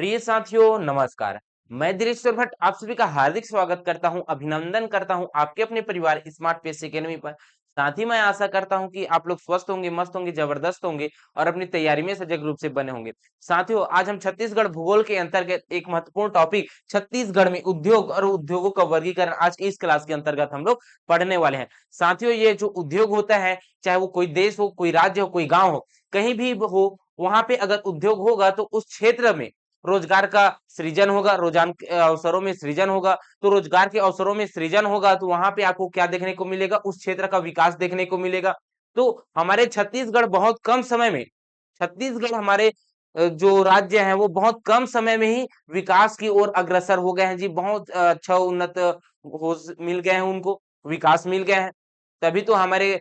प्रिय साथियों नमस्कार। मैं दिलेश्वर भट्ट आप सभी का हार्दिक स्वागत करता हूं, अभिनंदन करता हूं आपके अपने परिवार स्मार्ट पेस एकेडमी पर। साथ ही मैं आशा करता हूं कि आप लोग स्वस्थ होंगे, मस्त होंगे, जबरदस्त होंगे और अपनी तैयारी में सजग रूप से बने होंगे। साथियों, आज हम छत्तीसगढ़ भूगोल के अंतर्गत एक महत्वपूर्ण टॉपिक छत्तीसगढ़ में उद्योग और उद्योगों का वर्गीकरण आज की इस क्लास के अंतर्गत हम लोग पढ़ने वाले हैं। साथियों, ये जो उद्योग होता है, चाहे वो कोई देश हो, कोई राज्य हो, कोई गाँव हो, कहीं भी हो, वहां पे अगर उद्योग होगा तो उस क्षेत्र में रोजगार का सृजन होगा, रोजान के अवसरों में सृजन होगा। तो रोजगार के अवसरों में सृजन होगा तो वहां पे आपको क्या देखने को मिलेगा? उस क्षेत्र का विकास देखने को मिलेगा। तो हमारे छत्तीसगढ़ बहुत कम समय में छत्तीसगढ़ हमारे जो राज्य है वो बहुत कम समय में ही विकास की ओर अग्रसर हो गए हैं जी। बहुत अच्छा उन्नत हो मिल गए हैं उनको, विकास मिल गए हैं। तभी तो हमारे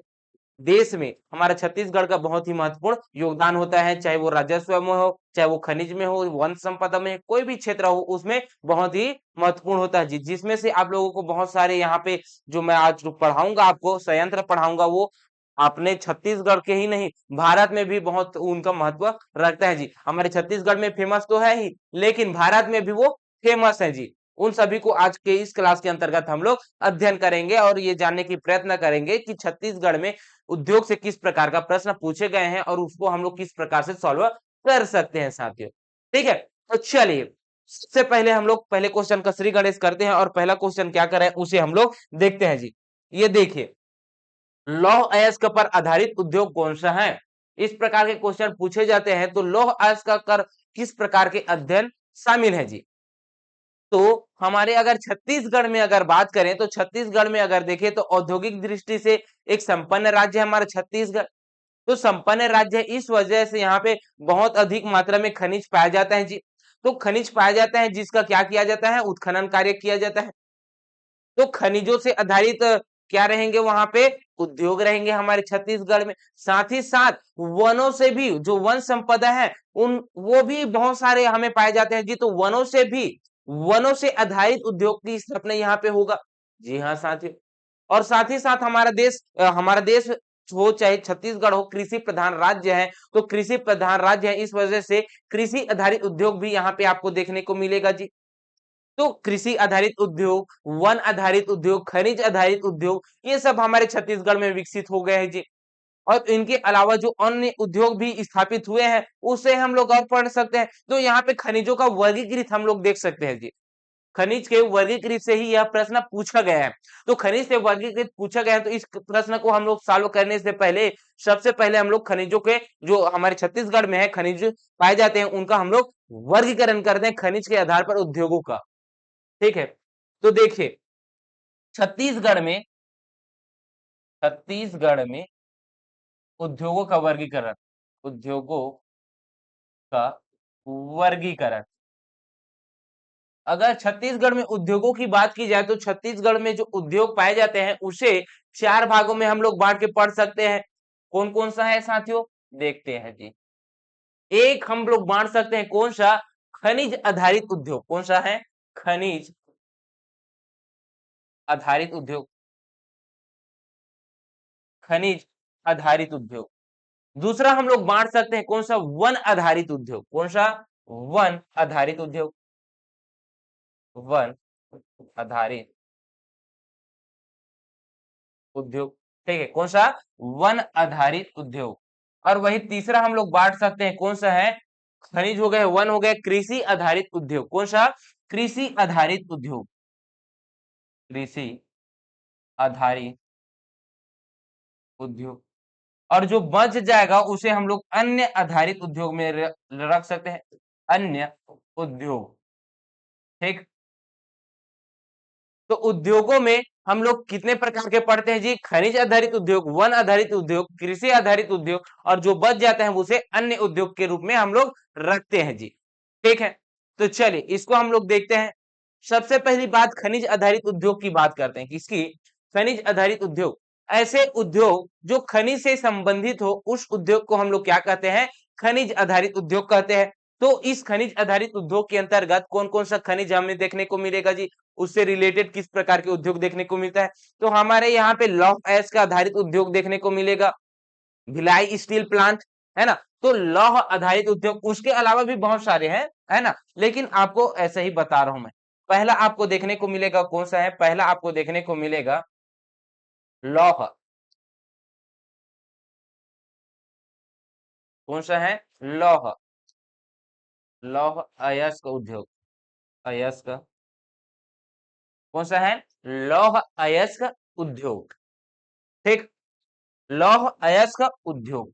देश में हमारा छत्तीसगढ़ का बहुत ही महत्वपूर्ण योगदान होता है, चाहे वो राजस्व में हो, चाहे वो खनिज में हो, वन संपदा में, कोई भी क्षेत्र हो, उसमें बहुत ही महत्वपूर्ण होता है जी। जिसमें से आप लोगों को बहुत सारे यहाँ पे जो मैं आज जो पढ़ाऊंगा, आपको संयंत्र पढ़ाऊंगा, वो अपने छत्तीसगढ़ के ही नहीं, भारत में भी बहुत उनका महत्व रखता है जी। हमारे छत्तीसगढ़ में फेमस तो है ही, लेकिन भारत में भी वो फेमस है जी। उन सभी को आज के इस क्लास के अंतर्गत हम लोग अध्ययन करेंगे और ये जानने की प्रयत्न करेंगे कि छत्तीसगढ़ में उद्योग से किस प्रकार का प्रश्न पूछे गए हैं और उसको हम लोग किस प्रकार से सॉल्व कर सकते हैं साथियों। ठीक है, तो चलिए सबसे पहले हम लोग पहले क्वेश्चन का श्री गणेश करते हैं और पहला क्वेश्चन क्या करें उसे हम लोग देखते हैं जी। ये देखिए, लौह अयस्क पर आधारित उद्योग कौन सा है? इस प्रकार के क्वेश्चन पूछे जाते हैं तो लौह अयस्क कर किस प्रकार के अध्ययन शामिल है जी। तो हमारे अगर छत्तीसगढ़ में अगर बात करें तो छत्तीसगढ़ में अगर देखें तो औद्योगिक दृष्टि से एक संपन्न राज्य है हमारा छत्तीसगढ़। तो संपन्न राज्य है इस वजह से यहाँ पे बहुत अधिक मात्रा में खनिज पाया जाता है जी। तो खनिज पाया जाता है जिसका क्या किया जाता है? उत्खनन कार्य किया जाता है। तो खनिजों से आधारित क्या रहेंगे वहां पे? उद्योग रहेंगे हमारे छत्तीसगढ़ में। साथ ही साथ वनों से भी जो वन संपदा है उन वो भी बहुत सारे हमें पाए जाते हैं जी। तो वनों से आधारित उद्योग की स्थापना यहाँ पे होगा। जी हाँ साथियों। और साथ ही साथ हमारा देश हो चाहे छत्तीसगढ़ हो, कृषि प्रधान राज्य है। तो कृषि प्रधान राज्य है इस वजह से कृषि आधारित उद्योग भी यहाँ पे आपको देखने को मिलेगा जी। तो कृषि आधारित उद्योग, वन आधारित उद्योग, खनिज आधारित उद्योग, ये सब हमारे छत्तीसगढ़ में विकसित हो गए हैं जी। और इनके अलावा जो अन्य उद्योग भी स्थापित हुए हैं, उसे हम लोग और पढ़ सकते हैं। तो यहाँ पे खनिजों का वर्गीकृत हम लोग देख सकते हैं जी। खनिज के वर्गीकृत से ही यह प्रश्न पूछा गया है। तो खनिज से वर्गीकृत पूछा गया है तो इस प्रश्न को हम लोग सॉल्व करने से पहले सबसे पहले हम लोग खनिजों के जो हमारे छत्तीसगढ़ में है खनिज पाए जाते हैं उनका हम लोग वर्गीकरण करते हैं खनिज के आधार पर उद्योगों का। ठीक है, तो देखिए छत्तीसगढ़ में छत्तीसगढ़ में उद्योगों का वर्गीकरण। अगर छत्तीसगढ़ में उद्योगों की बात की जाए तो छत्तीसगढ़ में जो उद्योग पाए जाते हैं उसे चार भागों में हम लोग बांट के पढ़ सकते हैं। कौन कौन सा है साथियों? देखते हैं जी। एक हम लोग बांट सकते हैं कौन सा? खनिज आधारित उद्योग। कौन सा है? खनिज आधारित उद्योग। खनिज आधारित उद्योग। दूसरा हम लोग बांट सकते हैं कौन सा? वन आधारित उद्योग। कौन सा? वन आधारित उद्योग। वन आधारित उद्योग। ठीक है, कौन सा? वन आधारित उद्योग। और वही तीसरा हम लोग बांट सकते हैं कौन सा है? खनिज हो गए, वन हो गए, कृषि आधारित उद्योग। कौन सा? कृषि आधारित उद्योग। कृषि आधारित उद्योग। और जो बच जाएगा उसे हम लोग अन्य आधारित उद्योग में रख सकते हैं। अन्य उद्योग। ठीक। तो उद्योगों में हम लोग कितने प्रकार के पढ़ते हैं जी? खनिज आधारित उद्योग, वन आधारित उद्योग, कृषि आधारित उद्योग और जो बच जाता है उसे अन्य उद्योग के रूप में हम लोग रखते हैं जी। ठीक है, तो चलिए इसको हम लोग देखते हैं। सबसे पहली बात खनिज आधारित उद्योग की बात करते हैं। किसकी? खनिज आधारित उद्योग। ऐसे उद्योग जो खनिज से संबंधित हो उस उद्योग को हम लोग क्या कहते हैं? खनिज आधारित उद्योग कहते हैं। तो इस खनिज आधारित उद्योग के अंतर्गत कौन कौन सा खनिज हमें देखने को मिलेगा जी? उससे रिलेटेड किस प्रकार के उद्योग देखने को मिलता है? तो हमारे यहाँ पे लौह अयस्क का आधारित उद्योग देखने को मिलेगा। भिलाई स्टील प्लांट, है ना। तो लौह आधारित उद्योग, उसके अलावा भी बहुत सारे हैं, है ना, लेकिन आपको ऐसे ही बता रहा हूं मैं। पहला आपको देखने को मिलेगा कौन सा है, पहला आपको देखने को मिलेगा लौह। कौन सा है? लौह। लौह अयस्क उद्योग। अयस्क। कौन सा है? लौह अयस्क उद्योग। ठीक। लौह अयस्क उद्योग,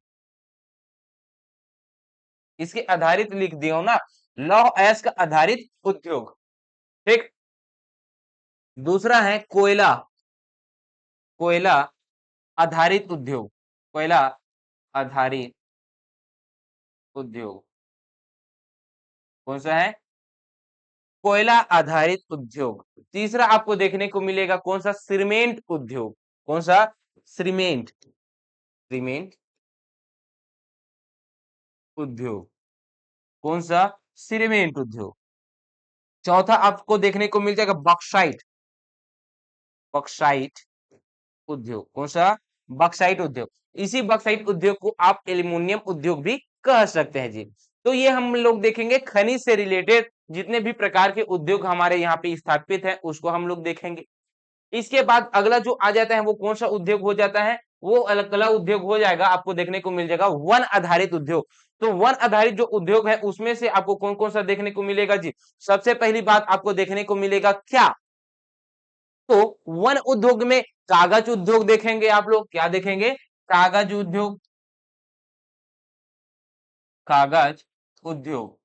इसके आधारित लिख दिया हूं ना, लौह अयस्क आधारित उद्योग। ठीक। दूसरा है कोयला। कोयला आधारित उद्योग। कोयला आधारित उद्योग। कौन सा है? कोयला आधारित उद्योग। तीसरा आपको देखने को मिलेगा कौन सा? सीमेंट उद्योग। कौन सा? सीमेंट। सीमेंट उद्योग। कौन सा? सीमेंट उद्योग। चौथा आपको देखने को मिल जाएगा बॉक्साइट। बॉक्साइट उद्योग। कौन सा? बॉक्साइट उद्योग। इसी बॉक्साइट उद्योग को आप एल्युमिनियम उद्योग भी कह सकते हैं जी। तो ये हम लोग देखेंगे खनिज से रिलेटेड जितने भी प्रकार के उद्योग हमारे यहाँ पे स्थापित है उसको हम लोग देखेंगे। इसके बाद अगला जो आ जाता है वो कौन सा उद्योग हो जाता है? वो अलग उद्योग हो जाएगा, आपको देखने को मिल जाएगा वन आधारित उद्योग। तो वन आधारित जो उद्योग है उसमें से आपको कौन कौन सा देखने को मिलेगा जी? सबसे पहली बात आपको देखने को मिलेगा क्या? तो वन उद्योग में कागज उद्योग देखेंगे आप लोग। क्या देखेंगे? कागज उद्योग। कागज उद्योग।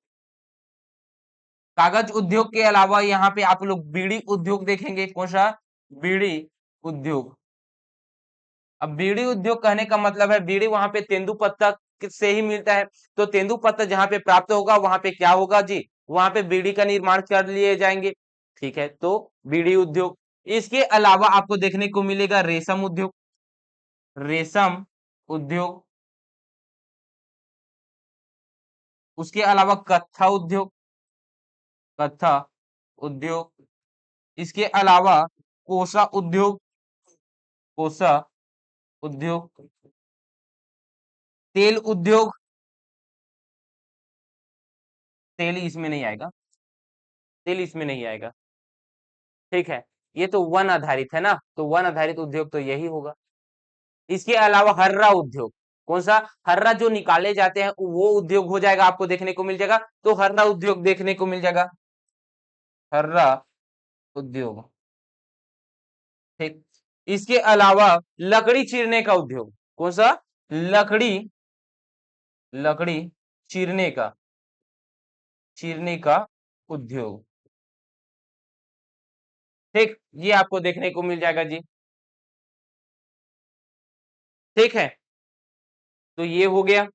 कागज उद्योग के अलावा यहाँ पे आप लोग बीड़ी उद्योग देखेंगे। कौन सा? बीड़ी उद्योग। अब बीड़ी उद्योग कहने का मतलब है बीड़ी वहां पे तेंदुपत्ता से ही मिलता है। तो तेंदुपत्ता जहां पे प्राप्त होगा वहां पे क्या होगा जी? वहां पे बीड़ी का निर्माण कर लिए जाएंगे। ठीक है, तो बीड़ी उद्योग। इसके अलावा आपको देखने को मिलेगा रेशम उद्योग। रेशम उद्योग। उसके अलावा कत्था उद्योग। कत्था उद्योग। इसके अलावा कोसा उद्योग। कोसा उद्योग। तेल उद्योग। तेल इसमें नहीं आएगा। तेल इसमें नहीं आएगा। ठीक है। ये तो वन आधारित है ना, तो वन आधारित उद्योग तो यही होगा। इसके अलावा हर्रा उद्योग। कौन सा? हर्रा जो निकाले जाते हैं वो उद्योग हो जाएगा, आपको देखने को मिल जाएगा। तो हर्रा उद्योग देखने को मिल जाएगा। हर्रा उद्योग। ठीक। इसके अलावा लकड़ी चीरने का उद्योग। कौन सा? लकड़ी। लकड़ी चीरने का। चीरने का उद्योग। ठीक, ये आपको देखने को मिल जाएगा जी। ठीक है, तो ये हो गया।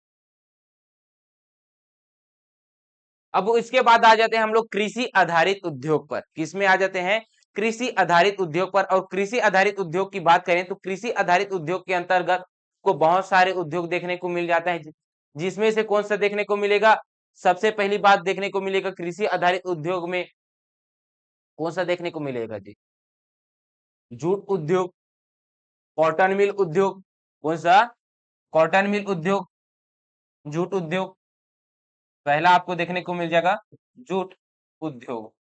अब इसके बाद आ जाते हैं हम लोग कृषि आधारित उद्योग पर। किसमें आ जाते हैं? कृषि आधारित उद्योग पर। और कृषि आधारित उद्योग की बात करें तो कृषि आधारित उद्योग के अंतर्गत को बहुत सारे उद्योग देखने को मिल जाता है, जिसमें से कौन सा देखने को मिलेगा? सबसे पहली बात देखने को मिलेगा कृषि आधारित उद्योग में कौन सा देखने को मिलेगा जी? जूट उद्योग। कॉटन मिल उद्योग। कौन सा? कॉटन मिल उद्योग। जूट उद्योग। पहला आपको देखने को मिल जाएगा जूट उद्योग।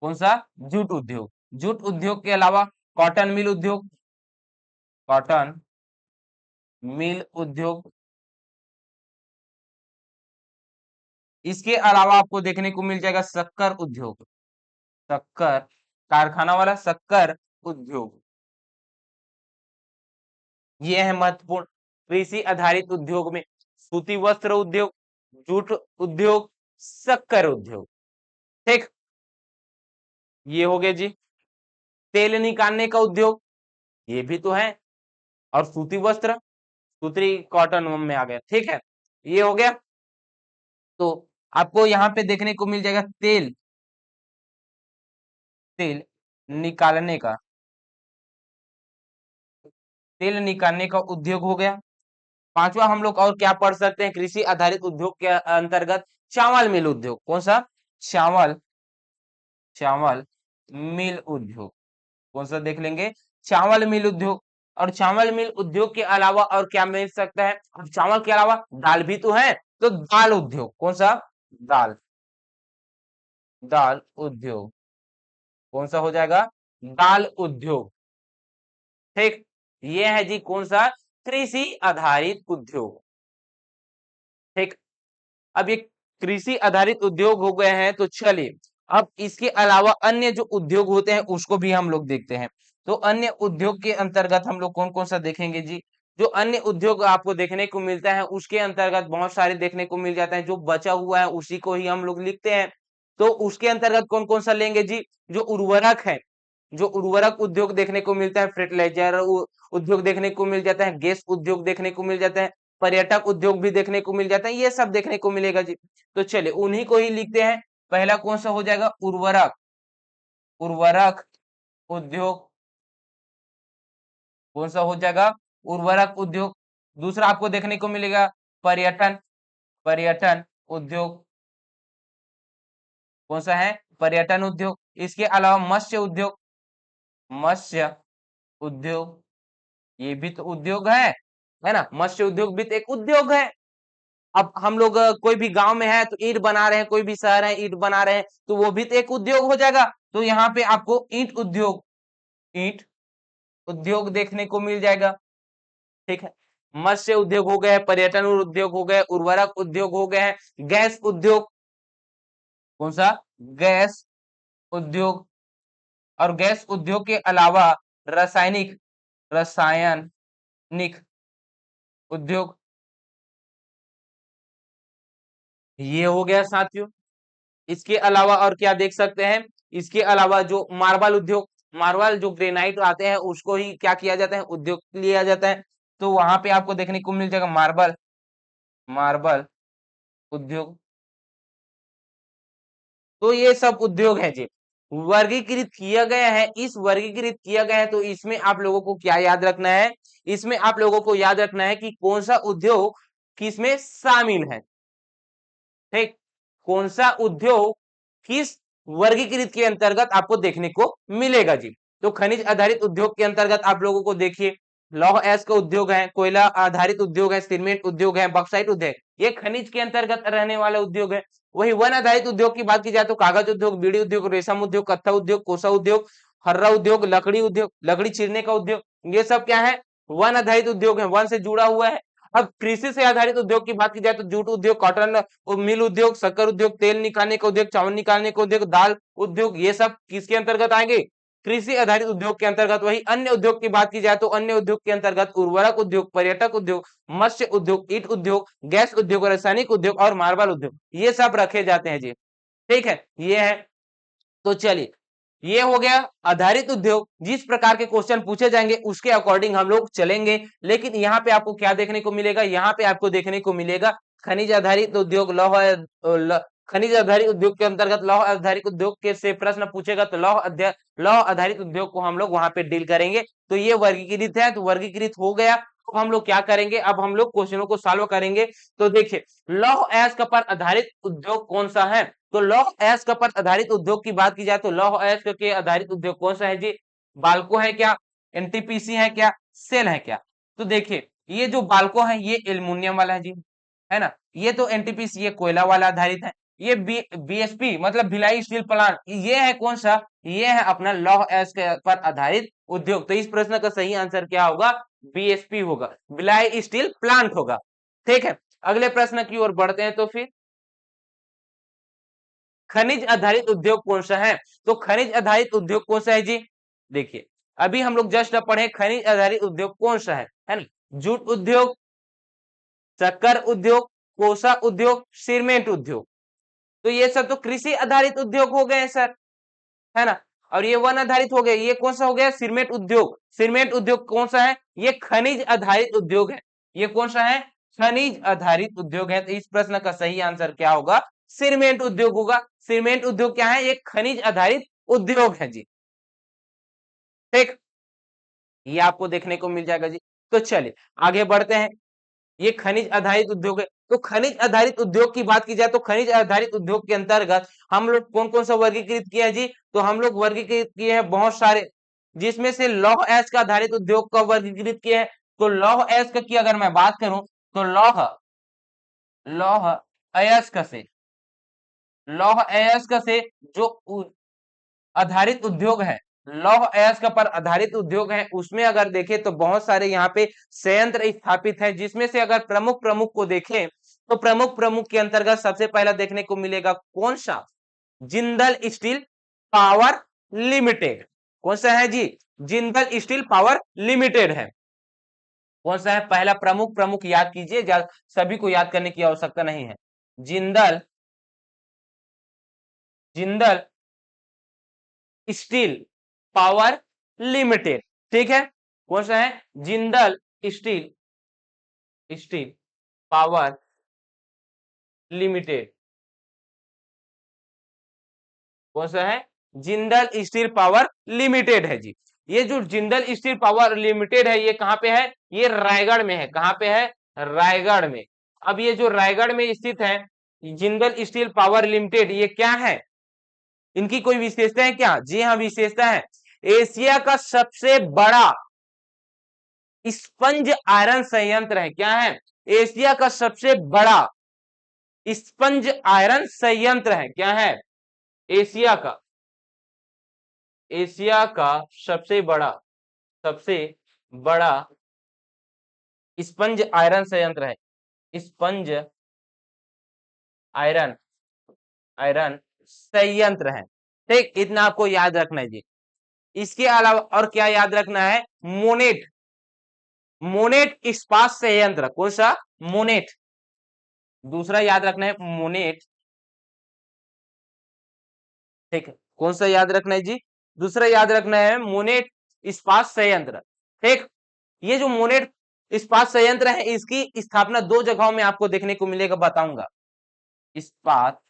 कौन सा? जूट उद्योग। जूट उद्योग के अलावा कॉटन मिल उद्योग। कॉटन मिल उद्योग। इसके अलावा आपको देखने को मिल जाएगा शक्कर उद्योग। शक्कर कारखाना वाला शक्कर उद्योग। ये है महत्वपूर्ण कृषि आधारित उद्योग में सूती वस्त्र उद्योग, जूट उद्योग, शक्कर उद्योग। ठीक, ये हो गया जी। तेल निकालने का उद्योग, ये भी तो है। और सूती वस्त्र, सूती कॉटन में आ गया। ठीक है, ये हो गया। तो आपको यहाँ पे देखने को मिल जाएगा तेल। तेल निकालने का। तेल निकालने का उद्योग हो गया। पांचवा हम लोग और क्या पढ़ सकते हैं कृषि आधारित उद्योग के अंतर्गत? चावल मिल उद्योग। कौन सा? चावल। चावल मिल उद्योग। कौन सा देख लेंगे? चावल मिल उद्योग। और चावल मिल उद्योग के अलावा और क्या मिल सकता है? अब चावल के अलावा दाल भी तो है, तो दाल उद्योग। कौन सा? दाल। दाल उद्योग कौन सा हो जाएगा? दाल उद्योग। ठीक, ये है जी कौन सा? कृषि आधारित उद्योग। ठीक, अब ये कृषि आधारित उद्योग हो गए हैं, तो चलिए अब इसके अलावा अन्य जो उद्योग होते हैं उसको भी हम लोग देखते हैं। तो अन्य उद्योग के अंतर्गत हम लोग कौन कौन सा देखेंगे जी? जो अन्य उद्योग आपको देखने को मिलता है उसके अंतर्गत बहुत सारे देखने को मिल जाता है, जो बचा हुआ है उसी को ही हम लोग लिखते हैं। तो उसके अंतर्गत कौन कौन सा लेंगे जी? जो उर्वरक है, जो उर्वरक उद्योग देखने को मिलता है, फर्टिलाइजर उद्योग देखने को मिल जाता है, गैस उद्योग देखने को मिल जाता है, पर्यटक उद्योग भी देखने को मिल जाता है, ये सब देखने को मिलेगा जी। तो चलिए उन्हीं को ही लिखते हैं। पहला कौन सा हो जाएगा? उर्वरक। उर्वरक उद्योग कौन सा हो जाएगा? उर्वरक उद्योग। दूसरा आपको देखने को मिलेगा पर्यटन। पर्यटन उद्योग कौन सा है? पर्यटन उद्योग। इसके अलावा मत्स्य उद्योग। मत्स्य उद्योग ये भी तो उद्योग है ना? मत्स्य उद्योग भी तो एक उद्योग है। अब हम लोग कोई भी गांव में है तो ईंट बना रहे हैं, कोई भी शहर है ईंट बना रहे हैं, तो वो भी तो एक उद्योग हो जाएगा। तो यहाँ पे आपको ईंट उद्योग, ईंट उद्योग देखने को मिल जाएगा। ठीक है, मत्स्य उद्योग हो गए, पर्यटन उद्योग हो गए, उर्वरक उद्योग हो गए हैं, गैस उद्योग कौन सा? गैस उद्योग। और गैस उद्योग के अलावा रासायनिक, रासायनिक उद्योग ये हो गया साथियों। इसके अलावा और क्या देख सकते हैं? इसके अलावा जो मार्बल उद्योग, मार्बल जो ग्रेनाइट आते हैं उसको ही क्या किया जाता है? उद्योग लिया जाता है। तो वहां पे आपको देखने को मिल जाएगा मार्बल, मार्बल उद्योग। तो ये सब उद्योग है जी, वर्गीकृत किया गया है। इस वर्गीकृत किया गया है तो इसमें आप लोगों को क्या याद रखना है? इसमें आप लोगों को याद रखना है कि कौन सा उद्योग किसमें शामिल है। ठीक, कौन सा उद्योग किस वर्गीकृत के अंतर्गत आपको देखने को मिलेगा जी? तो खनिज आधारित उद्योग के अंतर्गत आप लोगों को देखिए लौह एस का उद्योग है, कोयला आधारित उद्योग है, सीमेंट उद्योग है, बॉक्साइट उद्योग, ये खनिज के अंतर्गत रहने वाला उद्योग है। वही वन आधारित उद्योग की बात की जाए तो कागज उद्योग, बीड़ी उद्योग, रेशम उद्योग, कत्था उद्योग, कोसा उद्योग, हर्रा उद्योग, लकड़ी उद्योग, लकड़ी चीरने का उद्योग, ये सब क्या है? वन आधारित उद्योग है, वन से जुड़ा हुआ है। अब कृषि से आधारित उद्योग की बात की जाए तो जूट उद्योग, कॉटन मिल उद्योग, शक्कर उद्योग, तेल निकालने का उद्योग, चावल निकालने का उद्योग, दाल उद्योग, ये सब किसके अंतर्गत आएंगे? कृषि आधारित उद्योग के अंतर्गत। वही अन्य उद्योग की बात की जाए तो अन्य उद्योग के अंतर्गत उर्वरक उद्योग, पर्यटक उद्योग, मत्स्य उद्योग, ईट उद्योग, गैस उद्योग, रासायनिक उद्योग और मार्बल उद्योग, ये सब रखे जाते हैं जी। ठीक है, ये है। तो चलिए ये हो गया आधारित उद्योग। जिस प्रकार के क्वेश्चन पूछे जाएंगे उसके अकॉर्डिंग हम लोग चलेंगे। लेकिन यहाँ पे आपको क्या देखने को मिलेगा? यहाँ पे आपको देखने को मिलेगा खनिज आधारित उद्योग, खनिज आधारित उद्योग के अंतर्गत लौह आधारित उद्योग के से प्रश्न पूछेगा तो लौह आधारित उद्योग को हम लोग वहां पे डील करेंगे। तो ये वर्गीकृत है, तो वर्गीकृत हो गया। तो हम लोग क्या करेंगे? अब हम लोग क्वेश्चनों को सॉल्व करेंगे। तो देखिए लौह एस्क पर आधारित उद्योग कौन सा है? तो लौह अयस्क पर आधारित उद्योग की बात की जाए तो लौह अयस्क के आधारित उद्योग कौन सा है जी? बाल्को है क्या? एनटीपीसी है क्या? सेल है क्या? तो देखिए ये जो बाल्को है ये एल्युमिनियम वाला है जी, है ना? ये तो एनटीपीसी ये कोयला वाला आधारित है। ये बीएसपी मतलब भिलाई स्टील प्लांट, ये है कौन सा? ये है अपना लौह अयस्क पर आधारित उद्योग। तो इस प्रश्न का सही आंसर क्या होगा? बीएसपी होगा, भिलाई स्टील प्लांट होगा। ठीक है, अगले प्रश्न की ओर बढ़ते हैं। तो फिर खनिज आधारित उद्योग कौन सा है? तो खनिज आधारित उद्योग कौन सा है जी? देखिए अभी हम लोग जस्ट पढ़े खनिज आधारित उद्योग कौन सा है ना? जूट उद्योग, शक्कर उद्योग, कोसा उद्योग, सीमेंट उद्योग। तो ये सब तो कृषि आधारित उद्योग हो गए सर, है ना? और ये वन आधारित हो गए। ये कौन सा हो गया? सीमेंट उद्योग। सीमेंट उद्योग कौन सा है? ये खनिज आधारित उद्योग है। ये कौन सा है? खनिज आधारित उद्योग है। तो इस प्रश्न का सही आंसर क्या होगा? सीमेंट उद्योग होगा। सीमेंट उद्योग क्या है? एक खनिज आधारित उद्योग है जी। ठीक, ये आपको देखने को मिल जाएगा जी। तो चलिए आगे बढ़ते हैं। ये खनिज आधारित उद्योग है। तो खनिज आधारित उद्योग की बात की जाए तो खनिज आधारित उद्योग के अंतर्गत हम लोग कौन कौन सा वर्गीकृत किया है जी? तो हम लोग वर्गीकृत किए हैं बहुत सारे जिसमें से लौह अयस्क आधारित उद्योग को वर्गीकृत किया है। तो लौह अयस्क की अगर मैं बात करूं तो लौह अयस्क से जो आधारित उद्योग है, लौह अयस्क पर आधारित उद्योग है, उसमें अगर देखें तो बहुत सारे यहाँ पे संयंत्र स्थापित है, जिसमें से अगर प्रमुख प्रमुख को देखें तो प्रमुख प्रमुख के अंतर्गत सबसे पहला देखने को मिलेगा कौन सा, जिंदल स्टील पावर लिमिटेड। कौन सा है जी, जिंदल स्टील पावर लिमिटेड है। कौन सा है पहला प्रमुख, प्रमुख याद कीजिए, सभी को याद करने की आवश्यकता नहीं है। जिंदल स्टील पावर लिमिटेड, ठीक है। कौन सा है, जिंदल स्टील पावर लिमिटेड। कौन सा है, जिंदल स्टील पावर लिमिटेड है जी। ये जो जिंदल स्टील पावर लिमिटेड है ये कहां पे है, ये रायगढ़ में है। कहां पे है, रायगढ़ में। अब ये जो रायगढ़ में स्थित है जिंदल स्टील पावर लिमिटेड, ये क्या है, इनकी कोई विशेषता है क्या, जी हाँ विशेषता है। एशिया का सबसे बड़ा स्पंज आयरन संयंत्र है। क्या है, एशिया का सबसे बड़ा स्पंज आयरन संयंत्र है। क्या है, एशिया का सबसे बड़ा स्पंज आयरन संयंत्र है। स्पंज आयरन संयंत्र है, ठीक। इतना आपको याद रखना है जी। इसके अलावा और क्या याद रखना है, मोनेट इस्पात संयंत्र। कौन सा, मोनेट। दूसरा याद रखना है मोनेट, ठीक है। कौन सा याद रखना है जी, दूसरा याद रखना है मोनेट इस्पात संयंत्र, ठीक। ये जो मोनेट इस्पात संयंत्र है इसकी स्थापना दो जगहों में आपको देखने को मिलेगा, बताऊंगा। इस्पात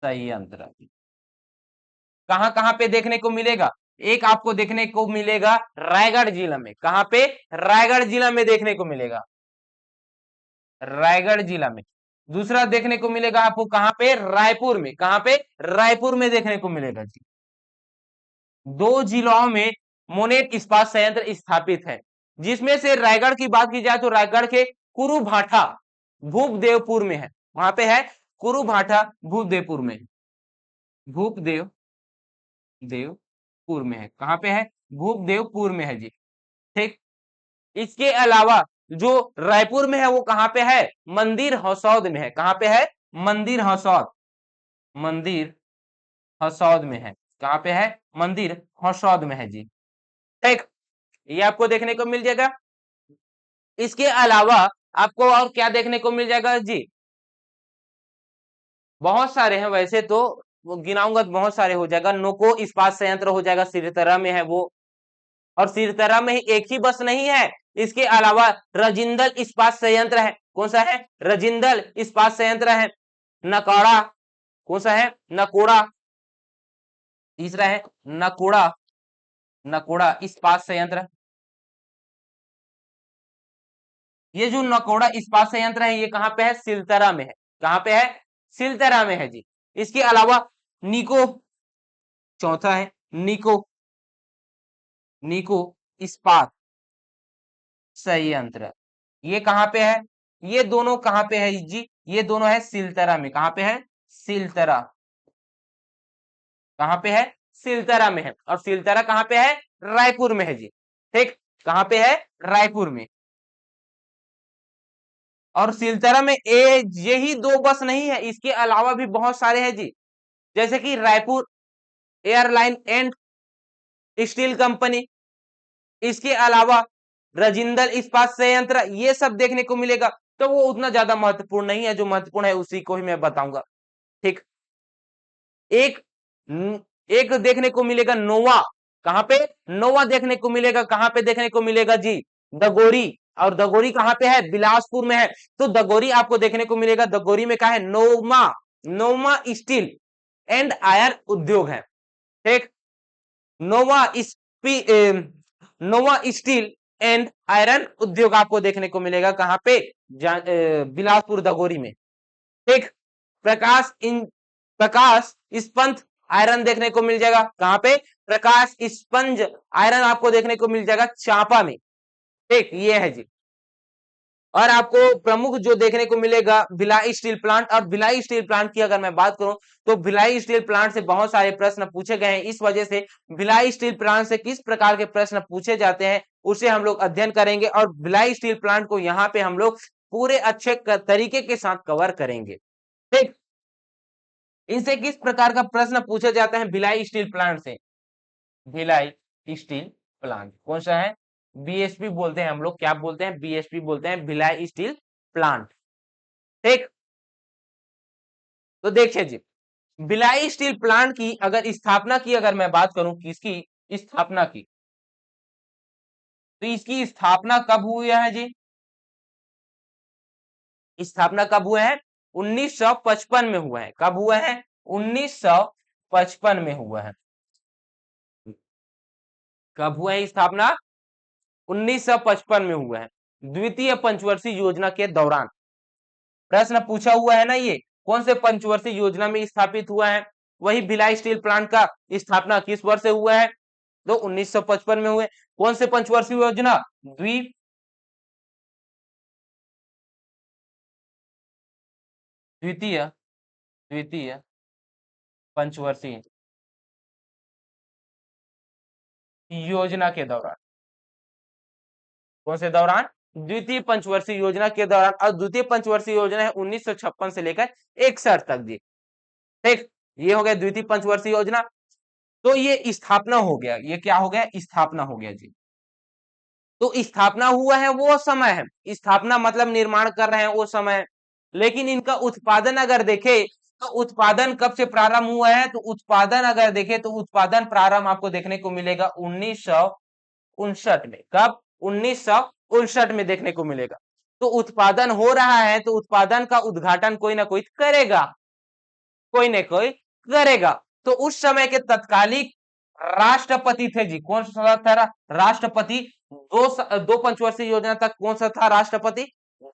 संयंत्र कहां कहां पे देखने को मिलेगा, एक आपको देखने को मिलेगा रायगढ़ जिला में। कहां पे, रायगढ़ जिला में देखने को मिलेगा, रायगढ़ जिला में। दूसरा देखने को मिलेगा आपको कहां पे, रायपुर में। कहां पे, रायपुर में देखने को मिलेगा जी। दो जिलों में मोनेट इस्पात संयंत्र स्थापित है, जिसमें से रायगढ़ की बात की जाए तो रायगढ़ के कुरुभाठा भूपदेवपुर में है। वहां पे है कुरुभाठा भूपदेवपुर में, भूपदेवपुर में है। कहां पे है, भूपदेवपुर में है जी, ठीक। इसके अलावा जो रायपुर में है वो कहां पे है, मंदिर हसौद में है। कहां पे है, मंदिर हसौद में है। कहां पे है, मंदिर हसौद में है जी, ठीक। ये आपको देखने को मिल जाएगा। इसके अलावा आपको और क्या देखने को मिल जाएगा जी, बहुत सारे हैं वैसे तो, वो गिनाऊंगा तो बहुत सारे हो जाएगा। नोको इस्पात संयंत्र हो जाएगा, सिरतरा में है वो। और सिरतरा में ही एक ही बस नहीं है, इसके अलावा रजिंदल इस्पात संयंत्र है। कौन सा है, रजिंदल इस्पात संयंत्र है। नकोड़ा, कौन सा है, नकोड़ा। तीसरा है नकोड़ा इस्पात संयंत्र। ये जो नकोड़ा इस्पात संयंत्र है ये कहां पे है, सिलतरा में है। कहां पे है, सिलतरा में है जी। इसके अलावा निको, चौथा है निको इस्पात संयंत्र, ये कहां पे है, ये दोनों कहां पे है जी, ये दोनों है सिलतरा में। कहां पे है, सिलतरा। कहां पे है, सिलतरा में है। और सिलतरा कहां पे है, रायपुर में है जी, ठीक। कहां पे है, रायपुर में। और सिलतरा में यही दो बस नहीं है, इसके अलावा भी बहुत सारे हैं जी, जैसे कि Raipur airline and steel company, इसके अलावा रजिंदल इस्पात संयंत्र, ये सब देखने को मिलेगा। तो वो उतना ज्यादा महत्वपूर्ण नहीं है, जो महत्वपूर्ण है उसी को ही मैं बताऊंगा, ठीक। एक एक देखने को मिलेगा नोवा। कहां पे, नोवा देखने को मिलेगा। कहां पे देखने को मिलेगा जी, दगोरी। और दगोरी कहां पे है, बिलासपुर में है। तो दगोरी आपको देखने को मिलेगा, दगोरी में कहा है, नोमा स्टील एंड आयरन उद्योग है, ठीक। नोवा नोवा स्टील एंड आयरन उद्योग आपको देखने को मिलेगा कहां पे, बिलासपुर दगोरी में, ठीक। प्रकाश स्पंथ आयरन देखने को मिल जाएगा। कहां पे, प्रकाश स्पंज आयरन आपको देखने को मिल जाएगा चांपा में। ठीक, ये है जी। और आपको प्रमुख जो देखने को मिलेगा भिलाई स्टील प्लांट। और भिलाई स्टील प्लांट की अगर मैं बात करूं तो भिलाई स्टील प्लांट से बहुत सारे प्रश्न पूछे गए हैं। इस वजह से भिलाई स्टील प्लांट से किस प्रकार के प्रश्न पूछे जाते हैं उसे हम लोग अध्ययन करेंगे, और भिलाई स्टील प्लांट को यहाँ पे हम लोग पूरे अच्छे तरीके के साथ कवर करेंगे। ठीक, इनसे किस प्रकार का प्रश्न पूछा जाता है भिलाई स्टील प्लांट से? भिलाई स्टील प्लांट कौन सा है? बीएसपी बोलते हैं हम लोग। क्या बोलते हैं? बीएसपी बोलते हैं, भिलाई स्टील प्लांट। ठीक, तो देखिए जी, भिलाई स्टील प्लांट की अगर स्थापना की अगर मैं बात करूं, किसकी स्थापना की, तो इसकी स्थापना कब हुई है जी? स्थापना कब हुआ है? 1955 में हुआ है। कब हुआ है? 1955 में हुआ है। कब हुआ है स्थापना? 1955 में हुआ है, द्वितीय पंचवर्षीय योजना के दौरान। प्रश्न पूछा हुआ है ना, ये कौन से पंचवर्षीय योजना में स्थापित हुआ है? वही भिलाई स्टील प्लांट का स्थापना किस वर्ष से हुआ है? तो 1955 में हुए। कौन से पंचवर्षीय योजना? द्वितीय द्वितीय पंचवर्षीय योजना के दौरान। कौन से दौरान? द्वितीय पंचवर्षीय योजना के दौरान। और द्वितीय पंचवर्षीय योजना है 1956 से लेकर 61 तक जी। ठीक, ये हो गया द्वितीय पंचवर्षीय योजना। तो ये स्थापना हो गया, ये क्या हो गया? स्थापना हो गया जी। तो स्थापना हुआ है वो समय है, स्थापना मतलब निर्माण कर रहे हैं वो समय है। लेकिन इनका उत्पादन अगर देखे तो उत्पादन कब से प्रारंभ हुआ है? तो उत्पादन अगर देखे तो उत्पादन प्रारंभ आपको देखने को मिलेगा 1959 में। कब? 1959 में देखने को मिलेगा। तो उत्पादन हो रहा है तो उत्पादन का उद्घाटन कोई ना कोई करेगा, कोई ना कोई करेगा। तो उस समय के तत्कालिक राष्ट्रपति थे जी। कौन सा था राष्ट्रपति? दो पंचवर्षीय योजना तक कौन सा था राष्ट्रपति?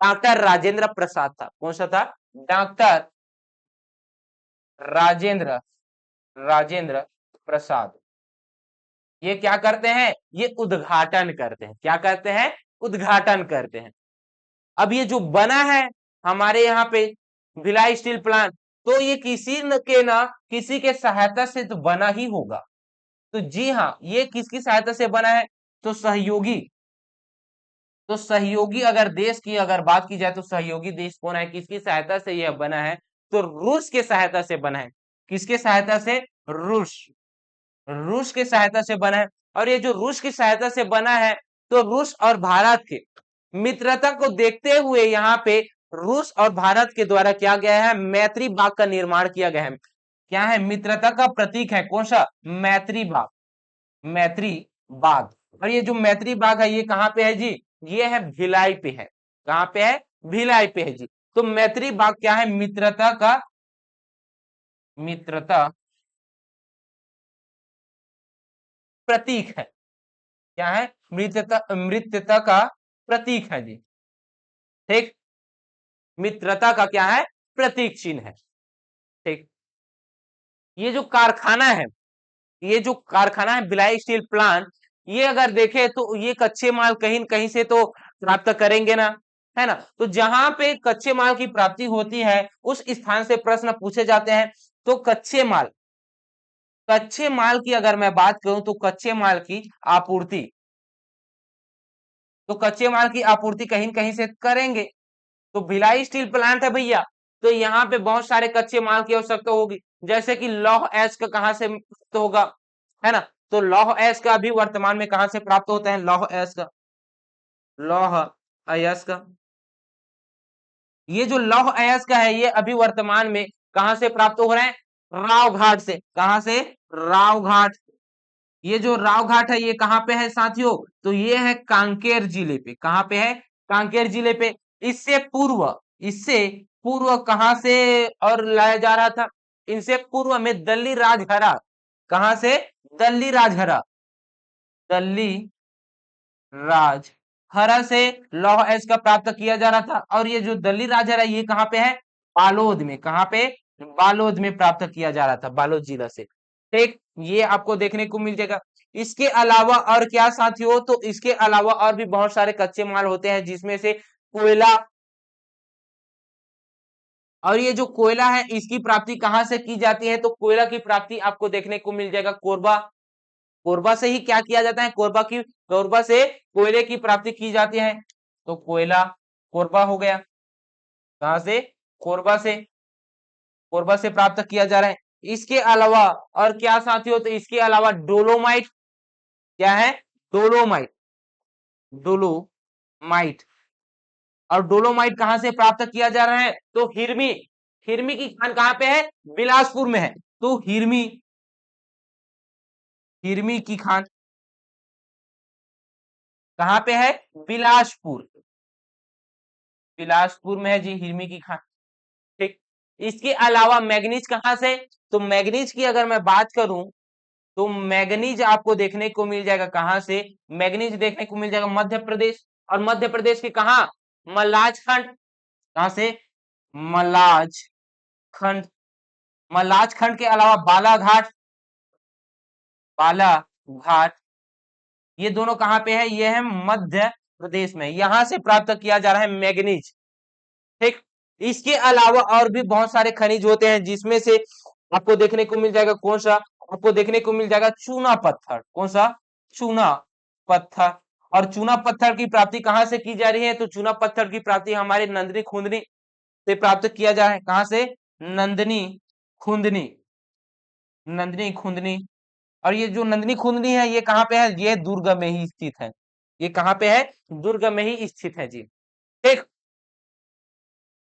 डॉक्टर राजेंद्र प्रसाद था। कौन सा था? डॉक्टर राजेंद्र राजेंद्र प्रसाद। ये क्या करते हैं? ये उद्घाटन करते हैं। क्या करते हैं? उद्घाटन करते हैं। अब ये जो बना है हमारे यहाँ पे भिलाई स्टील प्लांट, तो ये किसी न के ना किसी के सहायता से तो बना ही होगा। तो जी हाँ, ये किसकी सहायता से बना है? तो सहयोगी। तो सहयोगी अगर देश की अगर बात की जाए तो सहयोगी देश कौन है? किसकी सहायता से यह बना है? तो रूस के सहायता से बना है। किसके सहायता से? रूस। रूस की सहायता से बना है। और ये जो रूस की सहायता से बना है, तो रूस और भारत के मित्रता को देखते हुए यहाँ पे रूस और भारत के द्वारा क्या गया है? मैत्री बाग का निर्माण किया गया है। क्या है? मित्रता का प्रतीक है। कौन सा? मैत्री बाग। मैत्री बाग। और ये जो मैत्री बाग है ये कहाँ पे है जी? ये है भिलाई पे है। कहाँ पे है? भिलाई पे है जी। तो मैत्री बाग क्या है? मित्रता का, मित्रता प्रतीक है। क्या है? मित्रता, मित्रता का प्रतीक है जी। ठीक, मित्रता का क्या है? प्रतीक चिन्ह है। ठीक, ये जो कारखाना है, ये जो कारखाना है भिलाई स्टील प्लांट, ये अगर देखे तो ये कच्चे माल कहीं न कहीं से तो प्राप्त करेंगे ना, है ना? तो जहां पे कच्चे माल की प्राप्ति होती है उस स्थान से प्रश्न पूछे जाते हैं। तो कच्चे माल की अगर मैं बात करूं तो कच्चे माल की आपूर्ति, तो कच्चे माल की आपूर्ति कहीं न कहीं से करेंगे। तो भिलाई स्टील प्लांट है भैया, तो यहाँ पे बहुत सारे कच्चे माल की आवश्यकता होगी। जैसे कि लौह अयस्क का कहाँ से प्राप्त होगा, है ना? तो लौह अयस्क अभी वर्तमान में कहाँ से प्राप्त होते हैं? लौह अयस्क, लौह अयस्क, ये जो लौह अयस्क है ये अभी वर्तमान में कहाँ से प्राप्त हो रहे हैं? राव घाट से। कहाँ से? राव घाट। ये जो राव घाट है ये कहाँ पे है साथियों? तो ये है कांकेर जिले पे। कहाँ पे है? कांकेर जिले पे। इससे पूर्व कहाँ से और लाया जा रहा था? इनसे पूर्व में दल्ली राजहरा। कहाँ से? दल्ली राजहरा, दल्ली राजहरा से लौह अयस्क का प्राप्त किया जा रहा था। और ये जो दल्ली राजहरा ये कहाँ पे है? बालोद में। कहाँ पे? बालोद में प्राप्त किया जा रहा था, बालोद जिला से। ठीक, ये आपको देखने को मिल जाएगा। इसके अलावा और क्या साथियों, तो इसके अलावा और भी बहुत सारे कच्चे माल होते हैं जिसमें से कोयला, और ये जो कोयला है इसकी प्राप्ति कहाँ से की जाती है, तो कोयला की प्राप्ति आपको देखने को मिल जाएगा कोरबा। कोरबा से ही क्या किया जाता है, कोरबा से कोयले की प्राप्ति की जाती है। तो कोयला कोरबा हो गया, कहां से, कोरबा से, कोरबा से प्राप्त किया जा रहा है। इसके अलावा और क्या साथियों, तो इसके अलावा डोलोमाइट, क्या है, डोलोमाइट, डोलोमाइट, और डोलोमाइट कहां से प्राप्त किया जा रहा है, तो हिरमी, हिरमी की खान कहां पे है, बिलासपुर में है। तो हिरमी, हिरमी की खान कहां पे है, बिलासपुर, बिलासपुर में है जी हिरमी की खान। ठीक, इसके अलावा मैग्नीज कहां से, तो मैग्नीज की अगर मैं बात करूं, तो मैग्नीज आपको देखने को मिल जाएगा कहां से, मैग्नीज देखने को मिल जाएगा मध्य प्रदेश, और मध्य प्रदेश के कहा, मलाज खंड, कहां से, मलाज खंड, मलाज खंड के अलावा बालाघाट, बालाघाट, ये दोनों कहां पे है, ये है मध्य प्रदेश में, यहां से प्राप्त किया जा रहा है मैग्नीज। ठीक, इसके अलावा और भी बहुत सारे खनिज होते हैं जिसमें से आपको देखने को मिल जाएगा कौन सा, आपको देखने को मिल जाएगा चूना पत्थर, कौन सा, चूना पत्थर। और चूना पत्थर की प्राप्ति कहां से की जा रही है, तो चूना पत्थर की प्राप्ति हमारे नंदनी खुंदनी से प्राप्त किया जा रहा है, कहां से, नंदनी खुंदनी, नंदनी खुंदनी। और ये जो नंदनी खुंदनी है ये कहां पे है, ये दुर्ग में ही स्थित है, ये कहां पे है, दुर्ग में ही स्थित है जी। ठीक,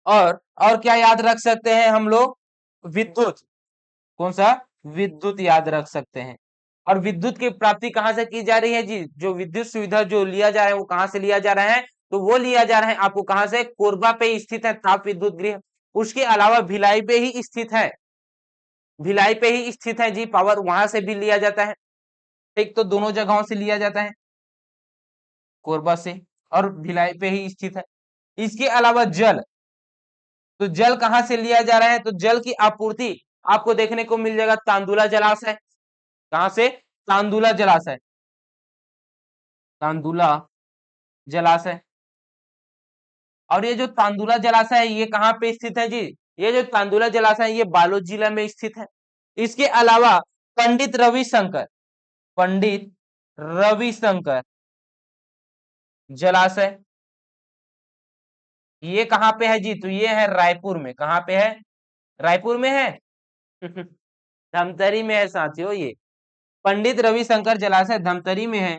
और क्या याद रख सकते हैं हम लोग, विद्युत, कौन सा, विद्युत याद रख सकते हैं। और विद्युत की प्राप्ति कहां से की जा रही है जी, जो विद्युत सुविधा जो लिया जा रहा है वो कहां से लिया जा रहा है, तो वो लिया जा रहा है आपको कहां से, कोरबा पे स्थित है ताप विद्युत गृह। उसके अलावा भिलाई पे ही स्थित है, भिलाई पे ही स्थित है जी पावर, वहां से भी लिया जाता है। ठीक, तो दोनों जगहों से लिया जाता है, कोरबा से और भिलाई पे ही स्थित है। इसके अलावा जल, तो जल कहां से लिया जा रहा है, तो जल की आपूर्ति आपको देखने को मिल जाएगा तांदुला जलाशय, कहां से, तांदुला जलाशय, तांदुला जलाशय। और ये जो तांदुला जलाशय है ये कहां पे स्थित है जी, ये जो तांदुला जलाशय है ये बालोद जिला में स्थित है। इसके अलावा पंडित रविशंकर, पंडित रविशंकर जलाशय, ये कहां पे है जी, तो ये है रायपुर में, कहां पे है, रायपुर में है धमतरी में है साथियों, ये पंडित रविशंकर जलाशय धमतरी में है।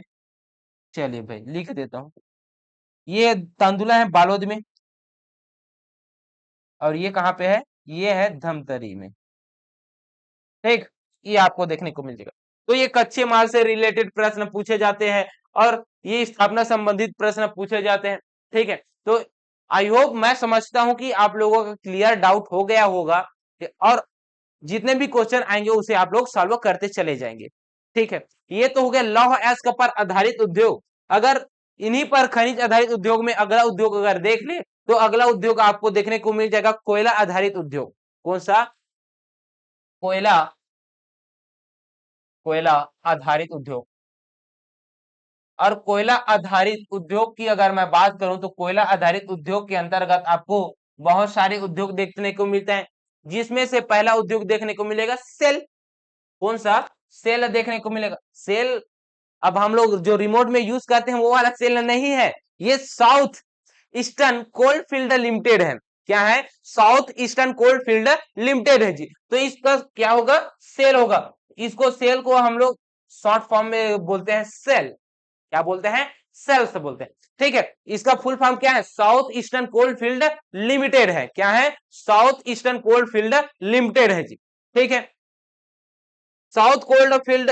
चलिए भाई लिख देता हूं, ये तांदुला है बालोद में, और ये कहां पे है, ये है धमतरी में। ठीक, ये आपको देखने को मिल जाएगा। तो ये कच्चे माल से रिलेटेड प्रश्न पूछे जाते हैं, और ये स्थापना संबंधित प्रश्न पूछे जाते हैं। ठीक है, तो आई होप, मैं समझता हूं कि आप लोगों का क्लियर डाउट हो गया होगा, और जितने भी क्वेश्चन आएंगे उसे आप लोग सॉल्व करते चले जाएंगे। ठीक है, ये तो हो गया लौह अयस्क पर आधारित उद्योग। अगर इन्हीं पर खनिज आधारित उद्योग में अगला उद्योग अगर देख ले, तो अगला उद्योग आपको देखने को मिल जाएगा कोयला आधारित उद्योग, कौन सा, कोयला, कोयला आधारित उद्योग। और कोयला आधारित उद्योग की अगर मैं बात करूं, तो कोयला आधारित उद्योग के अंतर्गत आपको बहुत सारे उद्योग देखने को मिलते हैं, जिसमें से पहला उद्योग देखने को मिलेगा सेल, कौन सा, सेल देखने को मिलेगा, सेल। अब हम लोग जो रिमोट में यूज करते हैं वो वाला सेल नहीं है, ये South Eastern Coal Field Limited है, क्या है, South Eastern Coal Field Limited है जी। तो इसका क्या होगा, सेल होगा। इसको सेल को हम लोग शॉर्ट फॉर्म में बोलते हैं सेल, क्या बोलते हैं, सेल्स बोलते हैं। ठीक है, इसका फुल फॉर्म क्या है, South Eastern Coal Field Limited है, क्या है, South Eastern Coal Field Limited है जी। ठीक है, साउथ कोल्ड फील्ड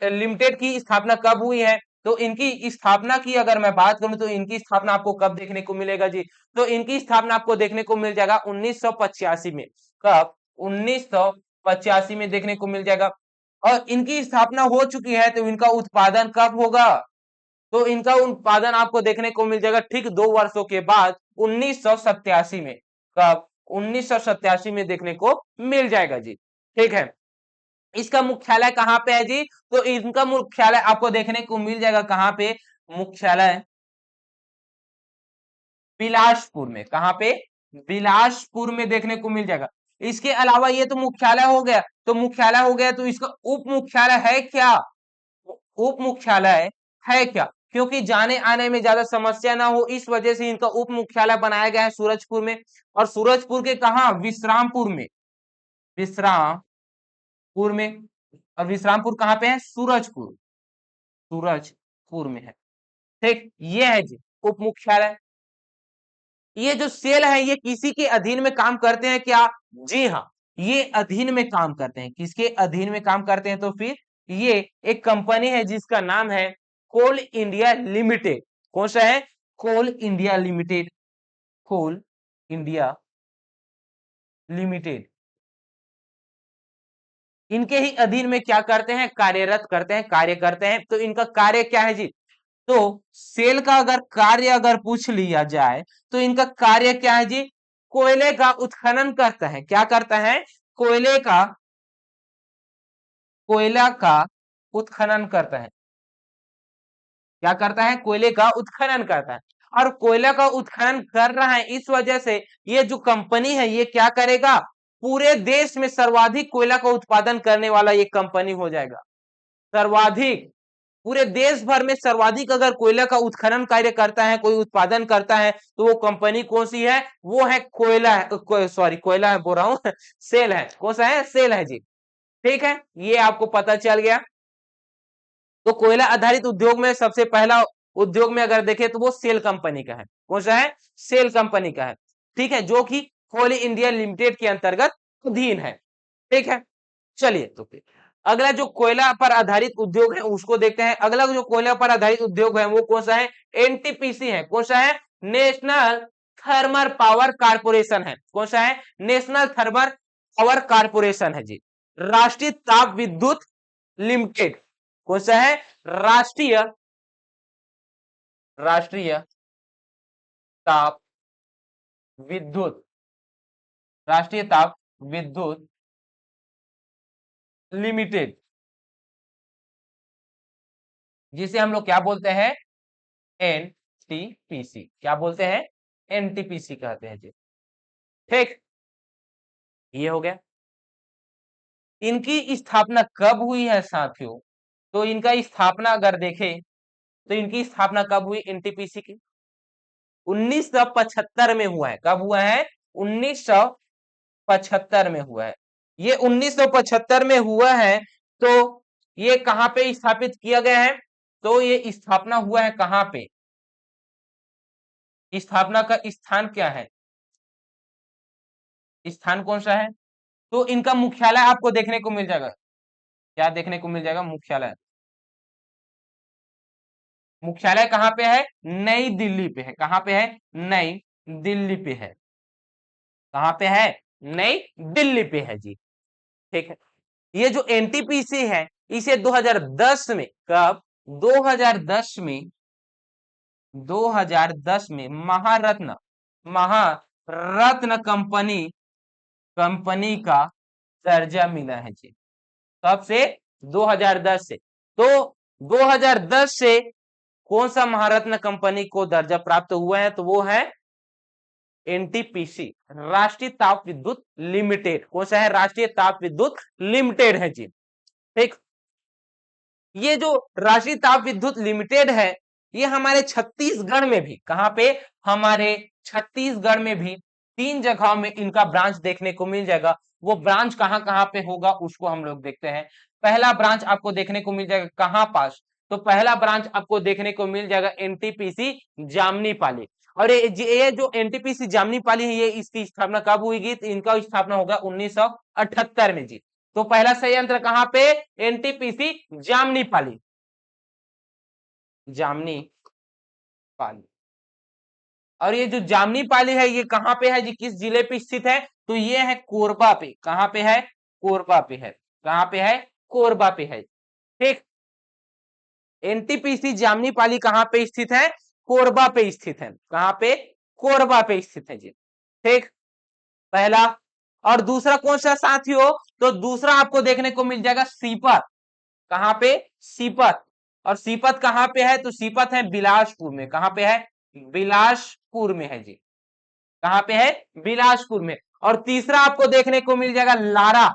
लिमिटेड की स्थापना कब हुई है, तो इनकी स्थापना की अगर मैं बात करूं, तो इनकी स्थापना आपको कब देखने को मिलेगा जी, तो इनकी स्थापना आपको देखने को मिल जाएगा 1985 में, कब, 1985 में देखने को मिल जाएगा। और इनकी स्थापना हो चुकी है, तो इनका उत्पादन कब होगा, तो इनका उत्पादन आपको देखने को मिल जाएगा ठीक 2 वर्षों के बाद 1987 में, कब, 1987 में देखने को मिल जाएगा जी। ठीक है, इसका मुख्यालय कहाँ पे है जी? तो इनका मुख्यालय आपको देखने को मिल जाएगा कहाँ पे? मुख्यालय बिलासपुर में। कहाँ पे? बिलासपुर में देखने को मिल जाएगा। इसके अलावा ये तो मुख्यालय हो गया, तो मुख्यालय हो गया तो इसका उप मुख्यालय है क्या? उप मुख्यालय है क्या? क्योंकि जाने आने में ज्यादा समस्या ना हो इस वजह से इनका उप मुख्यालय बनाया गया है सूरजपुर में। और सूरजपुर के कहा? विश्रामपुर में। विश्रामपुर में। और विश्रामपुर कहाँ पे है? सूरजपुर। सूरजपुर में है। ठीक, ये है जी उप मुख्यालय। ये जो सेल है ये किसी के अधीन में काम करते हैं क्या? जी हाँ, ये अधीन में काम करते हैं। किसके अधीन में काम करते हैं? तो फिर ये एक कंपनी है जिसका नाम है कोल इंडिया लिमिटेड। कौन सा है? कोल इंडिया लिमिटेड। कोल इंडिया लिमिटेड। इनके ही अधीन में क्या करते हैं? कार्यरत करते हैं, कार्य करते हैं। तो इनका कार्य क्या है जी? तो सेल का अगर कार्य अगर पूछ लिया जाए तो इनका कार्य क्या है जी? कोयले का उत्खनन करता है। क्या करता है? कोयले का कोयला का उत्खनन करता है। क्या करता है? कोयले का उत्खनन करता है। और कोयला का उत्खनन कर रहा है इस वजह से ये जो कंपनी है ये क्या करेगा? पूरे देश में सर्वाधिक कोयला का उत्पादन करने वाला ये कंपनी हो जाएगा। सर्वाधिक, पूरे देश भर में सर्वाधिक अगर कोयला का उत्खनन कार्य करता है, कोई उत्पादन करता है, तो वो कंपनी कौन सी है? वो है कोयला सॉरी कोयला है बोल रहा हूं सेल है। कौन सा है? सेल है जी। ठीक है, ये आपको पता चल गया। तो कोयला आधारित उद्योग में सबसे पहला उद्योग में अगर देखें तो वो सेल कंपनी का है। कौन सा है? सेल कंपनी का है। ठीक है, जो कि कोल इंडिया लिमिटेड के अंतर्गत अधीन है। ठीक है, चलिए तो फिर अगला जो कोयला पर आधारित उद्योग है उसको देखते हैं। अगला जो कोयला पर आधारित उद्योग है वो कौन सा है? एनटीपीसी है। कौन सा है? नेशनल थर्मल पावर कारपोरेशन है। कौन सा है? नेशनल थर्मल पावर कारपोरेशन है जी। राष्ट्रीय ताप विद्युत लिमिटेड। कौन सा है? राष्ट्रीय राष्ट्रीय ताप विद्युत राष्ट्रीय ताप विद्युत लिमिटेड, जिसे हम लोग क्या बोलते हैं? एनटीपीसी। क्या बोलते हैं? एनटीपीसी कहते हैं जी। ठीक, ये हो गया। इनकी स्थापना कब हुई है साथियों? तो इनका स्थापना अगर देखें तो इनकी स्थापना कब हुई एनटीपीसी की? 1975 में हुआ है। कब हुआ है? 1975 में हुआ है। ये 1975 में हुआ है। तो ये कहां पे स्थापित किया गया है? तो ये स्थापना हुआ है कहां पे? स्थापना का स्थान क्या है? स्थान कौन सा है? तो इनका मुख्यालय आपको देखने को मिल जाएगा। क्या देखने को मिल जाएगा? मुख्यालय। मुख्यालय कहां पे है? नई दिल्ली पे है। कहां पे है? नई दिल्ली पे है। कहां पे है? नई दिल्ली पे है जी। ठीक है, ये जो एनटीपीसी है इसे 2010 में, कब? 2010 में, 2010 में महारत्न कंपनी कंपनी का दर्जा मिला है जी। कब से? 2010 से। तो 2010 से कौन सा महारत्न कंपनी को दर्जा प्राप्त हुआ है? तो वो है एनटीपीसी, राष्ट्रीय ताप विद्युत लिमिटेड। कौन सा है? राष्ट्रीय ताप विद्युत लिमिटेड है जी। ठीक, ये जो राष्ट्रीय ताप विद्युत लिमिटेड है ये हमारे छत्तीसगढ़ में भी, कहां पे? हमारे छत्तीसगढ़ में भी 3 जगहों में इनका ब्रांच देखने को मिल जाएगा। वो ब्रांच कहां कहां पे होगा उसको हम लोग देखते हैं। पहला ब्रांच आपको देखने को मिल जाएगा कहां पास? तो पहला ब्रांच आपको देखने को मिल जाएगा एनटीपीसी जामनी पाली। और ये जो एनटीपीसी जामनी पाली है ये इसकी स्थापना कब हुई? तो इनका स्थापना होगा 1978 में जी। तो पहला संयंत्र कहां पे? एनटीपीसी जामनी पाली। जामनी पाली। और ये जो जामनी पाली है ये कहां पे है जी? किस जिले पे स्थित है? तो ये है कोरबा पे। कहां पे है? कोरबा पे है। कहां पे है? कोरबा पे है। ठीक, एनटीपीसी जामनी पाली कहां पे स्थित है? कोरबा पे स्थित है। कहां पे? कोरबा पे स्थित है जी। ठीक, पहला। और दूसरा कौन सा साथियों? तो दूसरा आपको देखने को मिल जाएगा सीपत। कहां पे? सीपत। और सीपत कहां पे है? तो सीपत है बिलासपुर में। कहां पे है? बिलासपुर में है जी। कहां पे है? बिलासपुर में। और तीसरा आपको देखने को मिल जाएगा लारा।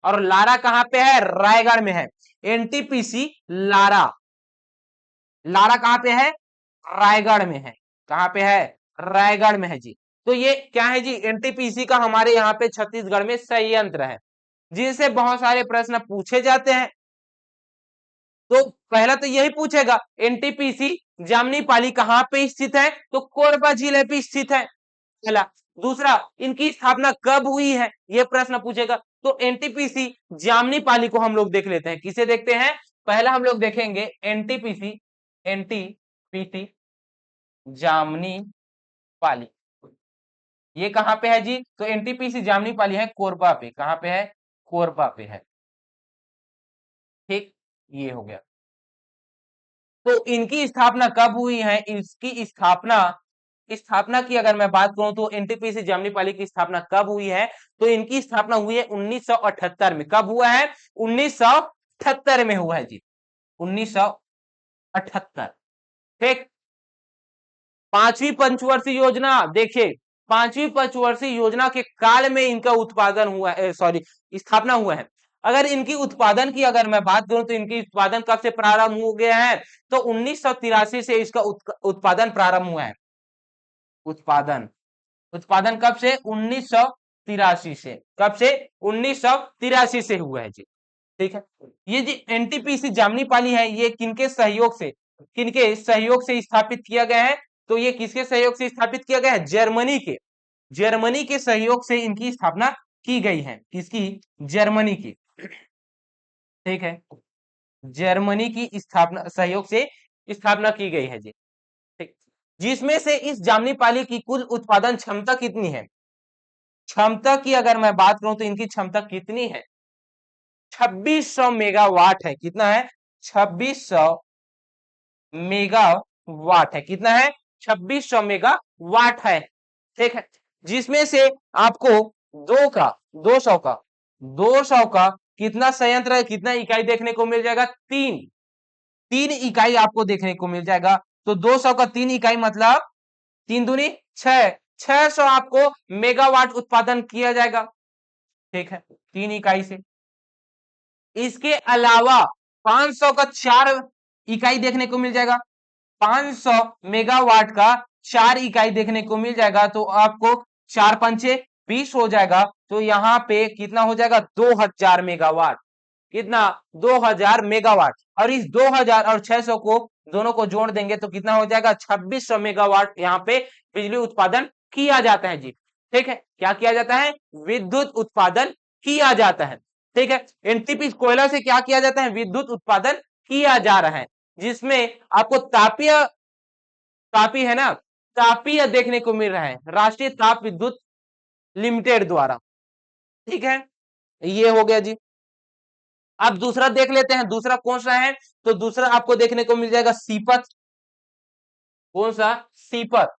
और लारा कहां पे है? रायगढ़ में है। NTPC Lara. लारा कहां पे है? रायगढ़ में है। कहां पे है? रायगढ़ में है जी। तो ये क्या है जी? एनटीपीसी का हमारे यहाँ पे छत्तीसगढ़ में संयंत्र है, जिनसे बहुत सारे प्रश्न पूछे जाते हैं। तो पहला तो यही पूछेगा एनटीपीसी जामनीपाली कहां पे स्थित है? तो कोरबा जिले पे स्थित है, पहला। दूसरा, इनकी स्थापना कब हुई है? यह प्रश्न पूछेगा। तो एनटीपीसी जामनीपाली को हम लोग देख लेते हैं। किसे देखते हैं? पहला हम लोग देखेंगे एनटीपीसी। एनटीपीसी जामनीपाली ये कहां पे है जी? तो एनटीपीसी जामनीपाली है कोरबा पे। कहां पे है? कोरबा पे है। ठीक, ये हो गया। तो इनकी स्थापना कब हुई है? इसकी स्थापना स्थापना की अगर मैं बात करूं तो एनटीपीसी जामनीपाली की स्थापना कब हुई है? तो इनकी स्थापना हुई है 1978 में। कब हुआ है? 1978 में हुआ है जी। 1978। ठीक। पांचवी पंचवर्षीय योजना, देखिए पांचवी पंचवर्षीय योजना के काल में इनका उत्पादन हुआ है, सॉरी स्थापना हुआ है। अगर इनकी उत्पादन की अगर मैं बात करूं तो इनकी उत्पादन कब से प्रारंभ हो गया है? तो 1983 से इसका उत्पादन प्रारंभ हुआ है। उत्पादन उत्पादन कब से? 1983 से। कब से? 1983 से हुआ है जी। ठीक है। ये जी एनटीपीसी जामनीपाली है, ये किनके सहयोग से स्थापित किया गया है? तो ये किसके सहयोग से स्थापित किया गया है? जर्मनी के सहयोग से इनकी स्थापना की गई है। किसकी? जर्मनी की। ठीक है, जर्मनी की स्थापना सहयोग से स्थापना की गई है जी। ठीक। जिसमें से इस जामनीपाली की कुल उत्पादन क्षमता कितनी है? क्षमता की अगर मैं बात करूं तो इनकी क्षमता कितनी है? 2600 मेगावाट है। कितना है? 2600 मेगावाट है। कितना है? 2600 मेगावाट है। ठीक है। जिसमें से आपको 200 का कितना संयंत्र है, कितना इकाई देखने को मिल जाएगा? तीन इकाई आपको देखने को मिल जाएगा। तो 200 का 3 इकाई मतलब 3 दूनी 6, 600 आपको मेगावाट उत्पादन किया जाएगा। ठीक है, 3 इकाई से। इसके अलावा 500 का 4 इकाई देखने को मिल जाएगा। 500 मेगावाट का 4 इकाई देखने को मिल जाएगा। तो आपको 4 पंचे 20 हो जाएगा। तो यहाँ पे कितना हो जाएगा? 2000 मेगावाट। कितना? 2000 मेगावाट। और इस 2000 और 600 को दोनों को जोड़ देंगे तो कितना हो जाएगा? 2600 मेगावाट यहाँ पे बिजली उत्पादन किया जाता है जी। ठीक है, क्या किया जाता है? विद्युत उत्पादन किया जाता है। ठीक है, एनटीपी कोयला से क्या किया जाता है? विद्युत उत्पादन किया जा रहा है, जिसमें आपको तापी है ना, तापीय देखने को मिल रहा है राष्ट्रीय ताप विद्युत लिमिटेड द्वारा। ठीक है, ये हो गया जी। अब दूसरा देख लेते हैं, दूसरा कौन सा है? तो दूसरा आपको देखने को मिल जाएगा सीपत। कौन सा? सीपत।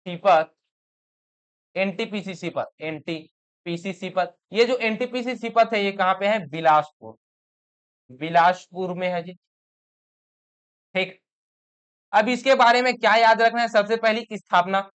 Sipat, NTPC Sipat, NTPC Sipat. ये जो एनटीपीसी सीपत है ये कहां पे है? बिलासपुर। बिलासपुर में है जी। ठीक। अब इसके बारे में क्या याद रखना है? सबसे पहली स्थापना,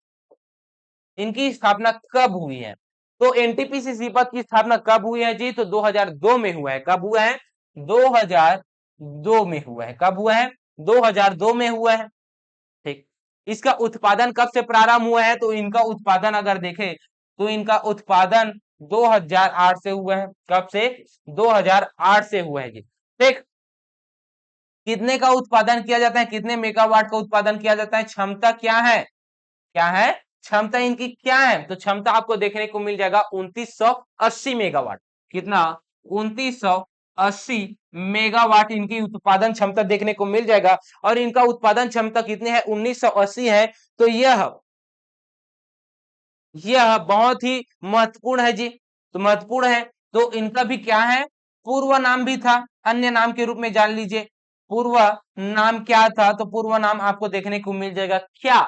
इनकी स्थापना कब हुई है? तो एनटीपीसी सीपत की स्थापना कब हुई है जी? तो 2002 में हुआ है। कब हुआ है? 2002 में हुआ है। कब हुआ है? 2002 में हुआ है। ठीक। इसका उत्पादन कब से प्रारंभ हुआ है? तो इनका उत्पादन अगर देखें तो इनका उत्पादन 2008 से हुआ है। कब से? 2008 से हुआ है जी। ठीक। कितने का उत्पादन किया जाता है? कितने मेगावाट का उत्पादन किया जाता है? क्षमता क्या है? क्या है क्षमता इनकी? क्या है? तो क्षमता आपको देखने को मिल जाएगा 2980 मेगावाट। कितना? 2980 मेगावाट इनकी उत्पादन क्षमता देखने को मिल जाएगा। और इनका उत्पादन क्षमता कितनी है? 1980 है। तो यह बहुत ही महत्वपूर्ण है जी। तो महत्वपूर्ण है, तो इनका भी क्या है? पूर्व नाम भी था, अन्य नाम के रूप में जान लीजिए। पूर्व नाम क्या था? तो पूर्व नाम आपको देखने को मिल जाएगा क्या?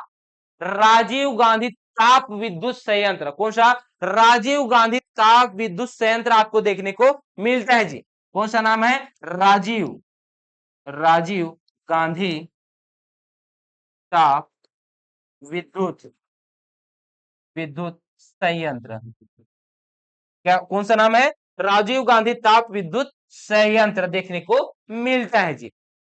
राजीव गांधी ताप विद्युत संयंत्र, कौन सा? राजीव गांधी ताप विद्युत संयंत्र आपको देखने को मिलता है जी। कौन सा नाम है? राजीव गांधी ताप विद्युत विद्युत संयंत्र। क्या, कौन सा नाम है? राजीव गांधी ताप विद्युत संयंत्र देखने को मिलता है जी।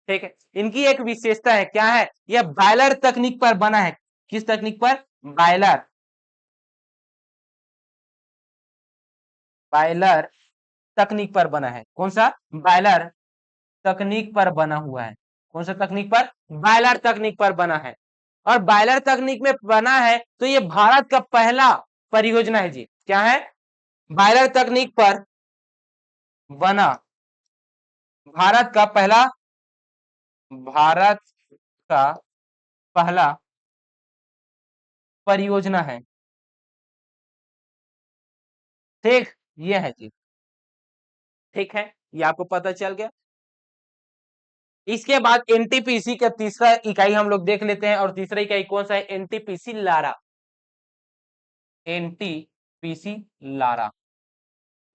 ठीक है, इनकी एक विशेषता है, क्या है? यह बॉयलर तकनीक पर बना है। किस तकनीक पर? बॉयलर बॉयलर तकनीक पर बना है। कौन सा? बॉयलर तकनीक पर बना हुआ है। कौन सा तकनीक पर? बॉयलर तकनीक पर बना है। और बॉयलर तकनीक में बना है तो ये भारत का पहला परियोजना है जी। क्या है? बॉयलर तकनीक पर बना भारत का पहला परियोजना है। ठीक, ये है जी। ठीक है, ये आपको पता चल गया। इसके बाद एनटीपीसी का तीसरा इकाई हम लोग देख लेते हैं, और तीसरा इकाई कौन सा है? NTPC Lara. NTPC Lara.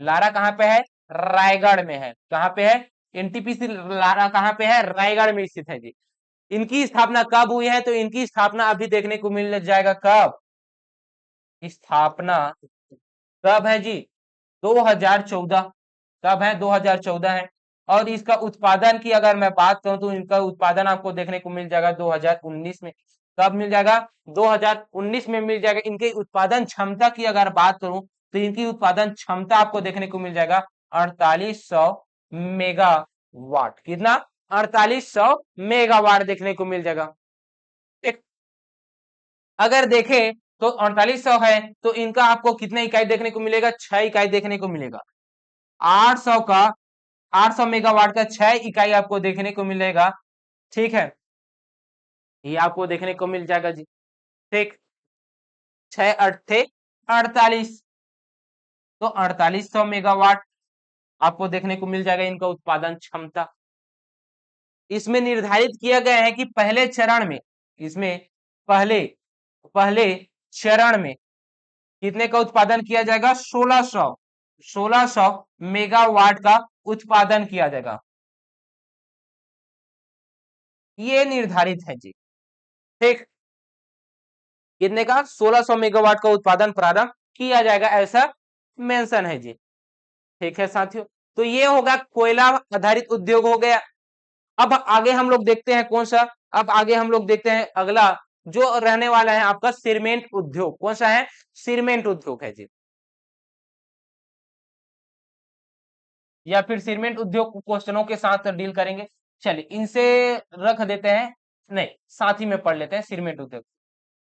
Lara कहां पे है? रायगढ़ में है। कहां पे है? एनटीपीसी लारा कहां पे है? रायगढ़ में स्थित है जी। इनकी स्थापना कब हुई है? तो इनकी स्थापना अभी देखने को मिल जाएगा। कब स्थापना कब है जी? 2014। कब है? 2014 है। और इसका उत्पादन की अगर मैं बात करूं तो इनका उत्पादन आपको देखने को मिल जाएगा 2019 में। कब मिल जाएगा? 2019 में मिल जाएगा। इनके उत्पादन क्षमता की अगर बात करूं तो इनकी उत्पादन क्षमता आपको देखने को मिल जाएगा 4800 मेगावाट। कितना? 4800 मेगावाट देखने को मिल जाएगा। एक, अगर देखें तो 4800 है तो इनका आपको कितने इकाई देखने को मिलेगा? 6 इकाई देखने को मिलेगा। 800 का 800 मेगावाट का 6 इकाई आपको देखने को मिलेगा। ठीक है, ये आपको देखने को मिल जाएगा जी। ठीक, 6 अट्ठे 48, तो 4800 मेगावाट आपको देखने को मिल जाएगा इनका उत्पादन क्षमता। इसमें निर्धारित किया गया है कि पहले चरण में, इसमें पहले पहले चरण में कितने का उत्पादन किया जाएगा? 1600 मेगावाट का उत्पादन किया जाएगा। ये निर्धारित है जी। ठीक, कितने का? 1600 मेगावाट का उत्पादन प्रारंभ किया जाएगा, ऐसा मेंशन है जी। ठीक है साथियों, तो ये होगा कोयला आधारित उद्योग हो गया। अब आगे हम लोग देखते हैं कौन सा? अब आगे हम लोग देखते हैं अगला जो रहने वाला है आपका सीमेंट उद्योग। कौन सा है? सीमेंट उद्योग है जी। या फिर सीमेंट उद्योग को क्वेश्चनों के साथ डील करेंगे। चलिए इनसे रख देते हैं, नहीं साथ ही में पढ़ लेते हैं। सीमेंट उद्योग,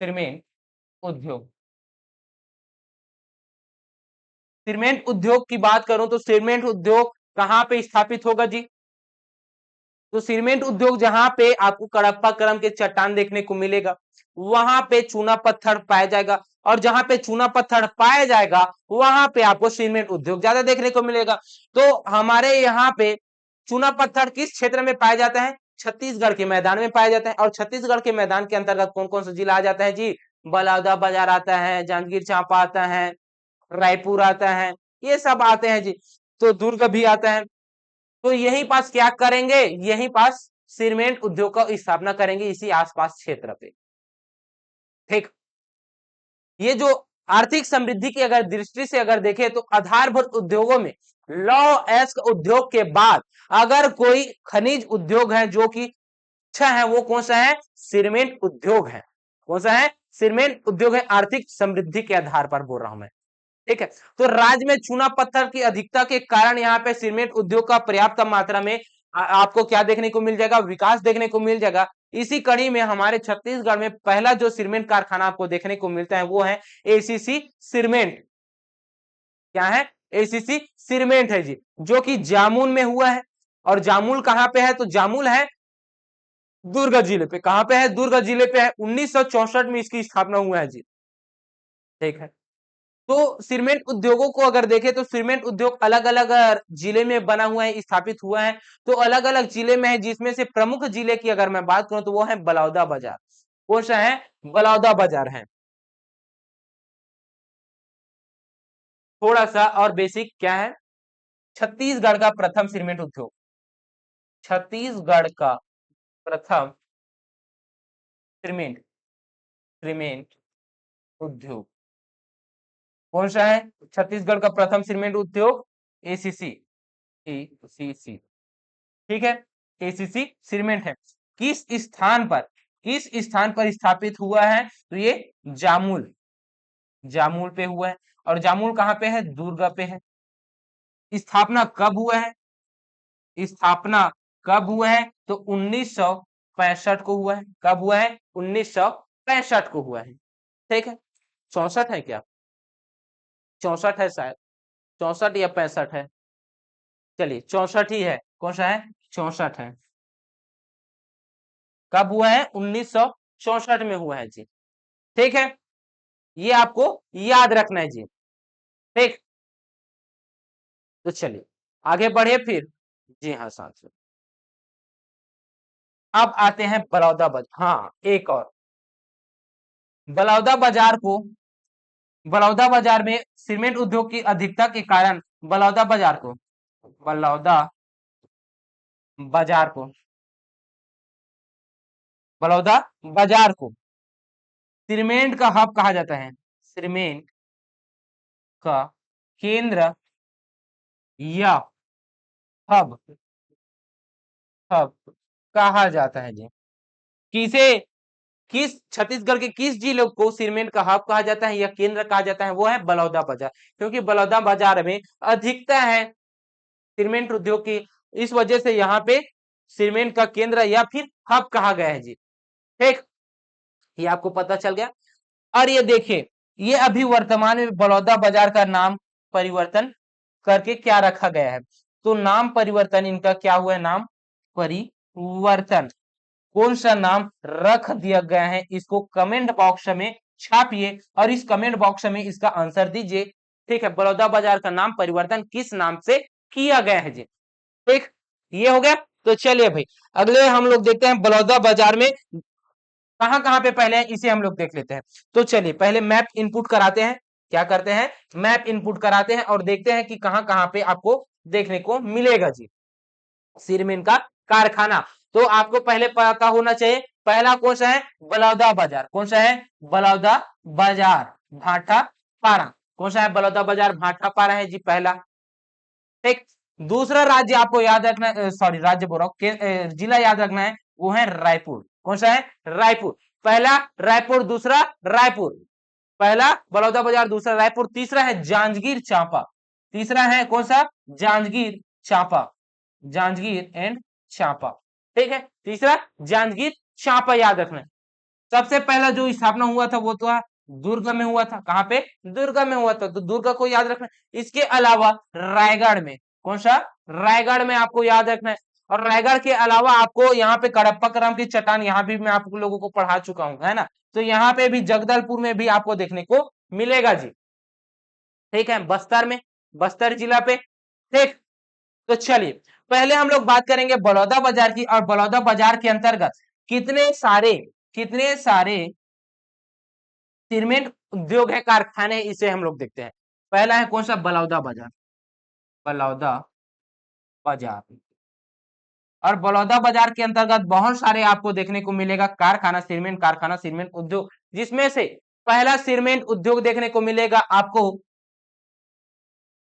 सीमेंट उद्योग, सीमेंट उद्योग की बात करूं तो सीमेंट उद्योग कहां पे स्थापित होगा जी? तो सीमेंट उद्योग जहां पे आपको कडप्पा क्रम के चट्टान देखने को मिलेगा, वहां पे चूना पत्थर पाया जाएगा। और जहां पे चूना पत्थर पाया जाएगा वहां पे आपको सीमेंट उद्योग ज्यादा देखने को मिलेगा। तो हमारे यहाँ पे चूना पत्थर किस क्षेत्र में पाया जाता है? छत्तीसगढ़ के मैदान में पाया जाता है। और छत्तीसगढ़ के मैदान के अंतर्गत कौन कौन सा जिला आ जाता है जी? बलौदा बाजार आता है, जांजगीर चांपा आता है, रायपुर आता है, ये सब आते हैं जी। तो दुर्ग भी आता है। तो यहीं पास क्या करेंगे? यहीं पास सीमेंट उद्योग का स्थापना करेंगे, इसी आसपास क्षेत्र पे। ठीक, ये जो आर्थिक समृद्धि की अगर दृष्टि से अगर देखें तो आधारभूत उद्योगों में लौह अयस्क उद्योग के बाद अगर कोई खनिज उद्योग है जो कि अच्छा है, वो कौन सा है? सीमेंट उद्योग है। कौन सा है? सीमेंट उद्योग है, आर्थिक समृद्धि के आधार पर बोल रहा हूं मैं। ठीक है, तो राज्य में चूना पत्थर की अधिकता के कारण यहाँ पे सीमेंट उद्योग का पर्याप्त मात्रा में आपको क्या देखने को मिल जाएगा? विकास देखने को मिल जाएगा। इसी कड़ी में हमारे छत्तीसगढ़ में पहला जो सीमेंट कारखाना आपको देखने को मिलता है वो है एसीसी सीमेंट। क्या है? एसीसी सीमेंट है जी, जो कि जामुन में हुआ है। और जामुन कहां पे है? तो जामुन है दुर्ग जिले पे। कहां पे है? दुर्ग जिले पे है। 1964 में इसकी स्थापना हुआ है जी। ठीक है, तो सीमेंट उद्योगों को अगर देखें तो सीमेंट उद्योग अलग अलग जिले में बना हुआ है, स्थापित हुआ है। तो अलग अलग जिले में है, जिसमें से प्रमुख जिले की अगर मैं बात करूं तो वो है बलौदा बाजार। कौन सा है? बलौदा बाजार है। थोड़ा सा और बेसिक क्या है, छत्तीसगढ़ का प्रथम सीमेंट उद्योग, छत्तीसगढ़ का प्रथम सीमेंट सीमेंट उद्योग कौन सा है? छत्तीसगढ़ का प्रथम सीमेंट उद्योग एसीसी, एसीसी, ठीक है, एसीसी सीमेंट है। किस स्थान पर, किस स्थान पर स्थापित हुआ है? तो ये जामुल, जामुल पे हुआ है। और जामुल कहाँ पे है? दुर्ग पे है। स्थापना कब हुआ है? स्थापना कब हुआ है? तो 1965 को हुआ है। कब हुआ है? 1965 को हुआ है। ठीक है, 64 है क्या? 64 है शायद, 64 या 65 है, चलिए 64 ही है। कौन सा है? 64 है। कब हुआ है? 1964 में हुआ है जी। ठीक है, ये आपको याद रखना है जी। ठीक, तो चलिए आगे बढ़े फिर। जी हाँ साथियों, अब आते हैं बलौदा बाजार। हाँ, एक और बलौदा बाजार को, बलौदा बाजार में सीमेंट उद्योग की अधिकता के कारण बलौदा बाजार को, बलौदा बाजार को, बलौदा बाजार को सीमेंट का हब कहा जाता है। सीमेंट का केंद्र या हब, हब कहा जाता है जी। किसे, किस छत्तीसगढ़ के किस जिले को सीमेंट का हब कहा जाता है या केंद्र कहा जाता है? वो है बलौदा बाजार, क्योंकि बलौदा बाजार में अधिकता है सीमेंट उद्योग की, इस वजह से यहाँ पे सीमेंट का केंद्र या फिर हब कहा गया है जी। ठीक, ये आपको पता चल गया। और ये देखिए, ये अभी वर्तमान में बलौदा बाजार का नाम परिवर्तन करके क्या रखा गया है? तो नाम परिवर्तन इनका क्या हुआ है? नाम परिवर्तन, कौन सा नाम रख दिया गया है? इसको कमेंट बॉक्स में छापिए और इस कमेंट बॉक्स में इसका आंसर दीजिए। ठीक है, बलौदा बाजार का नाम परिवर्तन किस नाम से किया गया है जी। ठीक, ये हो गया। तो चलिए भाई, अगले हम लोग देखते हैं बलौदा बाजार में कहां कहां पे पहले है, इसे हम लोग देख लेते हैं। तो चलिए पहले मैप इनपुट कराते हैं। क्या करते हैं? मैप इनपुट कराते हैं और देखते हैं कि कहां कहां पे आपको देखने को मिलेगा जी सीमेंट का कारखाना। तो आपको पहले पता होना चाहिए, पहला कौन सा है? बलौदा बाजार। कौन सा है? बलौदा बाजार भाटा पारा। कौन सा है? बलौदा बाजार भाटा पारा है जी पहला। ठीक, दूसरा राज्य आपको याद रखना, सॉरी राज्य बोल रहा हूं, जिला याद रखना है, वो है रायपुर। कौन सा है? रायपुर। पहला रायपुर, दूसरा रायपुर, पहला बलौदा बाजार, दूसरा रायपुर। तीसरा है जांजगीर चांपा, तीसरा है कौन सा? जांजगीर चांपा, जांजगीर एंड चांपा। ठीक है, तीसरा जांजगीर चांपा याद रखना है। सबसे पहला जो स्थापना हुआ था वो तो दुर्ग में हुआ था। कहां पे? दुर्ग में हुआ था, तो दुर्ग को याद रखना है। इसके अलावा रायगढ़ में, कौन सा? रायगढ़ में आपको याद रखना है। और रायगढ़ के अलावा आपको यहाँ पे कडप्पा करम की चट्टान, यहाँ भी मैं आप लोगों को पढ़ा चुका हूं, है ना। तो यहाँ पे भी जगदलपुर में भी आपको देखने को मिलेगा जी। ठीक है, बस्तर में, बस्तर जिला पे। ठीक, तो चलिए पहले हम लोग बात करेंगे बलौदा बाजार की, और बलौदा बाजार के अंतर्गत कितने सारे सीमेंट उद्योग है, कारखाने, इसे हम लोग देखते हैं। पहला है कौन सा? बलौदा बाजार, बलौदा बाजार। और बलौदा बाजार के अंतर्गत बहुत सारे आपको देखने को मिलेगा कारखाना, सीमेंट उद्योग, जिसमें से पहला सीमेंट उद्योग देखने को मिलेगा आपको,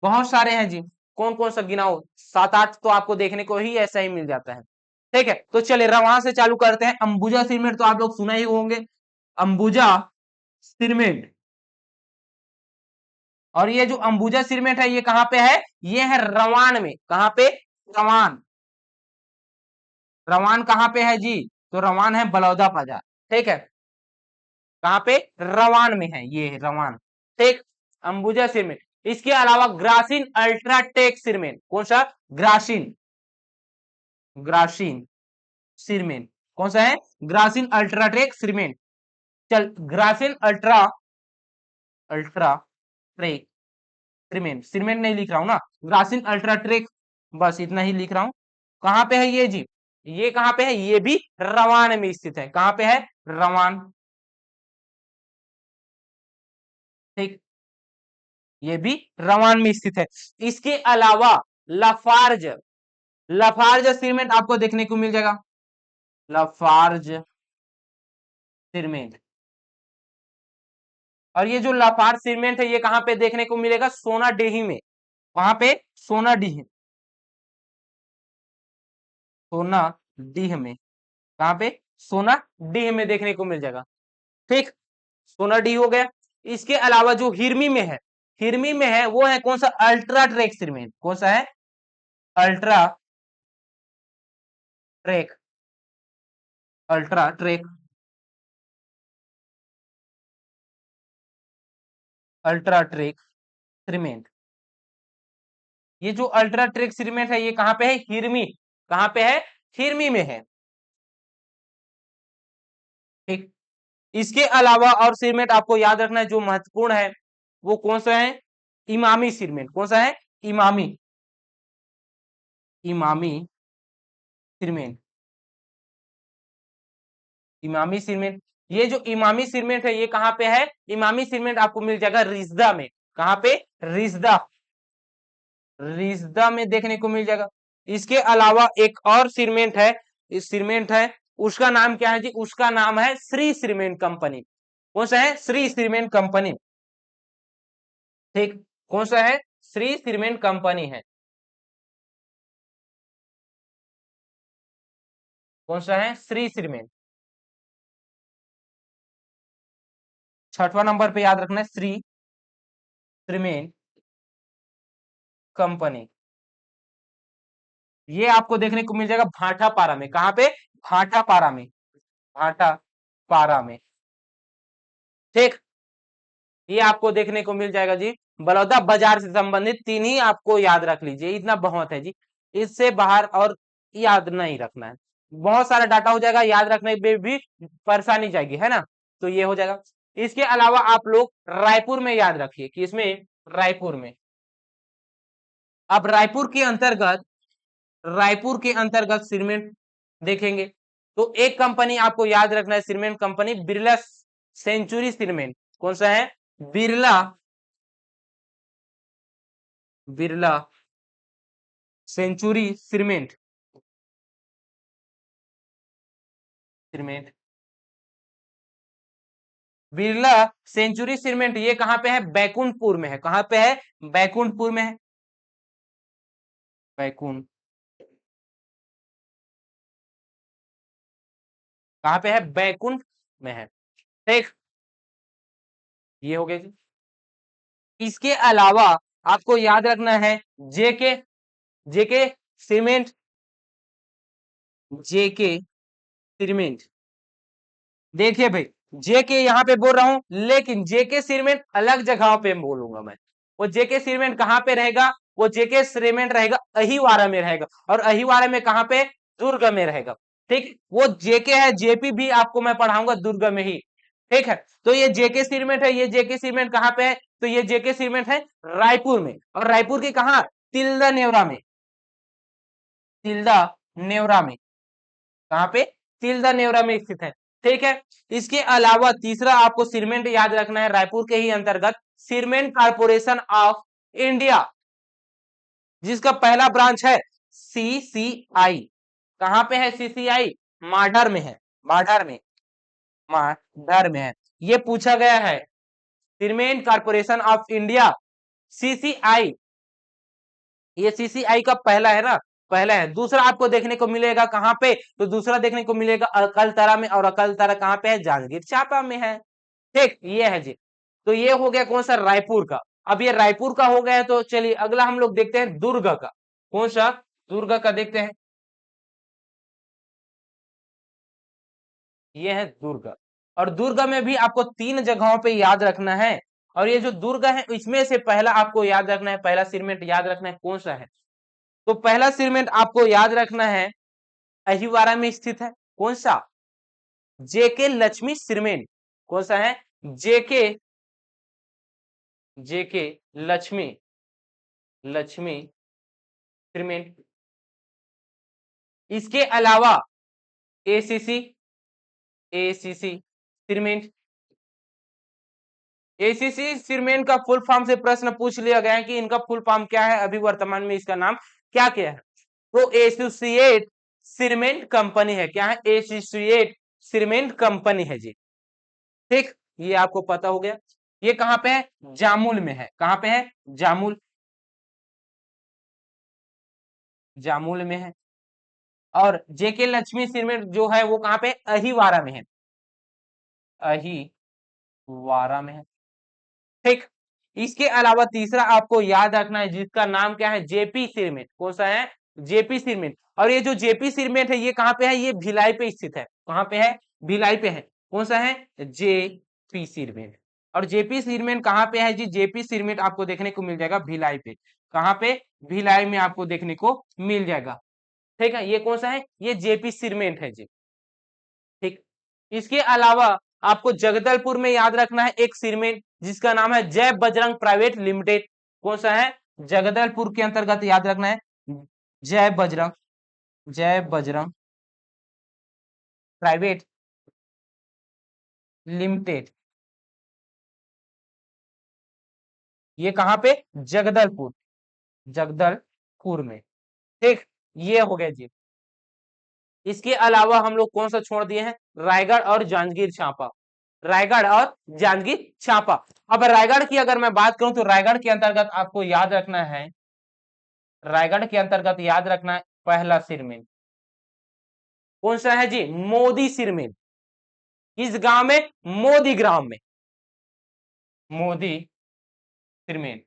बहुत सारे हैं जी, कौन कौन सा गिनाओ, 7-8 तो आपको देखने को ही ऐसा ही मिल जाता है। ठीक है, तो चलिए वहां से चालू करते हैं। अंबुजा सीमेंट तो आप लोग सुना ही होंगे, अंबुजा सीमेंट। और ये जो अंबुजा सीमेंट है ये कहां पे है? ये है रवान में। कहां पे? रवान, रवान कहां पे है जी? तो रवान है बलौदा बाजार। ठीक है, कहां पे? रवान में है, ये है रवान। ठीक, अंबुजा सीमेंट। इसके अलावा ग्रासीन अल्ट्राटेक सीमेंट। कौन सा? ग्रासीन, ग्रासीन सीमेंट। कौन सा है? Grasim UltraTech cement. चल, Grasim ultra, UltraTech cement, cement नहीं लिख रहा हूं ना, ग्रासीन अल्ट्राटेक, बस इतना ही लिख रहा हूं। कहां पे है ये जी? ये कहां पे है? ये भी रवान में स्थित है। कहां पे है? रवान। ठीक, ये भी रवान में स्थित है। इसके अलावा लाफार्ज, लाफार्ज सीमेंट आपको देखने को मिल जाएगा, लाफार्ज सीमेंट। और ये जो लाफार्ज सीमेंट है ये कहां पे देखने को मिलेगा, सोनाडीह में। वहां पे सोनाडीह, सोनाडीह में, कहां पे, सोनाडीह में देखने को मिल जाएगा। ठीक, सोनाडीह हो गया। इसके अलावा जो हिरमी में है, हिरमी में है वो है कौन सा, अल्ट्रा ट्रेक सीमेंट। कौन सा है, UltraTech, UltraTech, UltraTech cement. ये जो अल्ट्रा ट्रेक सीमेंट है ये कहां पे है, हिरमी। कहां पे है, हिरमी में है। ठीक, इसके अलावा और सीमेंट आपको याद रखना है जो महत्वपूर्ण है, वो कौन सा है, इमामी सीमेंट। कौन सा है, इमामी, इमामी सीमेंट, इमामी सीमेंट। ये जो इमामी सीमेंट है ये कहां पे है, इमामी सीमेंट आपको मिल जाएगा रिश्दा में। कहां पे, रिश्दा, रिश्दा में देखने को मिल जाएगा। इसके अलावा एक और सीमेंट है, इस सीमेंट है, उसका नाम क्या है जी, उसका नाम है श्री सीमेंट कंपनी। कौन सा है, श्री सीमेंट कंपनी। ठीक, कौन सा है, श्री सीमेंट कंपनी है। कौन सा है, श्री सीमेंट। छठवां नंबर पे याद रखना है, श्री सीमेंट कंपनी। ये आपको देखने को मिल जाएगा भाटापारा में। कहां पे, भाटापारा में, भाटापारा में। ठीक, ये आपको देखने को मिल जाएगा जी। बलौदा बाजार से संबंधित तीन ही आपको याद रख लीजिए, इतना बहुत है जी, इससे बाहर और याद नहीं रखना है। बहुत सारा डाटा हो जाएगा, याद रखने में भी परेशानी जाएगी, है ना। तो ये हो जाएगा। इसके अलावा आप लोग रायपुर में याद रखिए कि इसमें, रायपुर में, अब रायपुर के अंतर्गत सीमेंट देखेंगे तो एक कंपनी आपको याद रखना है, cement company Birla Century cement. कौन सा है, Birla, Birla Century cement, cement, Birla Century cement. ये कहां पे है, बैकुंठपुर में है। कहां पे है, बैकुंठपुर में है, बैकुंठ, कहां पे है, बैकुंठ में है। ठीक, ये हो गया जी। इसके अलावा आपको याद रखना है जेके, जेके सीमेंट, जेके सीमेंट। देखिए भाई, जेके यहां पे बोल रहा हूं, लेकिन जेके सीमेंट अलग जगह पे बोलूंगा मैं। वो जेके सीमेंट कहां पे रहेगा, वो जेके सीमेंट रहेगा अहिवारा में रहेगा। और अहिवारा में कहां पे, दुर्ग में रहेगा। ठीक, वो जेके है, जेपी भी आपको मैं पढ़ाऊंगा दुर्ग में ही। ठीक है, तो ये जेके सीमेंट है, ये जेके सीमेंट कहां पे है, तो ये जेके सीमेंट है रायपुर में। और रायपुर के कहा, तिल्दा नेवरा में, तिल्दा नेवरा में, कहां पे, तिल्दा नेवरा में स्थित है। ठीक है, इसके अलावा तीसरा आपको सीमेंट याद रखना है, रायपुर के ही अंतर्गत सीमेंट कारपोरेशन ऑफ इंडिया, जिसका पहला ब्रांच है सीसीआई। कहां पे है सीसीआई, माडर में है, माडर में, माडर में है। ये पूछा गया है, cement corporation of India, CCI, ये सीसीआई का पहला है ना, पहला है। दूसरा आपको देखने को मिलेगा कहां पे, तो दूसरा देखने को मिलेगा अकलतरा में। और अकलतरा कहां पे है, जांजगीर चांपा में है। ठीक, ये है जी। तो ये हो गया कौन सा, रायपुर का। अब ये रायपुर का हो गया है, तो चलिए अगला हम लोग देखते हैं दुर्ग का। कौन सा, दुर्ग का देखते हैं। ये है दुर्ग। और दुर्ग में भी आपको तीन जगहों पे याद रखना है। और ये जो दुर्ग है इसमें से पहला आपको याद रखना है, पहला सीमेंट याद रखना है कौन सा है, तो पहला सीमेंट आपको याद रखना है अहिवारा में स्थित है। कौन सा, जेके लक्ष्मी सीमेंट। कौन सा है, जेके, जेके लक्ष्मी, लक्ष्मी सीमेंट। इसके अलावा ACC, ACC cement, ACC cement का फुल फॉर्म से प्रश्न पूछ लिया गया है कि इनका फुल फॉर्म क्या है, अभी वर्तमान में इसका नाम क्या क्या है। तो एसोसिएट सीमेंट कंपनी है। क्या है? एसोसिएट सीमेंट कंपनी है जी। ठीक, ये आपको पता हो गया। ये कहां पे है? जामुल में है। कहां पे है? जामुल, जामुल में है। और जेके लक्ष्मी सीमेंट जो है वो कहां पे? अहिवारा में है। अहिवारा में है। ठीक, इसके अलावा तीसरा आपको याद रखना है जिसका नाम क्या है? JP cement. कौन सा है? JP cement. और ये जो जेपी सीमेंट है ये कहां पे है? ये भिलाई पे स्थित है। कहां पे है? भिलाई पे है। कौन सा है? JP cement. और जेपी सीमेंट कहां पे है जी? जेपी सीमेंट आपको देखने को मिल जाएगा भिलाई पे। कहां पे? भिलाई में आपको देखने को मिल जाएगा। ठीक है, ये कौन सा है? ये जेपी सीमेंट है जी। ठीक, इसके अलावा आपको जगदलपुर में याद रखना है एक सीमेंट जिसका नाम है जय बजरंग प्राइवेट लिमिटेड। कौन सा है? जगदलपुर के अंतर्गत याद रखना है जय बजरंग, जय बजरंग प्राइवेट लिमिटेड। ये कहां पे? जगदलपुर, जगदलपुर में। ठीक, ये हो गया जी। इसके अलावा हम लोग कौन सा छोड़ दिए हैं? रायगढ़ और जांजगीर चांपा। रायगढ़ और जांजगीर चांपा। अब रायगढ़ की अगर मैं बात करूं तो रायगढ़ के अंतर्गत आपको याद रखना है, रायगढ़ के अंतर्गत याद रखना है पहला सिरमेन। कौन सा है जी? मोदी सिरमेन। किस गांव में? मोदी ग्राम में। मोदी सिरमेन।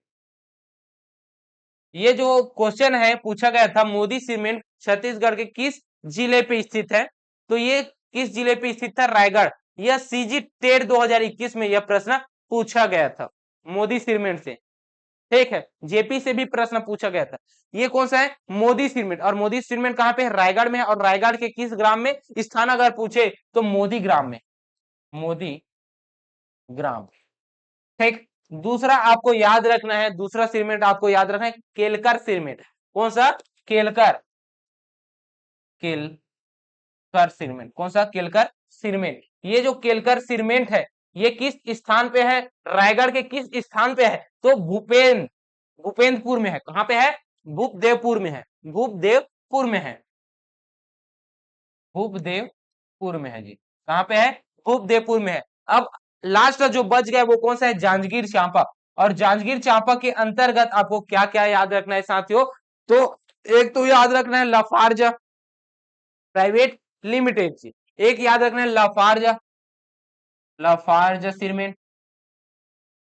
ये जो क्वेश्चन है पूछा गया था, मोदी सीमेंट छत्तीसगढ़ के किस जिले पे स्थित है? तो ये किस जिले पे स्थित था? रायगढ़। यह सीजी टेट 2021 में यह प्रश्न पूछा गया था मोदी सीमेंट से। ठीक है, जेपी से भी प्रश्न पूछा गया था। ये कौन सा है? मोदी सीमेंट। और मोदी सीमेंट कहां पे है? रायगढ़ में है। और रायगढ़ के किस ग्राम में? स्थान अगर पूछे तो मोदी ग्राम में, मोदी ग्राम। ठीक, दूसरा आपको याद रखना है, दूसरा सीमेंट आपको याद रखना है केलकर सीमेंट। कौन सा? केलकर, केलकर सीमेंट। कौन सा? केलकर सीमेंट। ये जो केलकर सीमेंट है ये किस स्थान पे है? रायगढ़ के किस स्थान पे है? तो भूपेंद्रपुर में है। कहां पे है? भूपदेवपुर में है। भूपदेवपुर में है। भूपदेवपुर में है जी। कहां पे है? भूपदेवपुर में है। अब लास्ट जो बच गया वो कौन सा है? जांजगीर चांपा। और जांजगीर चांपा के अंतर्गत आपको क्या क्या याद रखना है साथियों? तो एक तो याद रखना है लाफार्ज प्राइवेट लिमिटेड जी। एक याद रखना है लाफार्ज, लाफार्ज सीमेंट।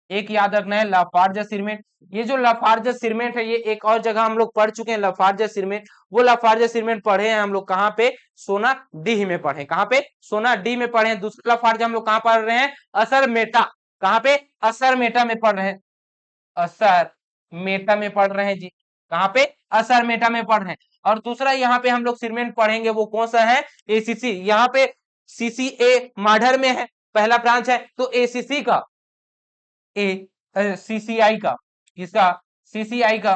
एक याद रखना है लाफार्ज सीमेंट। ये जो लाफार्ज सीमेंट है ये एक और जगह हम लोग पढ़ चुके हैं लाफार्ज सीमेंट। वो लाफार्ज सीमेंट पढ़े हैं हम लोग कहां पे? सोना डीह में पढ़े। कहां पे? सोना डी में पढ़े हैं। दूसरा लाफार्ज हम लोग कहां पढ़ रहे हैं? असर मेटा। कहां पे? असर मेटा में पढ़ रहे हैं। असर मेटा में पढ़ रहे हैं जी। कहां पे? असर मेटा में पढ़ रहे हैं। और दूसरा यहाँ पे हम लोग सीमेंट पढ़ेंगे वो कौन सा है? एसीसी। यहाँ पे सीसीए माडर में है, पहला ब्रांच है। तो एसीसी का, सीसीआई का, किसका? सीसीआई का,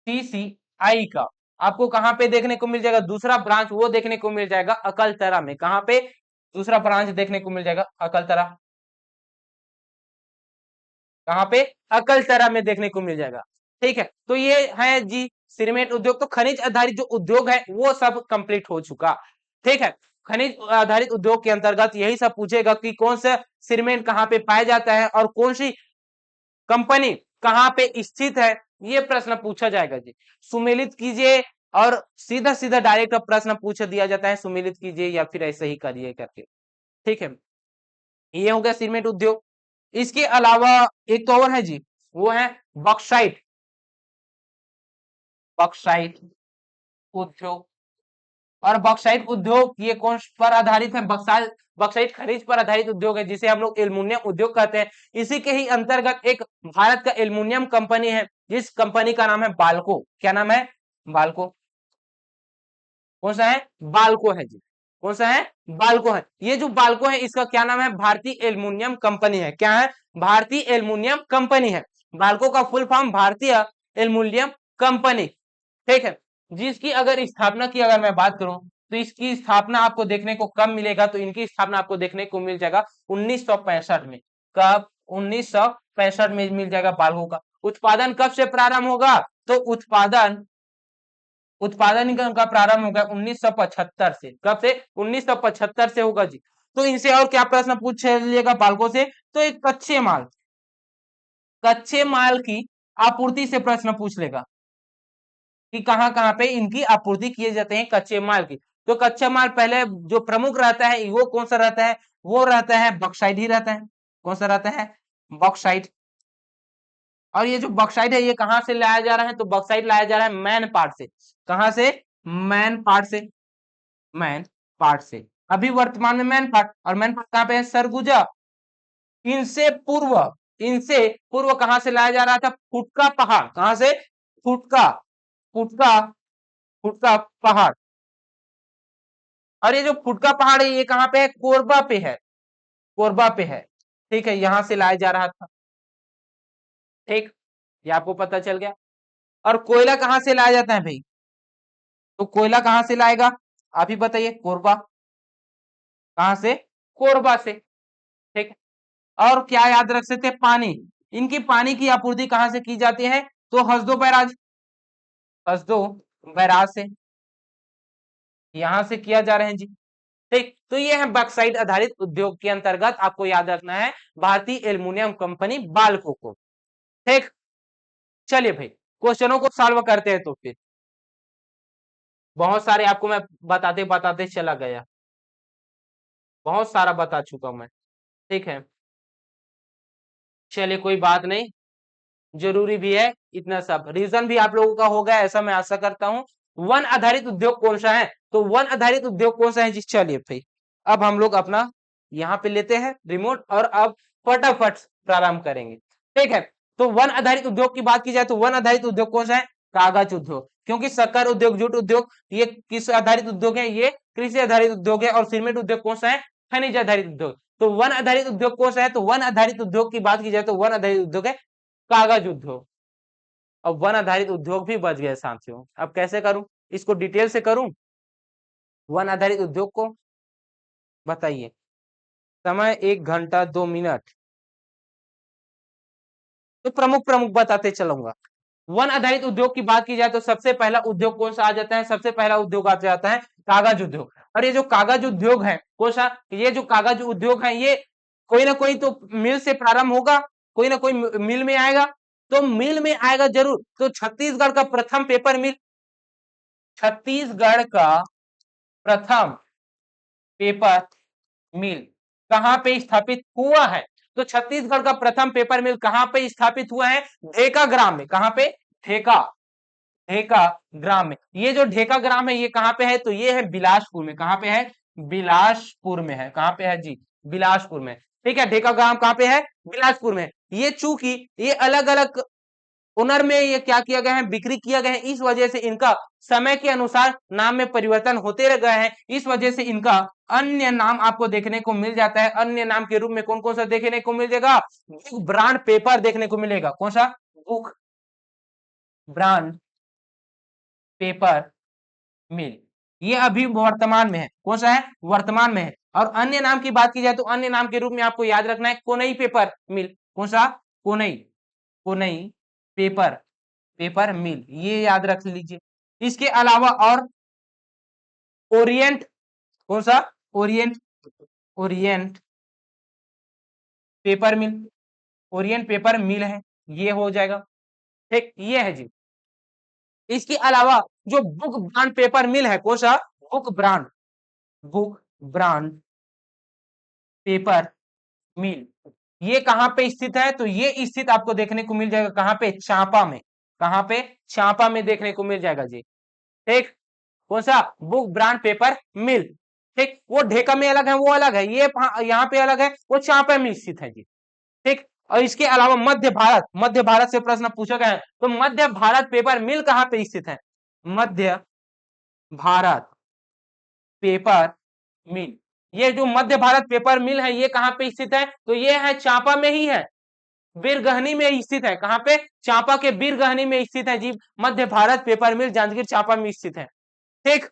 सीसीआई का आपको कहां पे देखने को मिल जाएगा? दूसरा ब्रांच वो देखने को मिल जाएगा अकलतरा में। कहां पे? दूसरा ब्रांच देखने को मिल जाएगा अकलतरा। कहां पे? अकलतरा में देखने को मिल जाएगा। ठीक है, तो ये है जी सीमेंट उद्योग। तो खनिज आधारित जो उद्योग है वो सब कंप्लीट हो चुका। ठीक है, खनिज आधारित उद्योग के अंतर्गत यही सब पूछेगा कि कौन सा सीमेंट कहां पे पाया जाता है और कौन सी कंपनी कहां पे स्थित है, ये प्रश्न पूछा जाएगा जी। सुमेलित कीजिए और सीधा सीधा डायरेक्ट प्रश्न पूछ दिया जाता है, सुमेलित कीजिए या फिर ऐसे ही करिए करके। ठीक है, ये हो गया सीमेंट उद्योग। इसके अलावा एक तो और है जी, वो है बॉक्साइट, बॉक्साइट उद्योग। और बॉक्साइट उद्योग ये कौन पर आधारित है? बक्साइट, बॉक्साइट खनिज पर आधारित उद्योग है जिसे हम लोग एल्युमिनियम उद्योग कहते हैं। इसी के ही अंतर्गत एक भारत का एल्युमिनियम कंपनी है जिस कंपनी का नाम है बाल्को। क्या नाम है? बाल्को। कौन सा है? बाल्को है जी। कौन सा है? बाल्को है। ये जो बाल्को है इसका क्या नाम है? भारतीय एल्युमिनियम कंपनी है। क्या है? भारतीय एल्युमिनियम कंपनी है। बाल्को का फुल फॉर्म भारतीय एल्युमिनियम कंपनी। ठीक है, जिसकी अगर स्थापना की अगर मैं बात करूं तो इसकी स्थापना आपको देखने को कब मिलेगा, तो इनकी स्थापना आपको देखने को मिल जाएगा 1965 में। कब? 1965 में मिल जाएगा बाल्को का। उत्पादन कब से प्रारंभ होगा, तो उत्पादन का प्रारंभ होगा 1975 से। कब से? 1975 से होगा जी। तो इनसे और क्या प्रश्न पूछ लिएगा बाल्को से, तो एक कच्चे माल की आपूर्ति से प्रश्न पूछ लेगा कि कहां कहां पे इनकी आपूर्ति किए जाते हैं कच्चे माल की। तो कच्चा माल पहले जो प्रमुख रहता है वो कौन सा रहता है, वो रहता है बॉक्साइट ही रहता है। कौन सा रहता है? बॉक्साइट। और ये जो बॉक्साइट है ये कहां से लाया जा रहा है, तो बॉक्साइट लाया जा रहा है मैन पार्ट से। कहां से? मैन पार्ट से। मैन पार्ट से। अभी वर्तमान में मैन पार्ट, और मैन पार्ट कहां पे है? सरगुजा। इनसे पूर्व कहां से लाया जा रहा था? फुटका पहाड़। कहां से? फुटका फुटका फुटका पहाड़। और ये जो फुटका पहाड़ है ये कहां पे है? कोरबा पे है। कोरबा पे है। ठीक है, यहां से लाया जा रहा था। ठीक, ये आपको पता चल गया। और कोयला कहां से लाया जाता है भाई, तो कोयला कहां से लाएगा, आप ही बताइए। कोरबा। कहां से? कोरबा से। ठीक है। और क्या याद रख सकते हैं? पानी। इनकी पानी की आपूर्ति कहां से की जाती है, तो हसदो बैराज। हसदो बैराज से यहां से किया जा रहे हैं जी। ठीक, तो ये है बॉक्साइट आधारित उद्योग के अंतर्गत आपको याद रखना है भारतीय एल्युमिनियम कंपनी बाल्को को। ठीक, चलिए भाई क्वेश्चनों को सॉल्व करते हैं। तो फिर बहुत सारे आपको मैं बताते बताते चला गया, बहुत सारा बता चुका हूं मैं। ठीक है, चलिए कोई बात नहीं, जरूरी भी है इतना सब। रीजन भी आप लोगों का हो गया ऐसा मैं आशा करता हूं। वन आधारित उद्योग कौन सा है, तो वन आधारित उद्योग कौन सा है जी। चलिए भाई अब हम लोग अपना यहाँ पे लेते हैं रिमोट और अब फटाफट प्रारंभ करेंगे। ठीक है, तो वन आधारित उद्योग की बात की जाए तो वन आधारित उद्योग कौन सा है? कागज उद्योग। क्योंकि शक्कर उद्योग, जूट उद्योग ये किस आधारित उद्योग है? ये कृषि आधारित उद्योग है। और सीमेंट उद्योग कौन सा है? खनिज आधारित उद्योग। तो वन आधारित उद्योग कौन सा है, तो वन आधारित उद्योग की बात की जाए तो वन आधारित उद्योग है कागज उद्योग। अब वन आधारित उद्योग भी बच गए साथियों। अब कैसे करूं, इसको डिटेल से करूं वन आधारित उद्योग को, बताइए। समय 1 घंटा 2 मिनट। तो प्रमुख प्रमुख बताते चलूंगा। वन आधारित उद्योग की बात की जाए तो सबसे पहला उद्योग कौन सा आ जाता है? सबसे पहला उद्योग आ जाता है कागज उद्योग। और ये जो कागज उद्योग है कौन सा? ये जो कागज उद्योग है ये कोई ना कोई तो मिल से प्रारंभ होगा, कोई ना कोई मिल में आएगा। तो मिल में आएगा जरूर। तो छत्तीसगढ़ का प्रथम पेपर मिल, छत्तीसगढ़ का प्रथम पेपर मिल कहां पे स्थापित हुआ है? तो छत्तीसगढ़ का प्रथम पेपर मिल कहां पे स्थापित हुआ है? ढेका ग्राम में। कहां पे? ढेका ढेका ग्राम में। ये जो ढेका ग्राम है ये कहां पे है? तो ये है बिलासपुर में। कहां पे है? बिलासपुर में है। कहां पे है जी? बिलासपुर में। ठीक है, ढेका ग्राम कहां पे है? बिलासपुर में। ये चूंकि ये अलग अलग ओनर में ये क्या किया गया है? बिक्री किया गया है। इस वजह से इनका समय के अनुसार नाम में परिवर्तन होते रह गए हैं। इस वजह से इनका अन्य नाम आपको देखने को मिल जाता है। अन्य नाम के रूप में कौन कौन सा देखने को मिल जाएगा? बुक ब्रांड पेपर देखने को मिलेगा। कौन सा? बुक ब्रांड पेपर मिल। ये अभी वर्तमान में है। कौन सा है? वर्तमान में है। और अन्य नाम की बात की जाए तो अन्य नाम के रूप में आपको याद रखना है कोनई पेपर मिल। कौन सा? कोनई कोनई पेपर पेपर मिल, ये याद रख लीजिए। इसके अलावा और ओरिएंट। कौन सा? ओरिएंट ओरिएंट पेपर मिल। ओरिएंट पेपर मिल है, ये हो जाएगा। ठीक, ये है जी। इसके अलावा जो बुक ब्रांड पेपर मिल है, कौन सा? बुक ब्रांड पेपर मिल, ये कहां पे स्थित है? तो ये स्थित आपको देखने को मिल जाएगा कहां पे? चांपा में। कहां पे? चांपा में देखने को मिल जाएगा जी। ठीक, कौन सा? बुक ब्रांड पेपर मिल। ठीक, वो ढेका में अलग है, वो अलग है। ये यहाँ पे अलग है, वो चांपा में स्थित है जी। ठीक, और इसके अलावा मध्य भारत से प्रश्न पूछा गया है तो मध्य भारत पेपर मिल कहां पे स्थित है? मध्य भारत पेपर मिल, ये जो मध्य भारत पेपर मिल है ये कहां पे स्थित है? तो ये है चांपा में ही है, बीरगहनी में स्थित है। कहां पे? चांपा के बीरगहनी में स्थित है जी। मध्य भारत पेपर मिल जांजगीर चांपा में स्थित है। ठीक,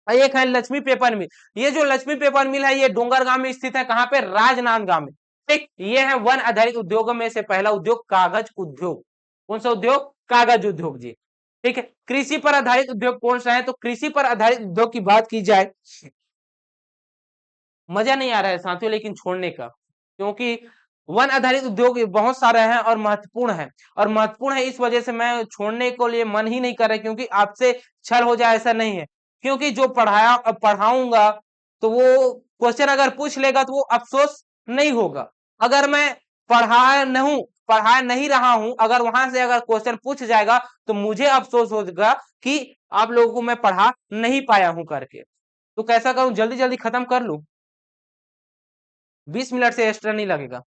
और एक है लक्ष्मी पेपर मिल। ये जो लक्ष्मी पेपर मिल है ये डोंगरगांव में स्थित है, कहाँ पे, राजनांदगांव में। ठीक, ये है वन आधारित उद्योगों में से पहला उद्योग कागज उद्योग। कौन सा उद्योग, कागज उद्योग जी। ठीक है, कृषि पर आधारित उद्योग कौन सा है, तो कृषि पर आधारित उद्योग की बात की जाए, मजा नहीं आ रहा है साथियों लेकिन छोड़ने का, क्योंकि वन आधारित उद्योग बहुत सारे हैं और महत्वपूर्ण है, और महत्वपूर्ण है इस वजह से मैं छोड़ने को लिए मन ही नहीं कर रहा, क्योंकि आपसे छल हो जाए ऐसा नहीं है, क्योंकि जो पढ़ाया पढ़ाऊंगा तो वो क्वेश्चन अगर पूछ लेगा तो वो अफसोस नहीं होगा। अगर मैं पढ़ा नहीं रहा हूं, अगर वहां से अगर क्वेश्चन पूछ जाएगा तो मुझे अफसोस होगा कि आप लोगों को मैं पढ़ा नहीं पाया हूं करके। तो कैसा करूं, जल्दी जल्दी खत्म कर लूं, 20 मिनट से एक्स्ट्रा नहीं लगेगा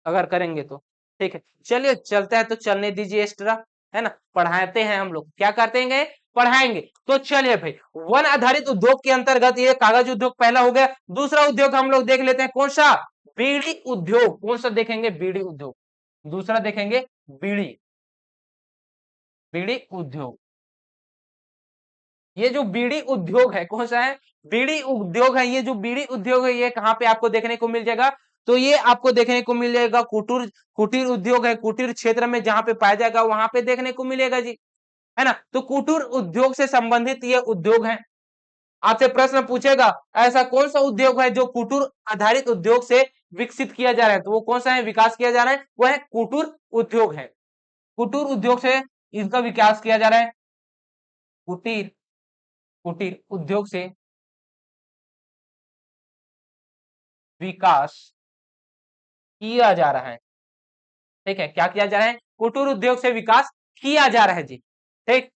अगर करेंगे तो। ठीक है, चलिए चलते हैं, तो चलने दीजिए एक्स्ट्रा, है ना, पढ़ाते हैं हम लोग, क्या करते हैं, पढ़ाएंगे। तो चलिए भाई, वन आधारित उद्योग के अंतर्गत ये कागज उद्योग पहला हो गया। दूसरा उद्योग हम लोग देख लेते हैं, कौन सा, बीड़ी उद्योग। कौन सा देखेंगे, बीड़ी उद्योग। दूसरा देखेंगे बीड़ी, बीड़ी उद्योग। ये जो बीड़ी उद्योग है कौन सा है, बीड़ी उद्योग है। ये जो बीड़ी उद्योग है ये कहाँ पे आपको देखने को मिल जाएगा, तो ये आपको देखने को मिल जाएगा कुटीर, कुटीर उद्योग है, कुटीर क्षेत्र में जहां पे पाया जाएगा वहां पे देखने को मिलेगा जी, है ना। तो कुटीर उद्योग से संबंधित ये उद्योग है। आपसे प्रश्न पूछेगा ऐसा कौन सा उद्योग है जो कुटीर आधारित उद्योग से विकसित किया जा रहा है, तो वो कौन सा है, विकास किया जा रहा है, वो है कुटीर उद्योग है। कुटीर उद्योग से इसका विकास किया जा रहा है, कुटीर, कुटीर उद्योग से विकास किया जा रहा है। ठीक है, क्या किया जा रहा है, कुटीर उद्योग से विकास किया जा रहा है जी। ठीक,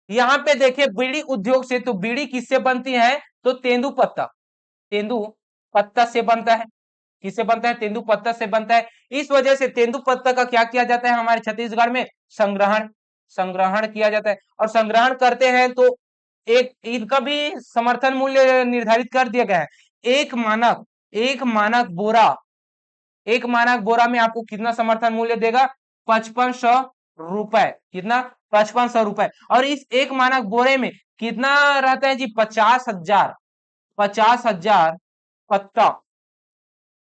यहाँ पे देखिए बीड़ी उद्योग से, तो बीड़ी किससे बनती है, तो तेंदु पत्ता, तेंदु पत्ता से बनता है। किससे बनता है, तेंदु पत्ता से बनता है। इस वजह से तेंदु पत्ता का क्या किया जाता है हमारे छत्तीसगढ़ में, संग्रहण, संग्रहण किया जाता है। और संग्रहण करते हैं तो एक इनका भी समर्थन मूल्य निर्धारित कर दिया गया है। एक मानक, एक मानक बोरा, एक मानक बोरा में आपको कितना समर्थन मूल्य देगा, 5500 रुपए। कितना, 5500 रुपए। और इस एक मानक बोरे में कितना रहता है जी, 50,000, 50,000 पत्ता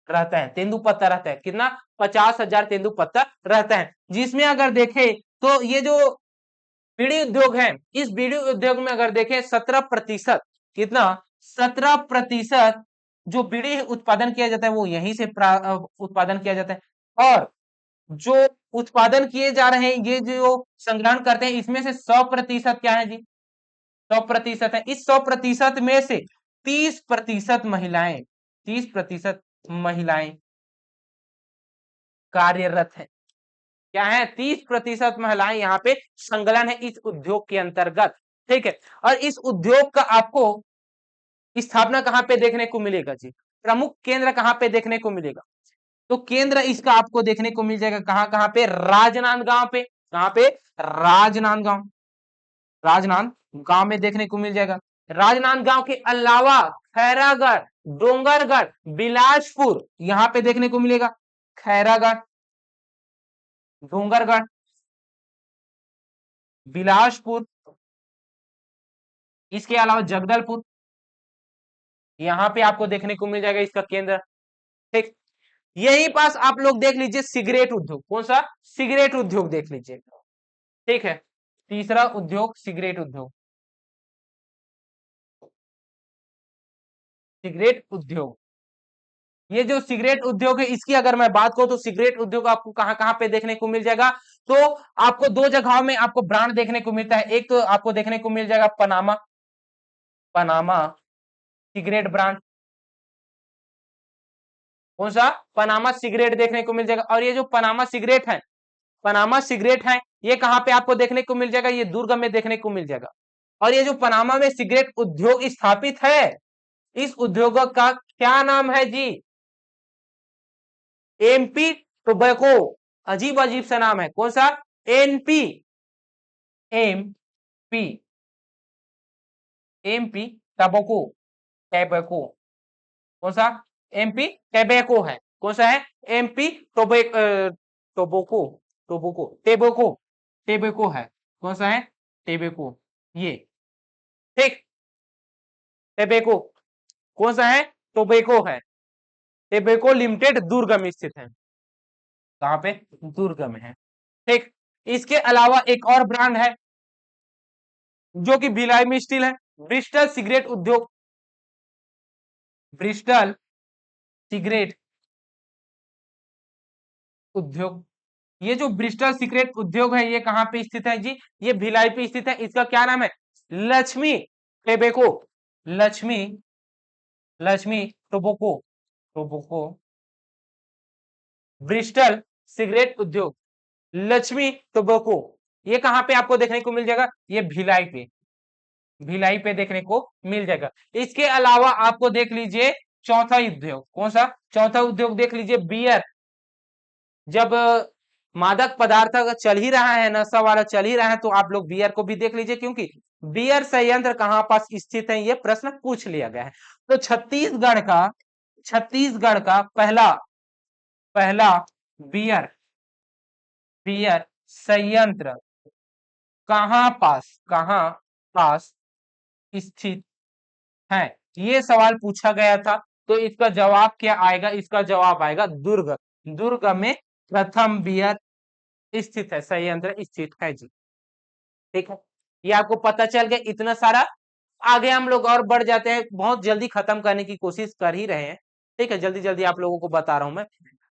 रहता है, तेंदु पत्ता रहता है। कितना, 50,000 तेंदु पत्ता रहता है। जिसमें अगर देखें तो ये जो बीड़ी उद्योग है, इस बीड़ी उद्योग में अगर देखें 17%, कितना, 17% जो बीड़ी उत्पादन किया जाता है वो यहीं से उत्पादन किया जाता है। और जो उत्पादन किए जा रहे हैं, ये जो संग्रहण करते हैं, इसमें से 100% क्या है जी, 100% है। इस 100% में से 30% महिलाएं, 30% महिलाएं कार्यरत है। क्या है, 30% महिलाएं यहाँ पे संलग्न है इस उद्योग के अंतर्गत। ठीक है, और इस उद्योग का आपको स्थापना कहाँ पे देखने को मिलेगा जी, प्रमुख केंद्र कहाँ पे देखने को मिलेगा, तो केंद्र इसका आपको देखने को मिल जाएगा कहाँ कहाँ पे, राजनांदगांव पे। कहाँ पे, राजनांदगांव, राजनांदगांव में देखने को मिल जाएगा। राजनांदगांव के अलावा खैरागढ़, डोंगरगढ़, बिलासपुर यहाँ पे देखने को मिलेगा। खैरागढ़, डोंगरगढ़, बिलासपुर, इसके अलावा जगदलपुर, यहाँ पे आपको देखने को मिल जाएगा इसका केंद्र। ठीक, यही पास आप लोग देख लीजिए सिगरेट उद्योग। कौन सा, सिगरेट उद्योग देख लीजिए। ठीक है, तीसरा उद्योग सिगरेट उद्योग, सिगरेट उद्योग। ये जो सिगरेट उद्योग है इसकी अगर मैं बात करूं तो सिगरेट उद्योग आपको कहां कहां पे देखने को मिल जाएगा, तो आपको दो जगहों में आपको ब्रांड देखने को मिलता है। एक तो आपको देखने को मिल जाएगा पनामा, पनामा सिगरेट ब्रांड। कौन सा, पनामा सिगरेट देखने को मिल जाएगा। और ये जो पनामा सिगरेट है, पनामा सिगरेट है, ये कहां पे आपको देखने को मिल जाएगा, ये दुर्ग में देखने को मिल जाएगा। और ये जो पनामा में सिगरेट उद्योग स्थापित है, इस उद्योग का क्या नाम है जी, एमपी टोबैको। अजीब अजीब सा नाम है, कौन सा, NP, M P, MP tobacco, tobacco. कौन सा, एमपी टैबैको है। कौन सा है, MP tobacco, tobacco, tobacco, tobacco है। कौन सा है, टेबैको, ये। ठीक, टेबेको कौन सा है? टोबैको है। टेबेको लिमिटेड दुर्ग में स्थित है। कहां पे? दुर्ग में है। ठीक। इसके अलावा एक और ब्रांड है जो कि भिलाई में स्टील है, ब्रिस्टल सिगरेट उद्योग। ब्रिस्टल सिगरेट उद्योग। ये जो ब्रिस्टल सिगरेट उद्योग है ये कहां पे स्थित है जी? ये भिलाई पे स्थित है। इसका क्या नाम है? Lakshmi tobacco. Lakshmi, Lakshmi tobacco, tobacco Bristol cigarette उद्योग, लक्ष्मी टोबैको। ये कहां पे आपको देखने को मिल जाएगा? ये भिलाई पे, भिलाई पे देखने को मिल जाएगा। इसके अलावा आपको देख लीजिए चौथा उद्योग। कौन सा? चौथा उद्योग देख लीजिए बियर। जब मादक पदार्थ अगर चल ही रहा है, नशा वाला चल ही रहा है, तो आप लोग बियर को भी देख लीजिए, क्योंकि बियर संयंत्र कहां पास स्थित है ये प्रश्न पूछ लिया गया है। तो छत्तीसगढ़ का पहला पहला बियर बियर संयंत्र कहां पास स्थित है, ये सवाल पूछा गया था। तो इसका जवाब क्या आएगा? इसका जवाब आएगा दुर्ग। दुर्ग में प्रथम बियर स्थित है, संयंत्र स्थित है जी। ठीक है, ये आपको पता चल गया इतना सारा। आगे हम लोग और बढ़ जाते हैं, बहुत जल्दी खत्म करने की कोशिश कर ही रहे हैं। ठीक है, जल्दी जल्दी आप लोगों को बता रहा हूं मैं।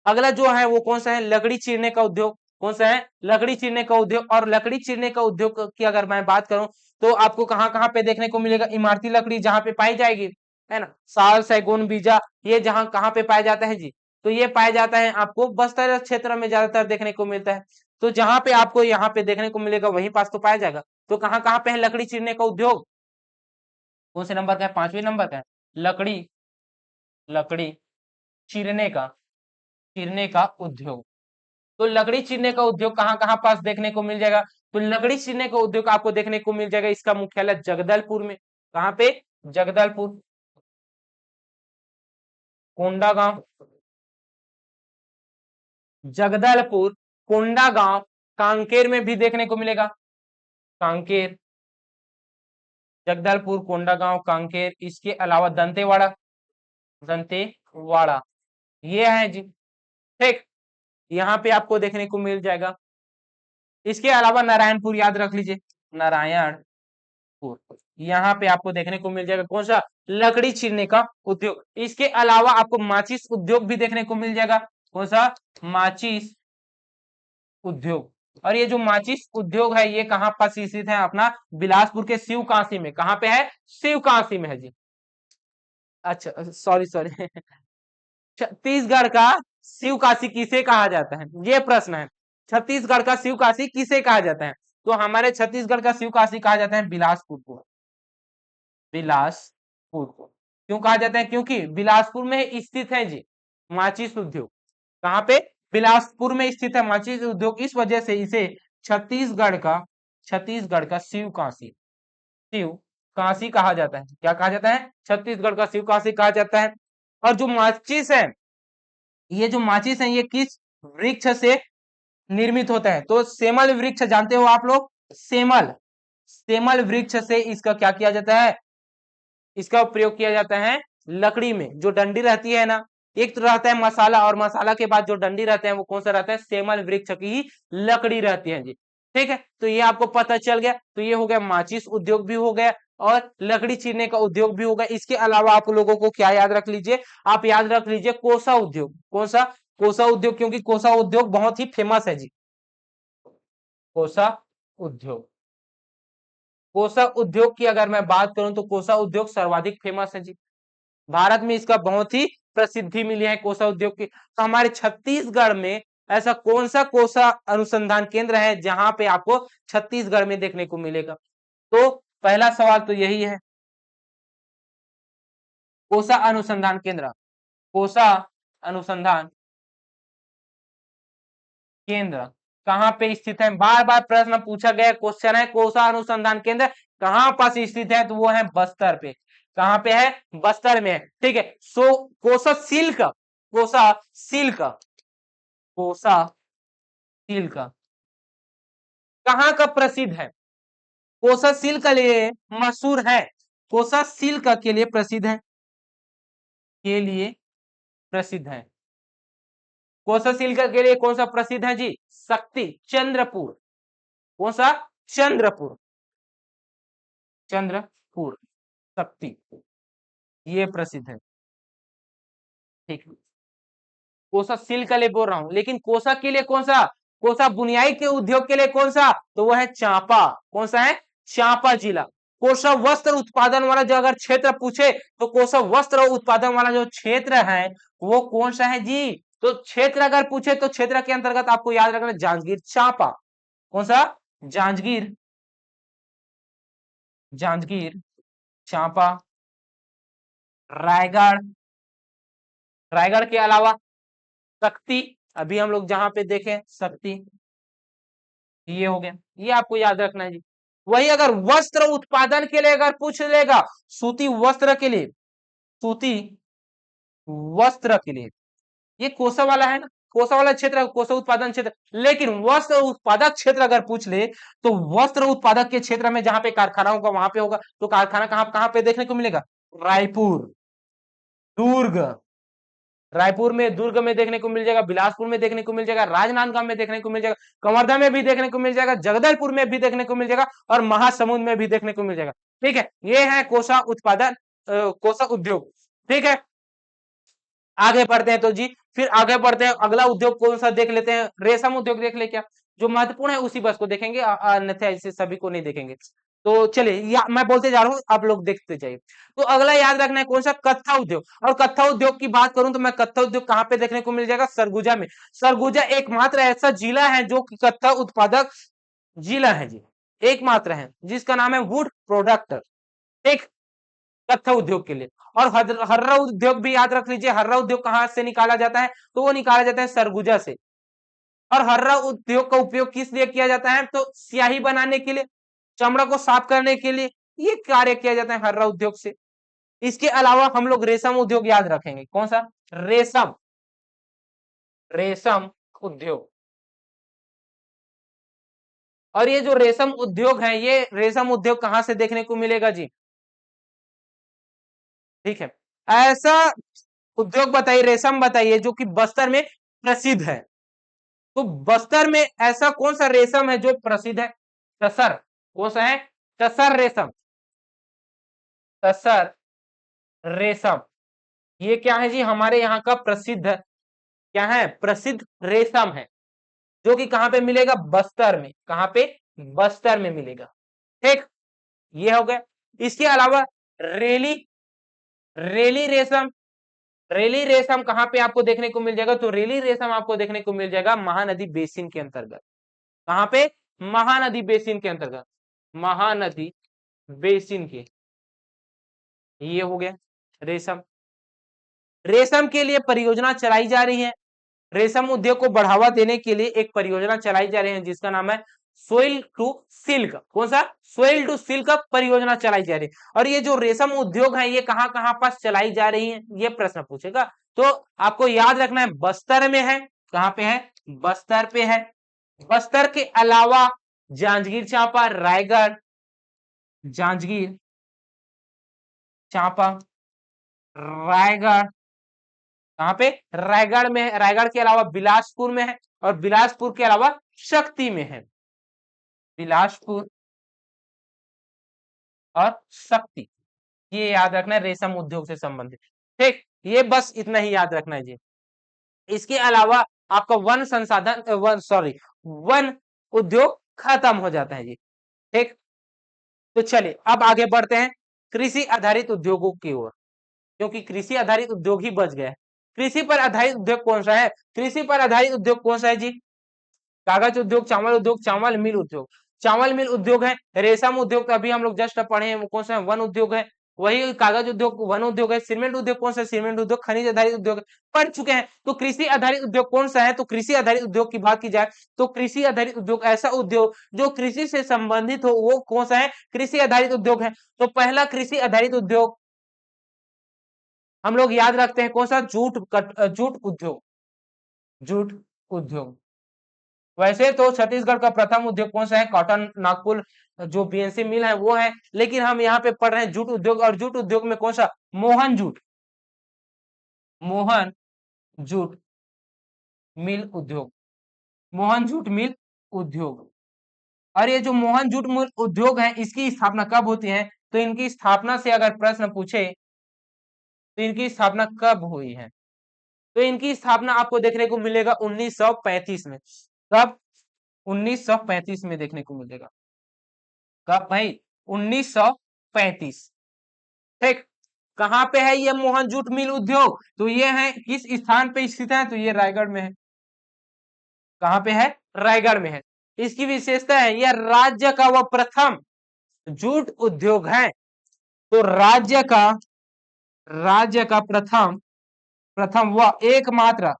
अगला जो है वो कौन सा है? लकड़ी चीरने का उद्योग। कौन सा है? लकड़ी चीरने का उद्योग। और लकड़ी चीरने का उद्योग की अगर मैं बात करूं तो आपको कहां कहां पे देखने को मिलेगा? इमारती लकड़ी जहां पे पाई जाएगी, है ना, साल, सैगुन, बीजा, ये जहां कहां पे पाया जाता है जी? तो ये पाया जाता है आपको बस्तर क्षेत्र में ज्यादातर देखने को मिलता है। तो जहां पे आपको यहाँ पे देखने को मिलेगा वहीं पास तो पाया जाएगा। तो कहां कहां पे है लकड़ी चीरने का उद्योग? कौन से नंबर का है? 5वें नंबर का है। लकड़ी लकड़ी चीरने का चीरने का उद्योग। तो लकड़ी चीरने का उद्योग कहां कहां पास देखने को मिल जाएगा? तो लकड़ी चीरने का उद्योग आपको देखने को मिल जाएगा, इसका मुख्यालय जगदलपुर में। कहां पे? जगदलपुर, कोंडागांव, जगदलपुर, कोंडागांव, कांकेर में भी देखने को मिलेगा। कांकेर, जगदलपुर, कोंडागांव, कांकेर। इसके अलावा दंतेवाड़ा, दंतेवाड़ा ये है जी। ठीक, यहाँ पे आपको देखने को मिल जाएगा। इसके अलावा नारायणपुर याद रख लीजिए, नारायणपुर, यहाँ पे आपको देखने को मिल जाएगा कौन सा? लकड़ी चीरने का उद्योग। इसके अलावा आपको माचिस उद्योग भी देखने को मिल जाएगा। कौन सा? माचिस उद्योग। और ये जो माचिस उद्योग है ये कहां पास स्थित है? अपना बिलासपुर के शिवकाशी में। कहां पे है? शिवकाशी में है जी। अच्छा, सॉरी सॉरी छत्तीसगढ़ का शिवकाशी किसे कहा जाता है, ये प्रश्न है। छत्तीसगढ़ का शिवकाशी किसे कहा जाता है? तो हमारे छत्तीसगढ़ का शिवकाशी कहा जाता है बिलासपुर को। बिलासपुर को क्यों कहा जाता है? क्योंकि बिलासपुर में स्थित है जी माचिस उद्योग। कहां पे? बिलासपुर में स्थित है माचिस उद्योग, इस वजह से इसे छत्तीसगढ़ का शिव काशी कहा जाता है। क्या कहा जाता है? छत्तीसगढ़ का शिव काशी कहा जाता है। और जो माचिस है, ये जो माचिस है ये किस वृक्ष से निर्मित होता है? तो सेमल वृक्ष जानते हो आप लोग? सेमल, सेमल वृक्ष से इसका क्या किया जाता है? इसका प्रयोग किया जाता है लकड़ी में। जो डंडी रहती है ना, एक तो रहता है मसाला, और मसाला के बाद जो डंडी रहते हैं वो कौन सा रहता है? सेमल वृक्ष की ही लकड़ी रहती है जी। ठीक है, तो ये आपको पता चल गया। तो ये हो गया माचिस उद्योग भी हो गया और लकड़ी चीरने का उद्योग भी हो गया। इसके अलावा आप लोगों को क्या याद रख लीजिए? आप याद रख लीजिए कोसा उद्योग। कौन सा? कोसा उद्योग, क्योंकि कोसा उद्योग बहुत ही फेमस है जी। कोसा उद्योग, कोसा उद्योग की अगर मैं बात करूं तो कोसा उद्योग सर्वाधिक फेमस है जी। भारत में इसका बहुत ही प्रसिद्धि मिली है कोसा उद्योग की। तो हमारे छत्तीसगढ़ में ऐसा कौन सा कोसा अनुसंधान केंद्र है जहां पे आपको छत्तीसगढ़ में देखने को मिलेगा? तो पहला सवाल तो यही है, कोसा अनुसंधान केंद्र। कोसा अनुसंधान केंद्र कहां पे स्थित है? बार बार प्रश्न पूछा गया क्वेश्चन है, कोसा अनुसंधान केंद्र कहां पास स्थित है? तो वो है बस्तर पे। कहां पे है? बस्तर में है। ठीक है, सो कोसा सिल्क, कोसा सिल्क, कोसा सिल्क कहाँ का प्रसिद्ध है? कोसा सिल्क के लिए मशहूर है। कोसा सिल्क के लिए प्रसिद्ध है, के लिए प्रसिद्ध है। कोसा सिल्क के लिए कौन सा प्रसिद्ध है जी? शक्ति, चंद्रपुर। कौन सा? चंद्रपुर, चंद्रपुर, शक्ति, ये प्रसिद्ध है। ठीक, कोसा सिल्क के लिए बोल रहा हूं, लेकिन कोसा के लिए कौन सा? कोसा बुनियाई के उद्योग के लिए कौन सा? तो वो है चांपा। कौन सा है? चांपा जिला। कोसा वस्त्र उत्पादन वाला जो अगर क्षेत्र पूछे तो कोसा वस्त्र उत्पादन वाला जो क्षेत्र है वो कौन सा है जी? तो क्षेत्र अगर पूछे तो क्षेत्र के अंतर्गत आपको याद रखना जांजगीर चांपा। कौन सा? जांजगीर, जांजगीर चांपा, रायगढ़, रायगढ़ के अलावा शक्ति, अभी हम लोग जहां पे देखें शक्ति, ये हो गया, ये आपको याद रखना है जी। वही अगर वस्त्र उत्पादन के लिए अगर पूछ लेगा, सूती वस्त्र के लिए, सूती वस्त्र के लिए, ये कोसा वाला है ना, कोसा वाला क्षेत्र, कोसा उत्पादन क्षेत्र। लेकिन वस्त्र उत्पादक क्षेत्र अगर पूछ ले तो वस्त्र उत्पादक के क्षेत्र में जहां पे कारखाना होगा वहां पे होगा। तो कारखाना कहां कहां पे देखने को मिलेगा? रायपुर, दुर्ग, रायपुर में, दुर्ग में देखने को मिल जाएगा, बिलासपुर में देखने को मिल जाएगा, राजनांदगांव में देखने को मिल जाएगा, कवर्धा में भी देखने को मिल जाएगा, जगदलपुर में भी देखने को मिल जाएगा और महासमुंद में भी देखने को मिल जाएगा। ठीक है, ये है कोसा उत्पादन, कोसा उद्योग। ठीक है, आगे बढ़ते हैं तो जी, फिर आगे बढ़ते हैं, अगला उद्योग कौन सा देख लेते हैं, रेशम उद्योग देख ले क्या? जो महत्वपूर्ण है उसी बस को देखेंगे, अन्यथा इसे सभी को नहीं देखेंगे। तो चलिए, मैं बोलते जा रहा हूं, आप लोग देखते जाइए। तो अगला याद रखना है कौन सा? कत्था उद्योग। और कत्था उद्योग की बात करूं तो मैं कत्था उद्योग कहां पे देखने को मिल जाएगा? सरगुजा में। सरगुजा एकमात्र ऐसा जिला है जो कि कत्था उत्पादक जिला है जी, एकमात्र है, जिसका नाम है वुड प्रोडक्ट। एक कत्था उद्योग के लिए। और हर्रा उद्योग भी याद रख लीजिए, हर्रा उद्योग कहां से निकाला जाता है? तो वो निकाला जाता है सरगुजा से। और हर्रा उद्योग का उपयोग किस लिए किया जाता है? तो स्याही बनाने के लिए, चमड़ा को साफ करने के लिए ये कार्य किया जाता है हर्रा उद्योग से। इसके अलावा हम लोग रेशम उद्योग याद रखेंगे। कौन सा? रेशम, रेशम उद्योग। और ये जो रेशम उद्योग है, ये रेशम उद्योग कहां से देखने को मिलेगा जी? ठीक है, ऐसा उद्योग बताइए, रेशम बताइए जो कि बस्तर में प्रसिद्ध है। तो बस्तर में ऐसा कौन सा रेशम है जो प्रसिद्ध है? तसर। कौन सा है? तसर रेशम, तसर रेशम। ये क्या है जी? हमारे यहाँ का प्रसिद्ध, क्या है? प्रसिद्ध रेशम है, जो कि कहां पे मिलेगा? बस्तर में। कहां पे? बस्तर में मिलेगा। ठीक, ये हो गया। इसके अलावा रेली, रेली रेशम, रेली रेशम कहां पे आपको देखने को मिल जाएगा? तो रेली रेशम आपको देखने को मिल जाएगा महानदी बेसिन के अंतर्गत। कहां पे? महानदी बेसिन के अंतर्गत, महानदी बेसिन के। ये हो गया रेशम। रेशम के लिए परियोजना चलाई जा रही है, रेशम उद्योग को बढ़ावा देने के लिए एक परियोजना चलाई जा रही है जिसका नाम है सोइल टू सिल्क। कौन सा? सोइल टू सिल्क परियोजना चलाई जा रही है। और ये जो रेशम उद्योग है ये कहां कहां पर चलाई जा रही है, ये प्रश्न पूछेगा। तो आपको याद रखना है बस्तर में है। कहां पे है? बस्तर पे है। बस्तर के अलावा जांजगीर चांपा, रायगढ़, जांजगीर चांपा, रायगढ़, कहां पे? रायगढ़ में है। रायगढ़ के अलावा बिलासपुर में है, और बिलासपुर के अलावा शक्ति में है। बिलासपुर और शक्ति, ये याद रखना है रेशम उद्योग से संबंधित। ठीक, ये बस इतना ही याद रखना है जी। इसके अलावा आपका वन संसाधन, वन सॉरी, वन उद्योग खत्म हो जाता है जी। ठीक, तो चलिए अब आगे बढ़ते हैं कृषि आधारित उद्योगों की ओर, क्योंकि कृषि आधारित उद्योग ही बच गया है। कृषि पर आधारित उद्योग कौन सा है? कृषि पर आधारित उद्योग कौन सा है जी? कागज उद्योग, चावल मिल उद्योग। चावल मिल उद्योग है। रेशम उद्योग तो अभी हम लोग जस्ट पढ़े हैं, वो कौन सा है? वन उद्योग है। वही कागज उद्योग वन उद्योग है। सीमेंट उद्योग कौन सा है? सीमेंट उद्योग। खनिज आधारित उद्योग पढ़ चुके हैं। तो कृषि आधारित उद्योग कौन सा है? तो कृषि आधारित उद्योग की बात की जाए तो कृषि आधारित उद्योग ऐसा उद्योग जो कृषि से संबंधित हो, वो कौन सा है? कृषि आधारित उद्योग है। तो पहला कृषि आधारित उद्योग हम लोग याद रखते हैं कौन सा? जूट उद्योग, जूट उद्योग। वैसे तो छत्तीसगढ़ का प्रथम उद्योग कौन सा है, कॉटन नागपुर जो बीएनसी मिल है वो है, लेकिन हम यहाँ पे पढ़ रहे हैं जूट उद्योग, और जूट उद्योग में कौन सा, Mohan jute, Mohan jute mill उद्योग, मोहन जूट मिल उद्योग। और ये जो मोहन जूट मिल उद्योग है इसकी स्थापना कब होती है, तो इनकी स्थापना से अगर प्रश्न पूछे तो इनकी स्थापना कब हुई है, तो इनकी स्थापना आपको देखने को मिलेगा 1935 में। कब, 1935 में देखने को मिलेगा। कब भाई, 1935। ठीक, कहां पे है ये मोहन जूट मिल उद्योग, तो ये है किस स्थान पे स्थित है, तो ये रायगढ़ में है। कहां पे है, रायगढ़ में है। इसकी विशेषता है यह राज्य का वह प्रथम जूट उद्योग है, तो राज्य का प्रथम प्रथम व एकमात्र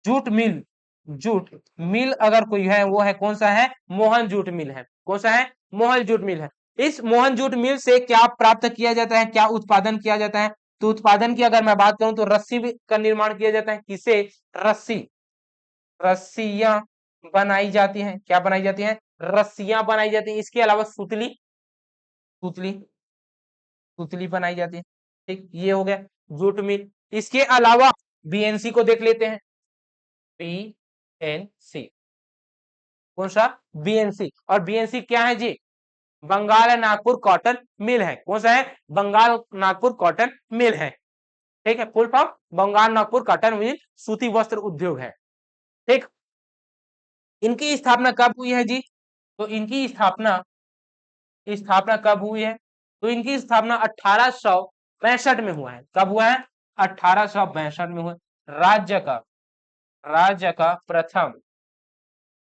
जूट मिल अगर कोई है वो है कौन सा है, मोहन जूट मिल है। कौन सा है, मोहन जूट मिल है। इस मोहन जूट मिल से क्या प्राप्त किया जाता है, क्या उत्पादन किया जाता है, तो उत्पादन की अगर मैं बात करूं तो रस्सी का निर्माण किया जाता है। किसे, रस्सी, रस्सियां बनाई जाती हैं। क्या बनाई जाती हैं, रस्सियां बनाई जाती हैं। इसके अलावा सुतली सुतली सुतली बनाई जाती है। ठीक, ये हो गया जूट मिल। इसके अलावा बीएनसी को देख लेते हैं, बीएनसी, कौन सा, बीएनसी। और बीएनसी क्या है जी, बंगाल नागपुर कॉटन मिल है। कौन सा है, बंगाल नागपुर कॉटन मिल है। ठीक है, full form Bengal Nagpur cotton mill सूती वस्त्र उद्योग है। ठीक, इनकी स्थापना कब हुई है जी, तो इनकी स्थापना स्थापना कब हुई है, तो इनकी स्थापना 1865 में हुआ है। कब हुआ है, 1862 में हुआ। राज्य का प्रथम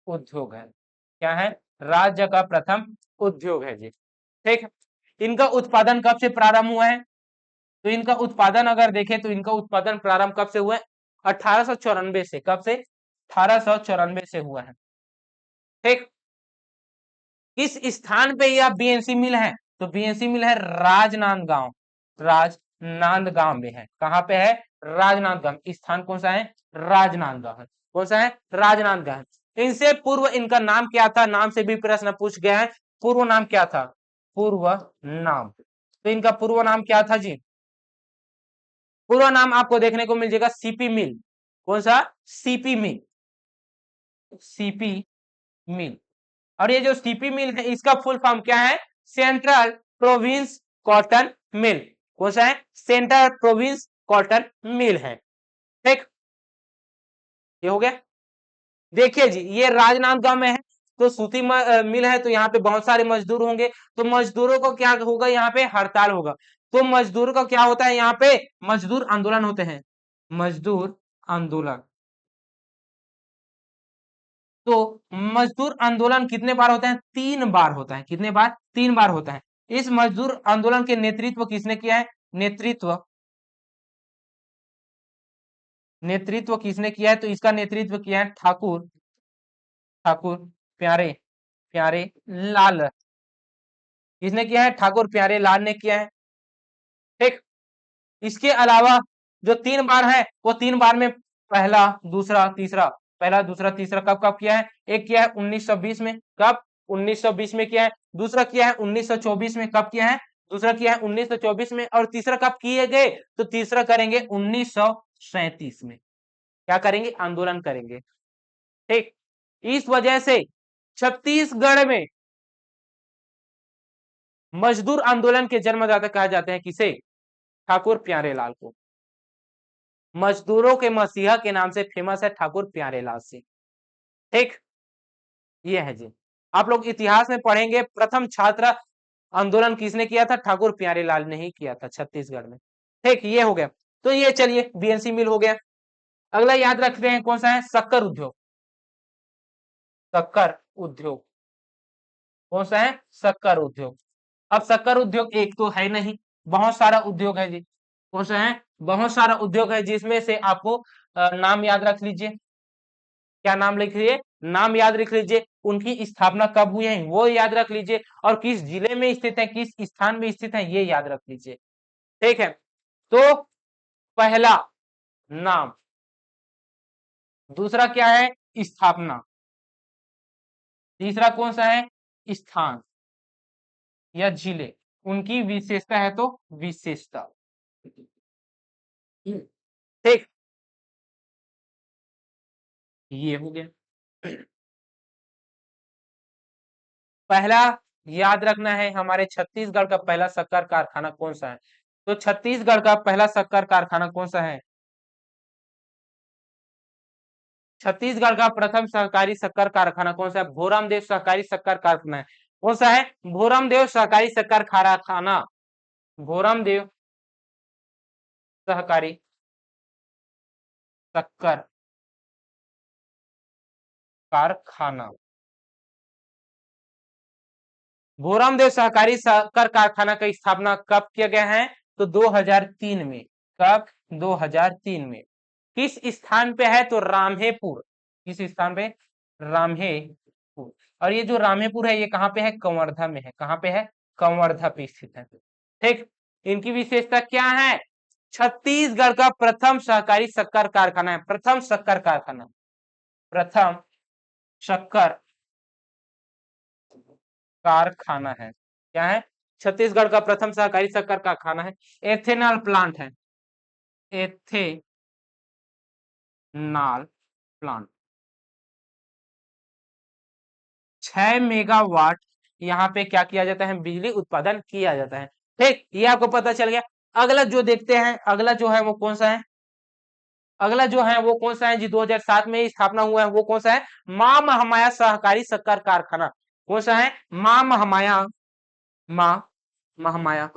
उद्योग है। क्या है, राज्य का प्रथम उद्योग है जी। ठीक, इनका उत्पादन कब से प्रारंभ हुआ है, तो इनका उत्पादन अगर देखें तो इनका उत्पादन प्रारंभ कब से हुआ है, 1894 से। कब से, 1894 से हुआ है। ठीक, किस स्थान पे यह बीएनसी मिल है, तो बीएनसी मिल है राजनांदगांव, राजनांदगांव में है। कहां पे है, राजनांदगांव। स्थान कौन सा है, राजनांदगांव है। कौन सा है, राजनांदगांव। इनसे पूर्व इनका नाम क्या था, नाम से भी प्रश्न पूछ गया है। पूर्व नाम क्या था, पूर्व नाम, तो इनका पूर्व नाम क्या था जी, पूर्व नाम आपको देखने को मिल जाएगा सीपी मिल। कौन सा, सीपी मिल, सीपी मिल। और ये जो सीपी मिल है इसका फुल फॉर्म क्या है, सेंट्रल प्रोविंस कॉटन मिल। कौन सा है, सेंट्रल प्रोविंस कॉटन मिल है। ठीक, ये हो गया। देखिए जी, ये राजनांदगांव में है, तो सूती मिल है, तो यहाँ पे बहुत सारे मजदूर होंगे, तो मजदूरों को क्या होगा, यहाँ पे हड़ताल होगा। तो मजदूर का क्या होता है, यहाँ पे मजदूर आंदोलन होते हैं, मजदूर आंदोलन। तो मजदूर आंदोलन कितने बार होता है, 3 बार होता है। कितने बार, 3 बार होता है। इस मजदूर आंदोलन के नेतृत्व किसने किया है, नेतृत्व किसने किया है, तो इसका नेतृत्व किया है ठाकुर ठाकुर प्यारे प्यारे लाल। किसने किया है, ठाकुर प्यारे लाल ने किया है। ठीक, इसके अलावा जो 3 बार है वो 3 बार में पहला दूसरा तीसरा, पहला दूसरा तीसरा कब कब किया है, एक किया है 1920 में। कब, 1920 में किया है। दूसरा किया है 1924 में। कब किया है, दूसरा किया है 1924 में। और तीसरा कब किए गए, तो तीसरा करेंगे 1937 में। क्या करेंगे, आंदोलन करेंगे। ठीक, इस वजह से छत्तीसगढ़ में मजदूर आंदोलन के जन्मदाता कहा जाते हैं किसे, ठाकुर प्यारेलाल को। मजदूरों के मसीहा के नाम से फेमस है ठाकुर प्यारेलाल सिंह। ठीक, ये है जी। आप लोग इतिहास में पढ़ेंगे प्रथम छात्र आंदोलन किसने किया था, ठाकुर प्यारेलाल ने ही किया था छत्तीसगढ़ में। ठीक, ये हो गया। तो ये चलिए बीएनसी मिल हो गया। अगला याद रखते हैं कौन सा है, शक्कर उद्योग। शक्कर उद्योग, कौन सा है, शक्कर उद्योग। अब शक्कर उद्योग एक तो है नहीं, बहुत सारा उद्योग है जी। कौन सा है, बहुत सारा उद्योग है, जिसमें से आपको नाम याद रख लीजिए। क्या नाम लिख लीजिए, नाम याद रख लीजिए। उनकी स्थापना कब हुई है वो याद रख लीजिए, और किस जिले में स्थित है, किस स्थान में स्थित है, ये याद रख लीजिए। ठीक है, तो पहला नाम, दूसरा क्या है, स्थापना। तीसरा कौन सा है? स्थान या जिले, उनकी विशेषता है तो विशेषता। ठीक, ये हो गया। पहला याद रखना है, हमारे छत्तीसगढ़ का पहला शक्कर कारखाना कौन सा है? तो छत्तीसगढ़ का पहला शक्कर कारखाना कौन सा है? छत्तीसगढ़ का प्रथम सहकारी शक्कर कारखाना कौन सा है? भोराम देव सहकारी शक्कर कारखाना है। कौन सा है? भोराम देव सहकारी शक्कर कारखाना। भोराम देव सहकारी शक्कर कारखाना। भोराम देव सहकारी शक्कर कारखाना का स्थापना कब किया गया है? तो 2003 में। कब? 2003 में। किस स्थान पे है? तो रामहेपुर। किस स्थान पे? रामहेपुर। और ये जो रामहेपुर है ये कहाँ पे है? कंवर्धा में है। कहाँ पे है? कंवर्धा पे स्थित है। ठीक, इनकी विशेषता क्या है? छत्तीसगढ़ का प्रथम सहकारी शक्कर कारखाना है। प्रथम शक्कर कारखाना, प्रथम शक्कर कारखाना है। क्या है? छत्तीसगढ़ का प्रथम सहकारी शक्कर कारखाना है। एथेनॉल प्लांट है। एथेनॉल प्लांट 6 मेगावाट यहाँ पे क्या किया जाता है? बिजली उत्पादन किया जाता है। ठीक, ये आपको पता चल गया। अगला जो देखते हैं, अगला जो है वो कौन सा है? अगला जो है वो कौन सा है जी? 2007 में स्थापना हुआ है, वो कौन सा है? मां महामाया सहकारी शक्कर कारखाना। कौन सा है? मां महामाया, मां महामाया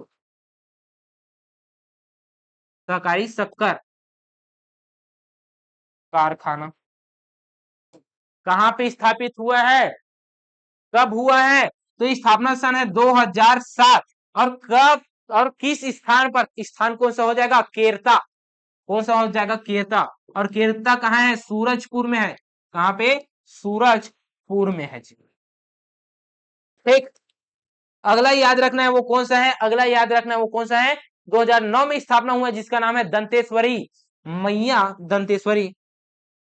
सहकारी शक्कर कारखाना कहाँ पे स्थापित हुआ है? कब हुआ है? तो स्थापना सन है 2007। और कब और किस स्थान पर? स्थान कौन सा हो जाएगा? केरता। कौन सा हो जाएगा? केरता। और केरता कहाँ है? सूरजपुर में है। कहाँ पे? सूरजपुर में है जी। ठीक, अगला याद रखना है वो कौन सा है? अगला याद रखना है वो कौन सा है? 2009 में स्थापना हुआ है, जिसका नाम है दंतेश्वरी मैया, दंतेश्वरी,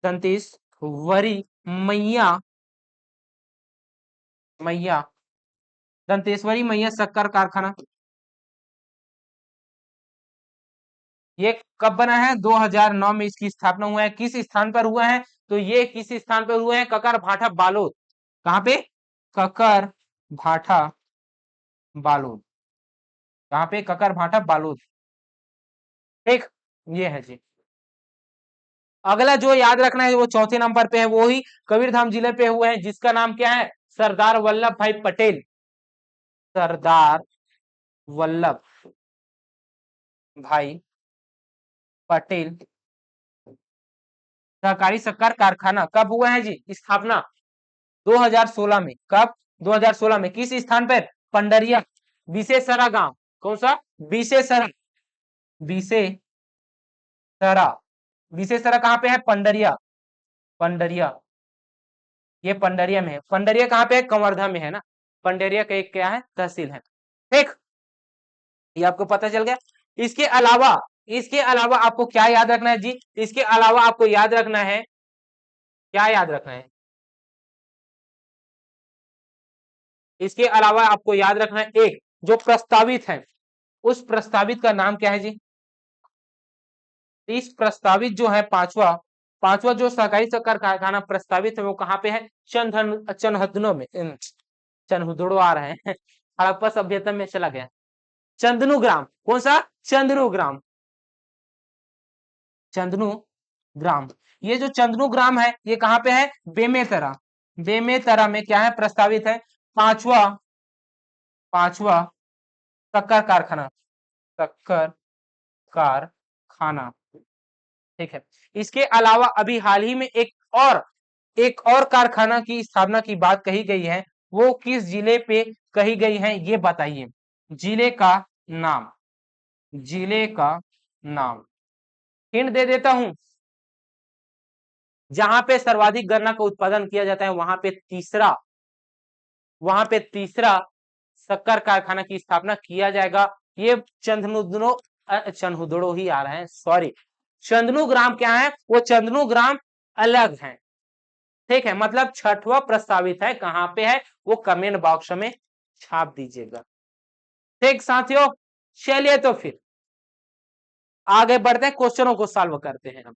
दंतेश्वरी मैया, मैया, दंतेश्वरी मैया शक्कर कारखाना। ये कब बना है? 2009 में इसकी स्थापना हुआ है। किस स्थान पर हुआ है? तो ये किस स्थान पर हुआ है? ककर भाठा बालोद। कहाँ पे? ककर भाठा बालोद। कहाँ पे? ककर भाठा बालोद। ठीक, ये है जी। अगला जो याद रखना है वो चौथे नंबर पे है, वो ही कबीरधाम जिले पे हुआ है, जिसका नाम क्या है? सरदार वल्लभ भाई पटेल। सरदार वल्लभ भाई पटेल सहकारी शक्कर कारखाना कब हुआ है जी? स्थापना 2016 में। कब? 2016 में। किस स्थान पर? पंडरिया, विशेषरा गांव। कौन सा? विशेषरा, विशेषरा। विशेषरा कहाँ पे है? पंडरिया, पंडरिया, ये पंडरिया में है। पंडरिया कहाँ पे है? कंवर्धा में है ना। पंडरिया का एक क्या है? तहसील है। ठीक, ये आपको पता चल गया। इसके अलावा, इसके अलावा आपको क्या याद रखना है जी? इसके अलावा आपको याद रखना है, क्या याद रखना है? इसके अलावा आपको याद रखना है एक जो प्रस्तावित है, उस प्रस्तावित का नाम क्या है जी? इस प्रस्तावित जो है पांचवा, पांचवा जो सहकारी शक्कर कारखाना प्रस्तावित है वो कहाँ पे है? चन्हदनो में, चन्हुदड़ो आ रहे हैं हड़प्पा सभ्यता में चला गया। चंदनु ग्राम। कौन सा? चंदनु ग्राम, चंदनु ग्राम। ये जो चंदनु ग्राम है ये कहाँ पे है? बेमेतरा, बेमेतरा में क्या है? प्रस्तावित है पांचवा, पांचवा शक्कर कारखाना, शक्कर कारखाना। ठीक है, इसके अलावा अभी हाल ही में और एक और कारखाना की स्थापना की बात कही गई है, वो किस जिले पे कही गई है ये बताइए? जिले का नाम, जिले का नाम हिंट दे देता हूं। जहां पे सर्वाधिक गन्ना का उत्पादन किया जाता है वहां पे तीसरा, वहां पे तीसरा शक्कर कारखाना की स्थापना किया जाएगा। ये चंदनुदनो, चन्हुदड़ो ही आ रहे हैं, सॉरी। चंदनु ग्राम क्या है? वो चंदनु ग्राम अलग है। ठीक है, मतलब छठवां प्रस्तावित है, कहां पे है वो कमेंट बॉक्स में छाप दीजिएगा। ठीक साथियों, चलिए तो फिर आगे बढ़ते हैं, क्वेश्चनों को सॉल्व करते हैं हम।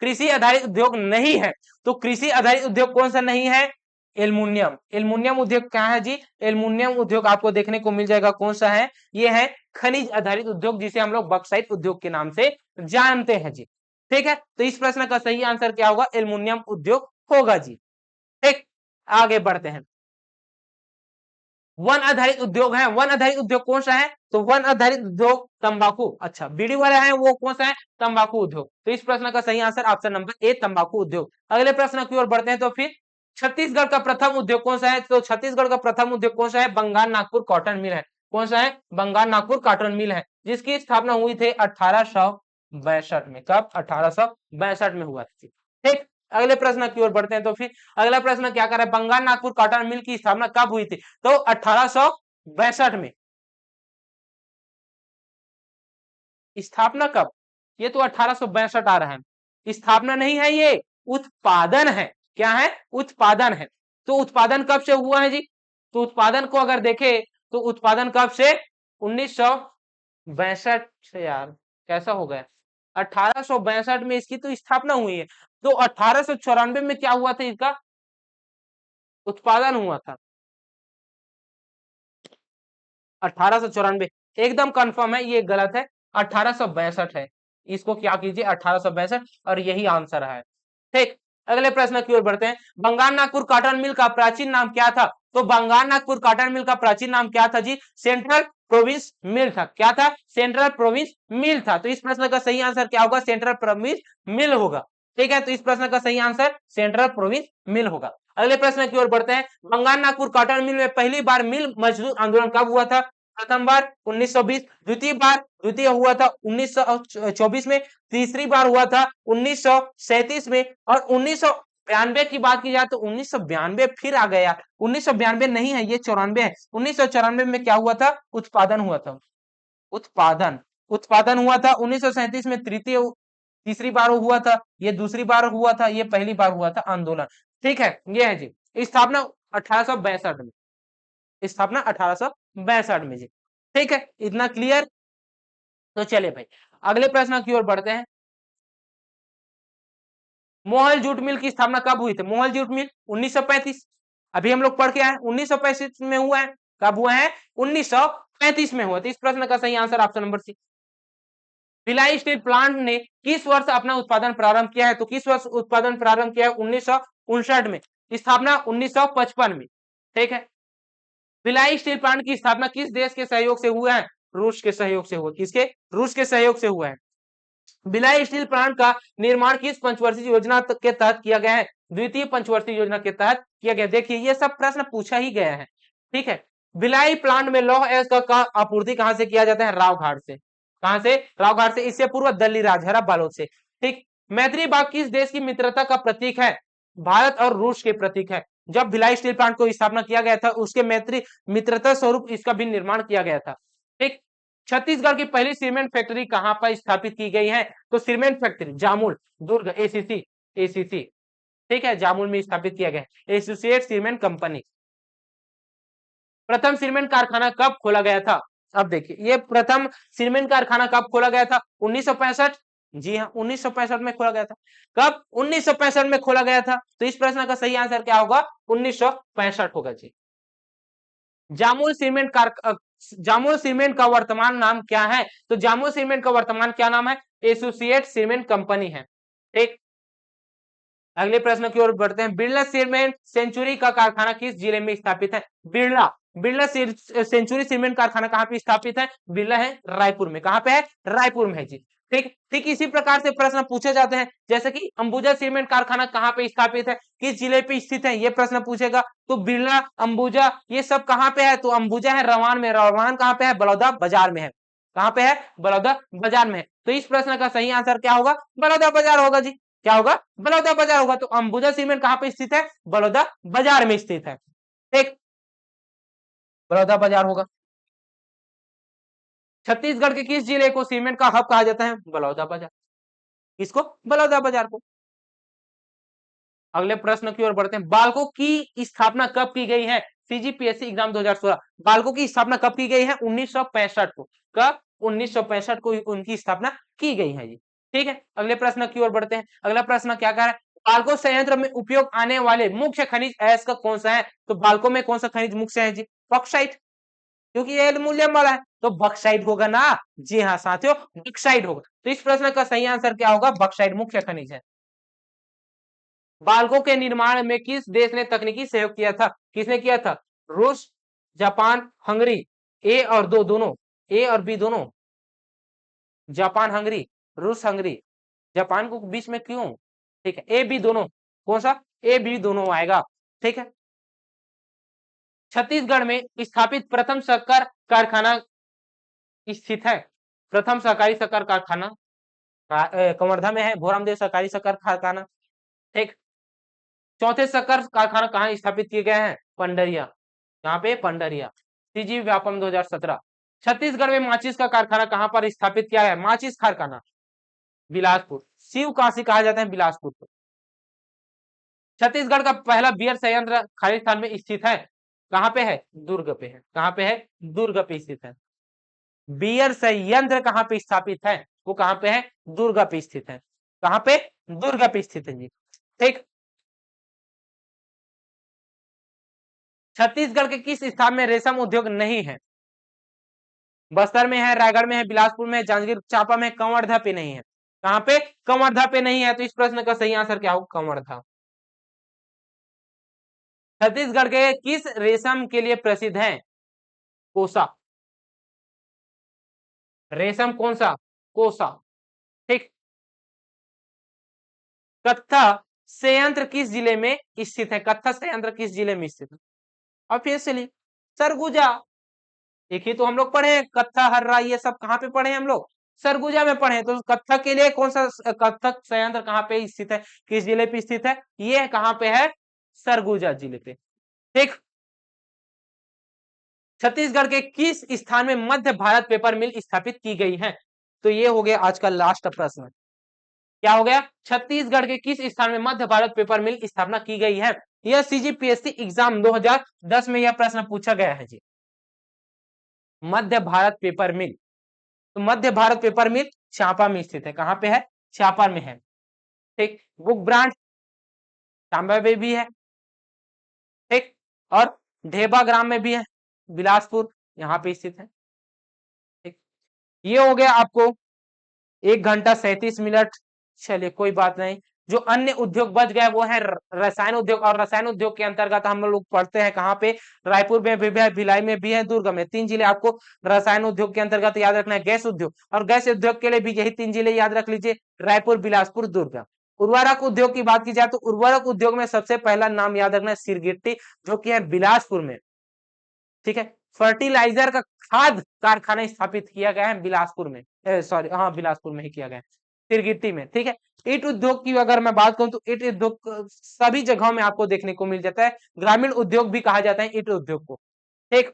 कृषि आधारित उद्योग नहीं है, तो कृषि आधारित उद्योग कौन सा नहीं है? एल्युमिनियम। एल्युमिनियम उद्योग क्या है जी? एल्युमिनियम उद्योग आपको देखने को मिल जाएगा, कौन सा है? ये है खनिज आधारित उद्योग, जिसे हम लोग बॉक्साइट उद्योग के नाम से जानते हैं जी। ठीक है, तो इस प्रश्न का सही आंसर क्या होगा? एल्युमिनियम उद्योग होगा जी। ठीक, आगे बढ़ते हैं। वन आधारित उद्योग है, वन आधारित उद्योग कौन सा है? तो वन आधारित उद्योग तंबाकू, अच्छा बीड़ी वाला है वो कौन सा है? तंबाकू उद्योग। तो इस प्रश्न का सही आंसर ऑप्शन नंबर ए तंबाकू उद्योग। अगले प्रश्न की ओर बढ़ते हैं, तो फिर छत्तीसगढ़ का प्रथम उद्योग कौन सा है? तो छत्तीसगढ़ का प्रथम उद्योग कौन सा है? बंगाल नागपुर कॉटन मिल है। कौन सा है? बंगाल नागपुर कॉटन मिल है, जिसकी स्थापना हुई थी 1862 में। कब? 1862 में हुआ थी। ठीक, अगले प्रश्न की ओर बढ़ते हैं, तो फिर अगला प्रश्न क्या कर रहा है? बंगाल नागपुर कॉटन मिल की स्थापना कब हुई थी? तो 1862 में। स्थापना कब? ये तो 1862 आ रहा है, स्थापना नहीं है ये, उत्पादन है। क्या है? उत्पादन है। तो उत्पादन कब से हुआ है जी? तो उत्पादन को अगर देखें, तो उत्पादन कब से? 1962 से। यार कैसा हो गया? 1862 में इसकी तो स्थापना हुई है, तो 1894 में क्या हुआ था? इसका उत्पादन हुआ था। 1894 एकदम कंफर्म है, ये गलत है, 1862 है। इसको क्या कीजिए? 1862, और यही आंसर है। ठीक, अगले प्रश्न की ओर बढ़ते हैं। बंगाल नागपुर कॉटन मिल का प्राचीन नाम क्या था? तो बंगाल नागपुर कॉटन मिल का प्राचीन नाम क्या था जी? सेंट्रल प्रोविंस मिल था। क्या था? सेंट्रल प्रोविंस मिल था। तो इस प्रश्न का सही आंसर क्या होगा? सेंट्रल प्रोविंस मिल होगा। ठीक है, तो इस प्रश्न का सही आंसर सेंट्रल प्रोविंस मिल होगा। अगले प्रश्न की ओर बढ़ते हैं। बंगाल नागपुर कॉटन मिल में पहली बार मिल मजदूर आंदोलन कब हुआ था? प्रथम बार 1920, द्वितीय हुआ था 1924 में, तीसरी बार हुआ था 1937 में, और 1992 की बात की जाए तो 1992 फिर आ गया। 1992 नहीं है, ये 94 है। 1994 में क्या हुआ था? उत्पादन हुआ था। उत्पादन उत्पादन हुआ था। 1937 में तीसरी बार हुआ था, ये दूसरी बार हुआ था, ये पहली बार हुआ था आंदोलन। ठीक है, ये है जी स्थापना 1862 में। स्थापना 1862 में जी। ठीक है, इतना क्लियर। तो चले भाई अगले प्रश्न की ओर बढ़ते हैं। मोहल जूट मिल की स्थापना कब हुई थी? मोहल जूट मिल 1935। अभी हम लोग पढ़ के आए 1935 में हुआ है। कब हुआ है? 1935 में हुआ। तो इस प्रश्न का सही answer option number C. Bhilai steel plant ने किस वर्ष अपना उत्पादन प्रारंभ किया है? तो किस वर्ष उत्पादन प्रारंभ किया है? 1959 में। स्थापना 1955 में। ठीक है, भिलाई स्टील प्लांट की स्थापना किस देश के सहयोग से हुआ है? रूस के सहयोग से हुआ। किसके? रूस के सहयोग से हुआ है। भिलाई स्टील प्लांट का निर्माण किस पंचवर्षीय योजना के तहत किया गया है? द्वितीय पंचवर्षीय योजना के तहत किया गया। देखिए ये सब प्रश्न पूछा ही गया है। ठीक है, भिलाई प्लांट में लौह अयस्क का आपूर्ति कहां से किया जाता है? रावघाट से। कहां से? रावघाट से। इससे पूर्व दिल्ली राजहरा बालोद से। ठीक, मैत्री बाग किस देश की मित्रता का प्रतीक है? भारत और रूस के प्रतीक है। जब भिलाई स्टील प्लांट को स्थापना किया गया था, उसके मैत्री मित्रता स्वरूप इसका भी निर्माण किया गया था। ठीक, छत्तीसगढ़ की पहली सीमेंट फैक्ट्री कहां पर स्थापित की गई है? तो सीमेंट फैक्ट्री जामुल, दुर्ग, एसीसी। एसीसी, ठीक है, जामुल में स्थापित किया गया है, एसोसिएट सीमेंट कंपनी। प्रथम सीमेंट कारखाना कब खोला गया था? अब देखिए ये प्रथम सीमेंट कारखाना कब खोला गया था? 1965। जी हाँ, 1965 में खोला गया था। कब? 1965 में खोला गया था। तो इस प्रश्न का सही आंसर क्या होगा? 1965 होगा जी। जामुल सीमेंट जामुल सीमेंट का वर्तमान नाम क्या है? तो जामुल सीमेंट का वर्तमान क्या नाम है? एसोसिएट सीमेंट कंपनी है। ठीक, अगले प्रश्न की ओर बढ़ते हैं। बिरला सीमेंट सेंचुरी का कारखाना किस जिले में स्थापित है? बिरला बिरला सेंचुरी सीमेंट कारखाना कहां पे स्थापित है? बिरला है रायपुर में। कहां पे है? रायपुर में है जी। ठीक ठीक, इसी प्रकार से प्रश्न पूछे जाते हैं, जैसे कि अंबुजा सीमेंट कारखाना कहां पे स्थापित है? किस जिले पे स्थित है? ये प्रश्न पूछेगा। तो बिरला, अंबुजा, ये सब कहां पे है? तो अंबुजा है रवान में। रवान कहां पे है? बलौदा बाजार में है। कहां पे है? बलौदा बाजार में है। तो इस प्रश्न का सही आंसर क्या होगा? बलौदा बाजार होगा जी। क्या होगा? बलौदा बाजार होगा। तो अंबुजा सीमेंट कहां पे स्थित है? बलौदा बाजार में स्थित है। ठीक, बलौदा बाजार होगा। छत्तीसगढ़ के किस जिले को सीमेंट का हब कहा जाता है? बलौदा बाजार। किसको? बलौदा बाजार को। अगले प्रश्न की ओर बढ़ते हैं। बालकों की स्थापना कब की गई है? CGPSC exam 2016। बालकों की स्थापना कब की गई है? 1965 को। कब? 1965 को उनकी स्थापना की गई है जी। ठीक है, अगले प्रश्न की ओर बढ़ते हैं। अगला प्रश्न क्या कह रहा है? बालको संयंत्र में उपयोग आने वाले मुख्य खनिज ऐस का कौन सा है? तो बालको में कौन सा खनिज मुख्य है जी? बॉक्साइट, क्योंकि ये एल्युमिनियम वाला है तो बॉक्साइट होगा ना। जी हाँ साथियों, बॉक्साइट होगा। तो इस प्रश्न का सही आंसर क्या होगा? बॉक्साइट मुख्य खनिज है। बालकों के निर्माण में किस देश ने तकनीकी सहयोग किया था? किसने किया था? रूस, जापान, हंगरी। ए और दो दोनों, ए और बी दोनों। जापान हंगरी, रूस हंगरी। जापान को बीच में क्यों? ठीक है, ए बी दोनों। कौन सा? ए बी दोनों आएगा। ठीक है, छत्तीसगढ़ में स्थापित प्रथम शक्कर कारखाना स्थित है? प्रथम सहकारी शक्कर कारखाना कवर्धा में है, भोरामदेव सहकारी शक्कर कारखाना। ठीक, चौथे शक्कर कारखाना कहाँ स्थापित किए गए हैं? पंडरिया। यहाँ पे पंडरिया। सीजी व्यापम 2017। छत्तीसगढ़ में माचिस का कारखाना कहाँ पर स्थापित किया है? माचिस कारखाना बिलासपुर। शिव काशी कहा जाता है बिलासपुर को। छत्तीसगढ़ का पहला बियर संयंत्र खालिस्तान में स्थित है? कहाँ पे है? दुर्ग पे है। कहाँ पे है? दुर्ग पे स्थित है। बियर संयंत्र कहाँ पे स्थापित है? वो कहाँ पे है? दुर्ग पे स्थित है। कहाँ पे? दुर्ग पे स्थित है जी। ठीक, छत्तीसगढ़ के किस स्थान में रेशम उद्योग नहीं है? बस्तर में है, रायगढ़ में है, बिलासपुर में है, जांजगीर चांपा में, कंवरधा पे नहीं है। कहाँ पे? कंवरधा पे नहीं है। तो इस प्रश्न का सही आंसर क्या होगा? कंवरधा। छत्तीसगढ़ के किस रेशम के लिए प्रसिद्ध है? कोसा। रेशम कौन सा? कोसा। ठीक, कत्था संयंत्र किस जिले में स्थित है? कत्था संयंत्र किस जिले में स्थित है? ऑब्वियसली सरगुजा। एक ही तो हम लोग पढ़े, कत्था हर्रा ये सब कहाँ पे पढ़े हम लोग? सरगुजा में पढ़े। तो कत्थक के लिए कौन सा कत्थक संयंत्र कहाँ पे स्थित है? किस जिले पे स्थित है? ये कहाँ पे है? सरगुजा जिले पे। ठीक, छत्तीसगढ़ के किस स्थान में मध्य भारत पेपर मिल स्थापित की गई है? तो ये हो गया आज का लास्ट प्रश्न। क्या हो गया? छत्तीसगढ़ के किस स्थान में मध्य भारत पेपर मिल स्थापना की गई है? यह सीजीपीएससी एग्जाम 2010 में यह प्रश्न पूछा गया है जी। मध्य भारत पेपर मिल, तो मध्य भारत पेपर मिल चांपा में स्थित है। कहां पे है? चांपा में है। ठीक, बुक ब्रांड चांबा में भी है। ठीक, और ढेबा ग्राम में भी है, बिलासपुर यहाँ पे स्थित है। ठीक, ये हो गया आपको 1 घंटा 37 मिनट। चलिए कोई बात नहीं। जो अन्य उद्योग बच गए वो है रसायन उद्योग, और रसायन उद्योग के अंतर्गत हम लोग पढ़ते हैं कहाँ पे? रायपुर में भी है, भिलाई में भी है, दुर्ग में। 3 जिले आपको रसायन उद्योग के अंतर्गत याद रखना है। गैस उद्योग, और गैस उद्योग के लिए भी यही 3 जिले याद रख लीजिए, रायपुर, बिलासपुर, दुर्ग। उर्वरक उद्योग की बात की जाए तो उर्वरक उद्योग में सबसे पहला नाम याद रखना है सिरगिट्टी, जो कि है बिलासपुर में। ठीक है, फर्टिलाइजर का खाद कारखाना स्थापित किया गया है बिलासपुर में, सॉरी हाँ बिलासपुर में ही किया गया है, सिरगिट्टी में। ठीक है, ईट उद्योग की अगर मैं बात करूं तो ईट उद्योग सभी जगहों में आपको देखने को मिल जाता है। ग्रामीण उद्योग भी कहा जाता है ईट उद्योग को। ठीक,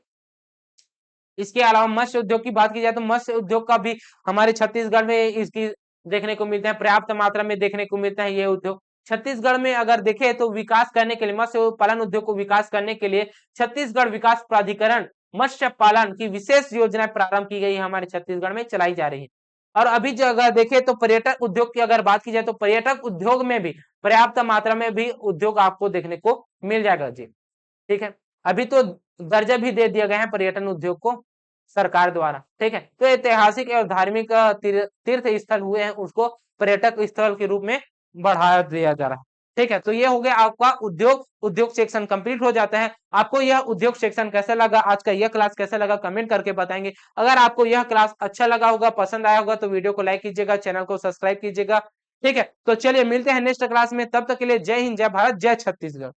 इसके अलावा मत्स्य उद्योग की बात की जाए तो मत्स्य उद्योग का भी हमारे छत्तीसगढ़ में इसकी देखने को मिलता है, पर्याप्त मात्रा में देखने को मिलता है ये उद्योग। छत्तीसगढ़ में अगर देखें तो विकास करने के लिए, मत्स्य पालन उद्योग को विकास करने के लिए छत्तीसगढ़ विकास प्राधिकरण मत्स्य पालन की विशेष योजना प्रारंभ की गई है, हमारे छत्तीसगढ़ में चलाई जा रही है। और अभी जो अगर देखें तो पर्यटक उद्योग की अगर बात की जाए तो पर्यटक उद्योग में भी पर्याप्त मात्रा में भी उद्योग आपको देखने को मिल जाएगा जी। ठीक है, अभी तो दर्जा भी दे दिया गया है पर्यटन उद्योग को सरकार द्वारा। ठीक है, तो ऐतिहासिक और धार्मिक तीर्थ स्थल हुए हैं, उसको पर्यटक स्थल के रूप में बढ़ाया दिया जा रहा है। ठीक है, तो ये हो गया आपका उद्योग सेक्शन कंप्लीट हो जाता है। आपको यह उद्योग सेक्शन कैसा लगा, आज का यह क्लास कैसा लगा, कमेंट करके बताएंगे। अगर आपको यह क्लास अच्छा लगा होगा, पसंद आया होगा तो वीडियो को लाइक कीजिएगा, चैनल को सब्सक्राइब कीजिएगा। ठीक है, तो चलिए मिलते हैं नेक्स्ट क्लास में, तब तक के लिए जय हिंद, जय भारत, जय छत्तीसगढ़।